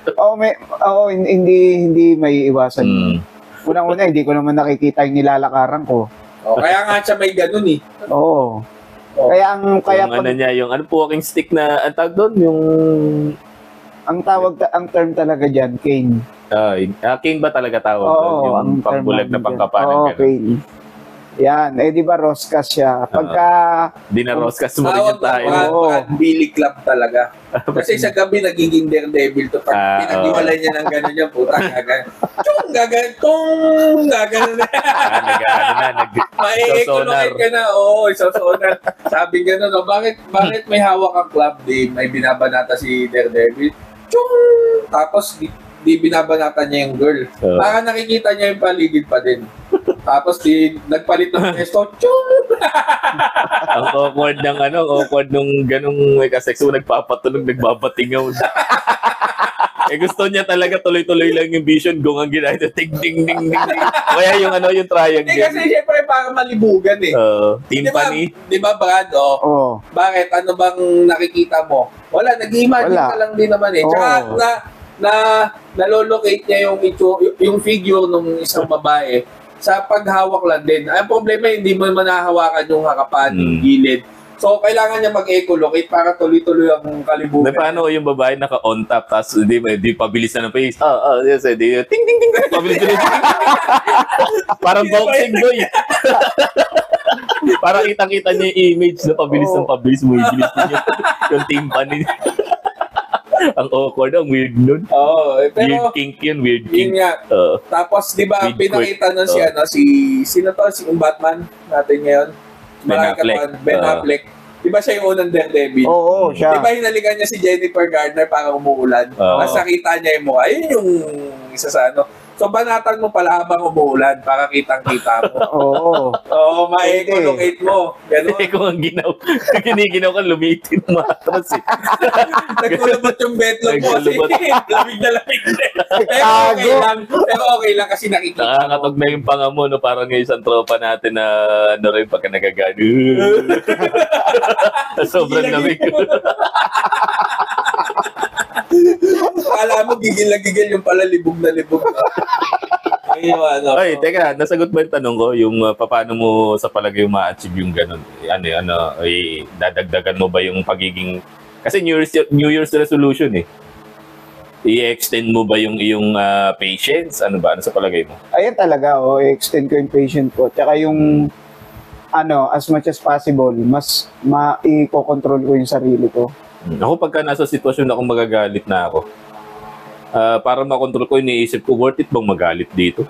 [SPEAKER 2] Hindi may iwasan yun. Unang-una, hindi ko naman nakikita yung nilalakaran ko.
[SPEAKER 3] Kaya nga siya may ganun eh.
[SPEAKER 2] Oo. Kaya
[SPEAKER 1] yung ano niya, yung ano walking stick na, ang tawag doon, yung...
[SPEAKER 2] ang term talaga dyan, cane.
[SPEAKER 1] Cane ba talaga tawag doon? Yung pangbulag na pangkapanan.
[SPEAKER 2] Cane. Yan, di ba Roscas siya? Pagka...
[SPEAKER 1] Di na Roscas mo rin yung tayo.
[SPEAKER 3] Billy Club talaga. Kasi sa gabi nagiging daredevil to. Pag pinag-iwalay niya ng gano'n niya, puta, gano'n na. Mai-economic ka na. Oo, isosonar. Sabi gano'n, bakit may hawak ang club? Di may binabanata si daredevil. Tapos di binabanata niya yung girl. Baka nakikita niya yung paligid pa din. Tapos nagpalit ng pesto.
[SPEAKER 1] Ang awkward nung ganung may kasekso, nagpapatunog, nagbabatingaw. Gusto niya talaga tuloy-tuloy lang yung vision, gong ang ginagawa, ting ding ding ding. Kaya yung yung triangle.
[SPEAKER 3] Hindi kasi syempre para malibugan eh.
[SPEAKER 1] Timpani.
[SPEAKER 3] Di ba Brad? Bakit? Ano bang nakikita mo? Wala, nag-imagine ka lang din naman eh. Tsaka nalolocate niya yung figure ng isang babae sa paghawak lang din. Ang problema, hindi mo naman nahawakan yung harapan, yung gilid. So, kailangan niya mag-ecolocate para tuloy-tuloy ang kalibugan.
[SPEAKER 1] Paano yung babae naka-on top, tapos di pabilis na ng pace? Yes, ting, ting, ting, pabilis na. Parang boxing boy. Parang kitang-kita niya yung image na pabilis ng pabilis, bumibilis niya yung timpani. Ang awkward, ang weird nun.
[SPEAKER 3] Pero
[SPEAKER 1] weird kink yun, weird kink.
[SPEAKER 3] Yun nga. Tapos, di ba, pinakita nun sino to, si Batman natin ngayon? Ben Affleck. Di ba siya yung unang Daredevil?
[SPEAKER 2] Oo, siya.
[SPEAKER 3] Di ba hinalikan niya si Jennifer Garner para umuulan? Mas nakita niya yung mukha. Yun yung isa sa So, banatan mo pala habang umuulan para kitang-kita mo.
[SPEAKER 2] Oo.
[SPEAKER 3] Oo, ma-ecolocate mo. Ganun.
[SPEAKER 1] Eh, kung ang giniginaw ka, lumitin matras eh.
[SPEAKER 3] Nagkulabot yung betlog mo kasi lamig na lamig na. Pero okay lang kasi nakikita mo.
[SPEAKER 1] Nakakatog na yung panga mo, no? Parang yung isang tropa natin na ano rin pagka nagagano. Sobrang lamig.
[SPEAKER 3] Akala mo gigil na gigil yung pala libog na libog. Ayun, ano.
[SPEAKER 1] Ay, teka, nasagot ba yung tanong ko? Yung paano mo sa palagay ma-achieve yung ganun? Dadagdagan mo ba yung pagiging... Kasi New Year's resolution eh. I-extend mo ba yung iyong patience? Ano ba? Ano sa palagay mo?
[SPEAKER 2] Ayan talaga, i-extend ko yung patient ko. Tsaka yung, as much as possible, mas i-control ko yung sarili ko.
[SPEAKER 1] Ako pagka nasa sitwasyon ako magagalit na ako, para makontrol ko, iniisip ko, worth it bang magalit dito?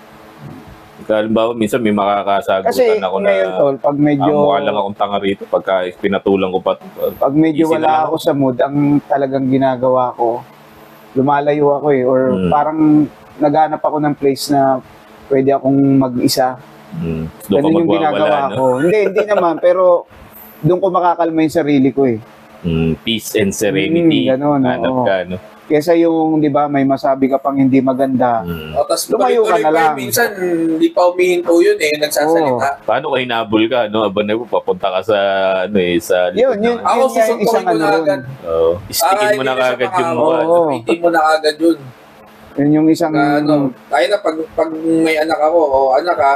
[SPEAKER 1] Halimbawa, minsan may makakasagutan
[SPEAKER 2] Kasi
[SPEAKER 1] ako
[SPEAKER 2] ngayon,
[SPEAKER 1] na
[SPEAKER 2] tol, pag medyo...
[SPEAKER 1] mukha lang akong tanga rito pagka pinatulang ko pa.
[SPEAKER 2] Pag medyo
[SPEAKER 1] easy na lang
[SPEAKER 2] wala ako sa mood, ang talagang ginagawa ko, lumalayo ako eh. Or parang naghanap ako ng place na pwede akong mag-isa.
[SPEAKER 1] Doon ka
[SPEAKER 2] Ganun yung ginagawa
[SPEAKER 1] magwawala, no?
[SPEAKER 2] ko. Hindi naman, pero doon ko makakalma yung sarili ko eh.
[SPEAKER 1] Peace and serenity.
[SPEAKER 2] Ganun,
[SPEAKER 1] Hanap
[SPEAKER 2] oo.
[SPEAKER 1] ka, no?
[SPEAKER 2] Kesa yung, di ba, may masabi ka pang hindi maganda.
[SPEAKER 3] O, tas
[SPEAKER 2] Lumayo ka na lang.
[SPEAKER 3] Minsan, hindi pa umihinto yun eh, nagsasalita.
[SPEAKER 1] Paano kung hinabol ka, no? Aba na po, papunta ka sa, sa...
[SPEAKER 2] Yun.
[SPEAKER 3] Ako, susuntukin ko na agad.
[SPEAKER 1] Stickin mo na kagad yung mukha.
[SPEAKER 3] Supitin mo na agad yun.
[SPEAKER 2] Yun yung isang...
[SPEAKER 3] Kaya na, pag may anak ako, anak ka,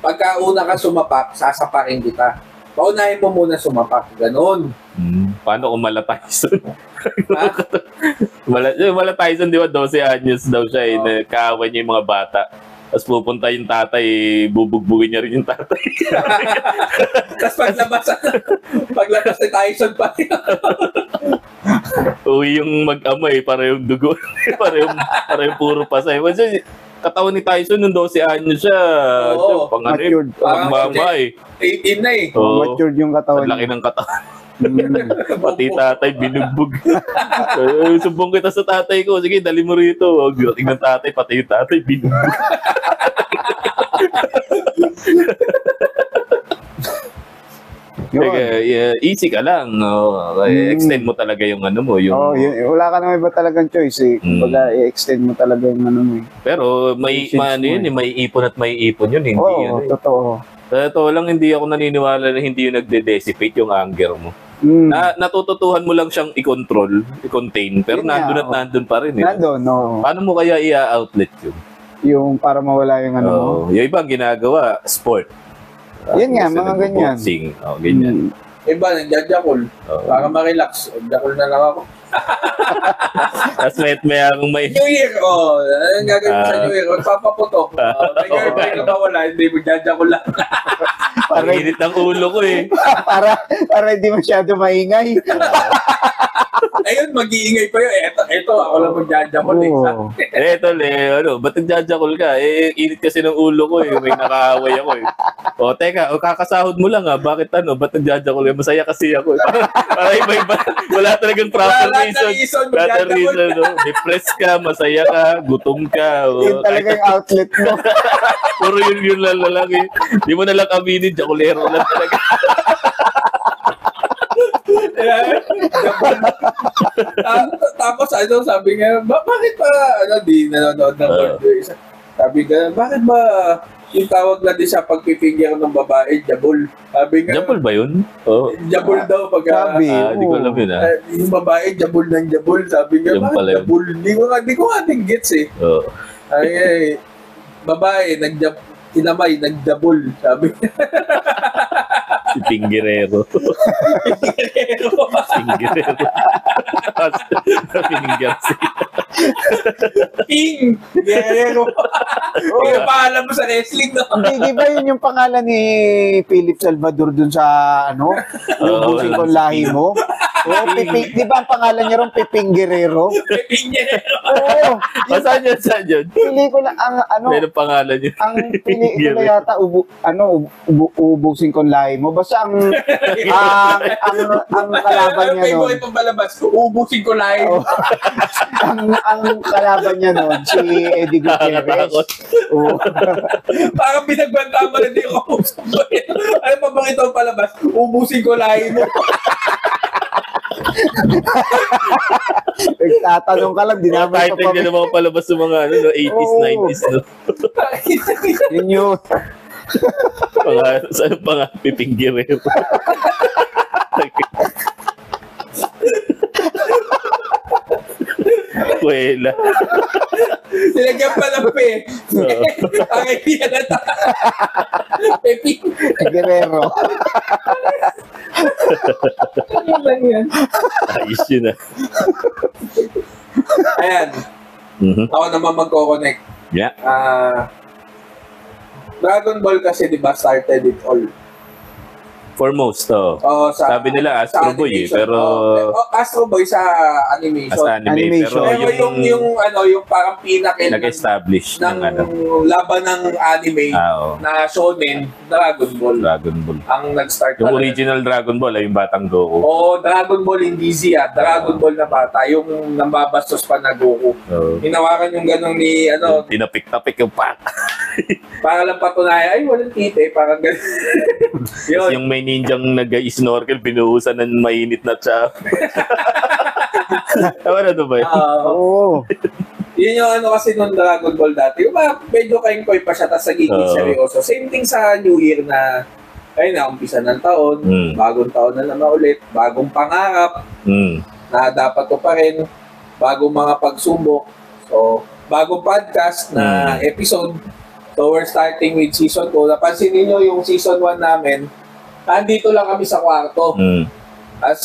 [SPEAKER 3] pagka una ka sumapak, sasapakin kita. Paunahin mo muna sumapak. Ganon.
[SPEAKER 1] Paano kung Mala Tyson? Mala Tyson, di ba, 12 anyos daw siya eh, nagkaaway niya yung mga bata. Tapos pupunta yung tatay, bubugbugin niya rin yung tatay.
[SPEAKER 3] Tapos paglabas ni Tyson pa rin.
[SPEAKER 1] Uwi yung mag-ama eh, para yung dugo. para yung puro pasay. Katawan ni Tyson nung 12 anyos siya.
[SPEAKER 3] Oo.
[SPEAKER 2] Matured.
[SPEAKER 1] Mama eh.
[SPEAKER 3] 18 na eh.
[SPEAKER 2] Matured yung katawan.
[SPEAKER 1] Ang laki ng katawan. Pati tatay, binugbog. Sumbong kita sa tatay ko. Sige, dali mo rito. Tingnan ng tatay, pati yung tatay, binugbog. Easy ka lang. Extend mo talaga yung ano mo.
[SPEAKER 2] Wala ka naman iba talagang choice eh. Kumbaga, i-extend mo talaga yung ano mo eh.
[SPEAKER 1] Pero may ipon at may ipon yun. Hindi
[SPEAKER 2] totoo.
[SPEAKER 1] Totoo lang, hindi ako naniniwala na hindi yung nagde-dissipate yung anger mo. Natututuhan mo lang siyang i-control, i-contain, pero nandun at nandun pa rin.
[SPEAKER 2] Nandun, no.
[SPEAKER 1] Paano mo kaya i-outlet yun?
[SPEAKER 2] Yung para mawala yung ano mo.
[SPEAKER 1] Yung ibang ginagawa, sport.
[SPEAKER 2] Yan nga, mga ganyan.
[SPEAKER 1] Boxing, ganyan.
[SPEAKER 3] Iba, nagjajakol. Para ma-relax, jakol na lang ako.
[SPEAKER 1] Tapos may akong
[SPEAKER 3] New Year, anong gagawin sa New Year? Magpapaputok. May girlfriend ka ba wala, hindi magjajakol lang.
[SPEAKER 1] Ang init ng ulo ko eh.
[SPEAKER 2] para hindi masyado maingay.
[SPEAKER 3] Ayun, mag-iingay pa yun. Eto, ako lang magjajakol eh.
[SPEAKER 1] Eto, ba't nagjajakol ka? Init kasi ng ulo ko eh. May nakaaway ako eh. Teka, kakasahod mo lang bakit ba't nagjajakol? Masaya kasi ako eh. Para iba-iba. Wala talagang proper reason. Wala reason. Depressed ka, masaya ka, gutom ka.
[SPEAKER 2] Yun talaga yung outlet mo.
[SPEAKER 1] Puro yun lang eh. Di mo nalang aminin, jakulero lang talaga.
[SPEAKER 3] Tapos sabi nga, bakit ba di nanonood ng birthday? Sabi nga, bakit ba yung tawag natin sa pagpipigyan ng babae, jabul? Sabi nga,
[SPEAKER 1] jabul ba yun?
[SPEAKER 3] Jabul daw pag
[SPEAKER 1] hindi ko alam yun
[SPEAKER 3] yung babae, jabul ng jabul. Sabi nga, bakit jabul? Hindi ko nga din gets eh. Ay, babae, kinamay, nagjabul. Sabi niya.
[SPEAKER 1] Si Pinggirero.
[SPEAKER 3] Ping! Guerrero. Yung pangalan mo sa wrestling, no?
[SPEAKER 2] Di ba yun yung pangalan ni Philip Salvador dun sa, lubusin ko lahi mo? Oo, di ba ang pangalan niya ron, Piping Guerrero? Oo.
[SPEAKER 1] Saan yun?
[SPEAKER 2] Pelikula, ano,
[SPEAKER 1] May pangalan yun.
[SPEAKER 2] ang pelikula yata, ubusin ko lahi mo. Basta ang kalaban niya
[SPEAKER 3] May
[SPEAKER 2] nun,
[SPEAKER 3] boy pang palabas, ubusin ko lahi.
[SPEAKER 2] Oo. ang kalaban niya nun, si Eddie Gutierrez.
[SPEAKER 1] Nakakatakot.
[SPEAKER 2] Oo.
[SPEAKER 3] Parang pinagbanta mo na di ako. Ano pa bang ito ang palabas? Ubusin ko lahi mo.
[SPEAKER 2] Nagtatanong ka lang, di
[SPEAKER 1] Mga
[SPEAKER 2] naman
[SPEAKER 1] title niya ng mga palabas sa mga 80s,
[SPEAKER 2] Oo.
[SPEAKER 1] 90s. No?
[SPEAKER 2] Yun yun.
[SPEAKER 1] Saan pa nga? Piping Guerrero. Kuwela.
[SPEAKER 3] Nilagyan pa ng pe. Ang idea na ta. Pepi.
[SPEAKER 2] Guerrero.
[SPEAKER 3] Ano lang yan?
[SPEAKER 1] Ayos yun ah.
[SPEAKER 3] Ayan. Ako naman magko-connect.
[SPEAKER 1] Yeah.
[SPEAKER 3] Dragon Ball kasi di ba started it all.
[SPEAKER 1] Foremost, oh. Sabi nila
[SPEAKER 3] sa
[SPEAKER 1] Astro Boy
[SPEAKER 3] animation.
[SPEAKER 1] pero
[SPEAKER 3] Astro Boy sa animation.
[SPEAKER 1] as anime,
[SPEAKER 2] Animation.
[SPEAKER 1] pero
[SPEAKER 3] Pero yung parang pinakil
[SPEAKER 1] nag-establish ng
[SPEAKER 3] laban ng anime na shonen, Dragon Ball.
[SPEAKER 1] Dragon Ball.
[SPEAKER 3] Ang nag-start
[SPEAKER 1] Yung
[SPEAKER 3] talaga.
[SPEAKER 1] original Dragon Ball ay yung Batang Goku.
[SPEAKER 3] Oo, Dragon Ball hindi siya. Dragon Ball na bata. Yung nambabastos pa na Goku. Hinawakan yung ganong ni,
[SPEAKER 1] Tinapik-tapik yung pak.
[SPEAKER 3] para lang patunayan, ay, walang tite. Parang gano'n.
[SPEAKER 1] Tapos yung may ninjang nag-snorkel, binuhusan ng mainit na tsa. Tama na to ba yun?
[SPEAKER 2] Oo.
[SPEAKER 3] Yun yung kasi nung Dragon Ball dati. Yung medyo kayong-koy pa siya, tapos nagiging seryoso. Same thing sa New Year na, ayun na, umpisa ng taon, bagong taon na naman ulit, bagong pangarap, na dapat ko pa rin, bagong mga pagsubok. So, bagong podcast na episode. So, we're starting with season 2. Napansin niyo yung season 1 namin, nandito lang kami sa kwarto. As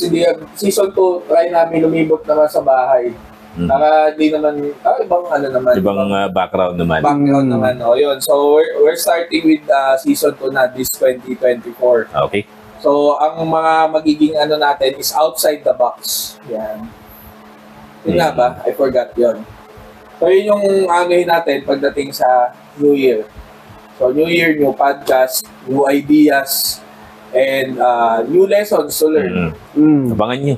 [SPEAKER 3] season 2, try namin lumibot naman sa bahay. Para di naman, ibang ano naman.
[SPEAKER 1] Ibang background naman.
[SPEAKER 3] Background naman, yun. So, we're starting with season 2 na this 2024.
[SPEAKER 1] Okay.
[SPEAKER 3] So, ang mga magiging ano natin is outside the box. Yan. Yun nga ba? I forgot yun. So, yun yung anuhin natin pagdating sa New Year. So, New Year, new podcast, new ideas, and new lessons to learn.
[SPEAKER 1] Abangan nyo.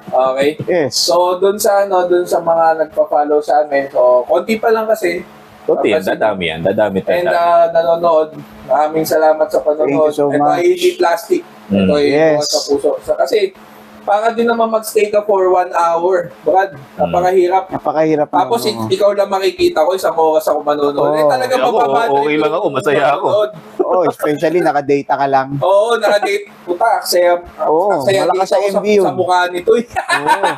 [SPEAKER 3] Okay?
[SPEAKER 2] Yes.
[SPEAKER 3] So, dun sa mga nagpa-follow sa amin, so, konti pa lang kasi.
[SPEAKER 1] Kunti yan, dadami yan. Dadami tayo.
[SPEAKER 3] And nanonood. Maraming salamat sa panonood.
[SPEAKER 2] Thank you so
[SPEAKER 3] Ito
[SPEAKER 2] much.
[SPEAKER 3] ay hindi plastic. Ito ay
[SPEAKER 2] Yes.
[SPEAKER 3] sa puso. Kasi, para din naman mag-stay ka for 1 hour. Brad, napakahirap.
[SPEAKER 2] Napakahirap.
[SPEAKER 3] Tapos ikaw lang makikita ko, isang oras ako manonood.
[SPEAKER 2] Oo.
[SPEAKER 3] Talaga
[SPEAKER 1] Ako,
[SPEAKER 3] mababadrip
[SPEAKER 1] okay lang ako, masaya ako.
[SPEAKER 3] manonood.
[SPEAKER 2] Oo, especially naka-data ka lang.
[SPEAKER 3] Oo, naka-date. Puta, aksaya.
[SPEAKER 2] Oo, malakas sa MV yun.
[SPEAKER 3] Sa mukha nito.
[SPEAKER 2] Oo.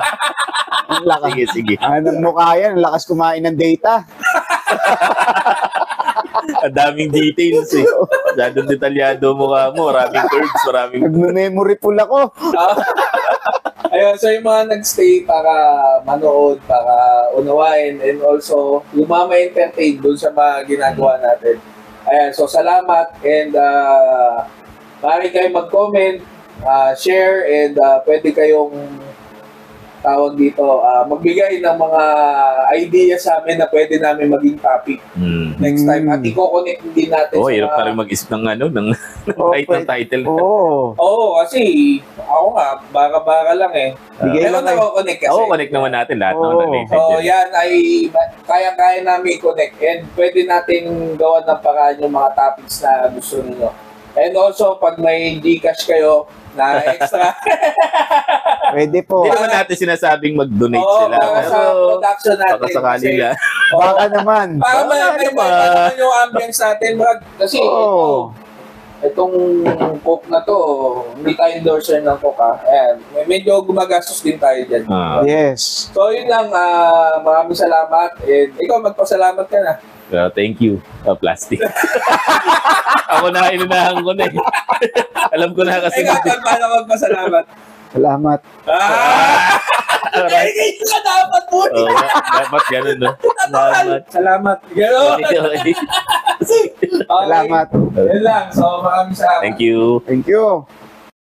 [SPEAKER 2] Ang lakas.
[SPEAKER 1] Sige.
[SPEAKER 2] Anong mukha yan? Ang lakas kumain ng data.
[SPEAKER 1] Ang daming details eh. Masyadong detalyado mukha mo. Maraming curves, maraming...
[SPEAKER 2] Nag-memory pool ako.
[SPEAKER 3] Ayun, so yung mga nag-stay para manood, para unawain, and also yung mga ma-entertain doon sa mga ginagawa natin. Ayan, so salamat, and maaari kayo mag-comment, share, and pwede kayong tawag dito, magbigay ng mga ideas sa amin na pwede namin maging topic next time. At i-connect din natin
[SPEAKER 1] Oh, hirap pa rin mag-isip ng ng title.
[SPEAKER 3] Oo, kasi ako nga, baka-baka lang eh.
[SPEAKER 2] Bigay
[SPEAKER 3] Pero
[SPEAKER 2] lang
[SPEAKER 3] nako-connect kasi.
[SPEAKER 1] Oo, connect naman natin lahat ng related.
[SPEAKER 3] So, yan ay kaya-kaya namin i-connect, and pwede natin gawa ng paraan yung mga topics na gusto niyo. And also, pag may Gcash kayo na extra,
[SPEAKER 2] Pwede po.
[SPEAKER 1] Hindi naman natin sinasabing mag-donate sila.
[SPEAKER 3] para sa production natin.
[SPEAKER 1] baka sakali lang.
[SPEAKER 2] Baka naman.
[SPEAKER 3] Para
[SPEAKER 1] Baka
[SPEAKER 3] may
[SPEAKER 1] naman.
[SPEAKER 3] yung ambience natin, Brad. Kasi itong Coke na to, hindi tayo endorser ng Coke, ha. Ayan, medyo gumagastos din tayo dyan.
[SPEAKER 2] Yes.
[SPEAKER 3] So, yun lang. Maraming salamat. And ikaw, magpasalamat ka na.
[SPEAKER 1] Thank you, plastic. Ako na, inunahan ko na eh. Alam ko na kasi.
[SPEAKER 3] Ikaw, paano magpasalamat?
[SPEAKER 2] Salamat.
[SPEAKER 3] Kaya ka dapat po.
[SPEAKER 1] Dapat ganun, no? Salamat.
[SPEAKER 3] Salamat. Gano'n.
[SPEAKER 1] Okay.
[SPEAKER 2] Salamat.
[SPEAKER 3] Yun lang. So, maraming salamat.
[SPEAKER 1] Thank you.
[SPEAKER 2] Thank you.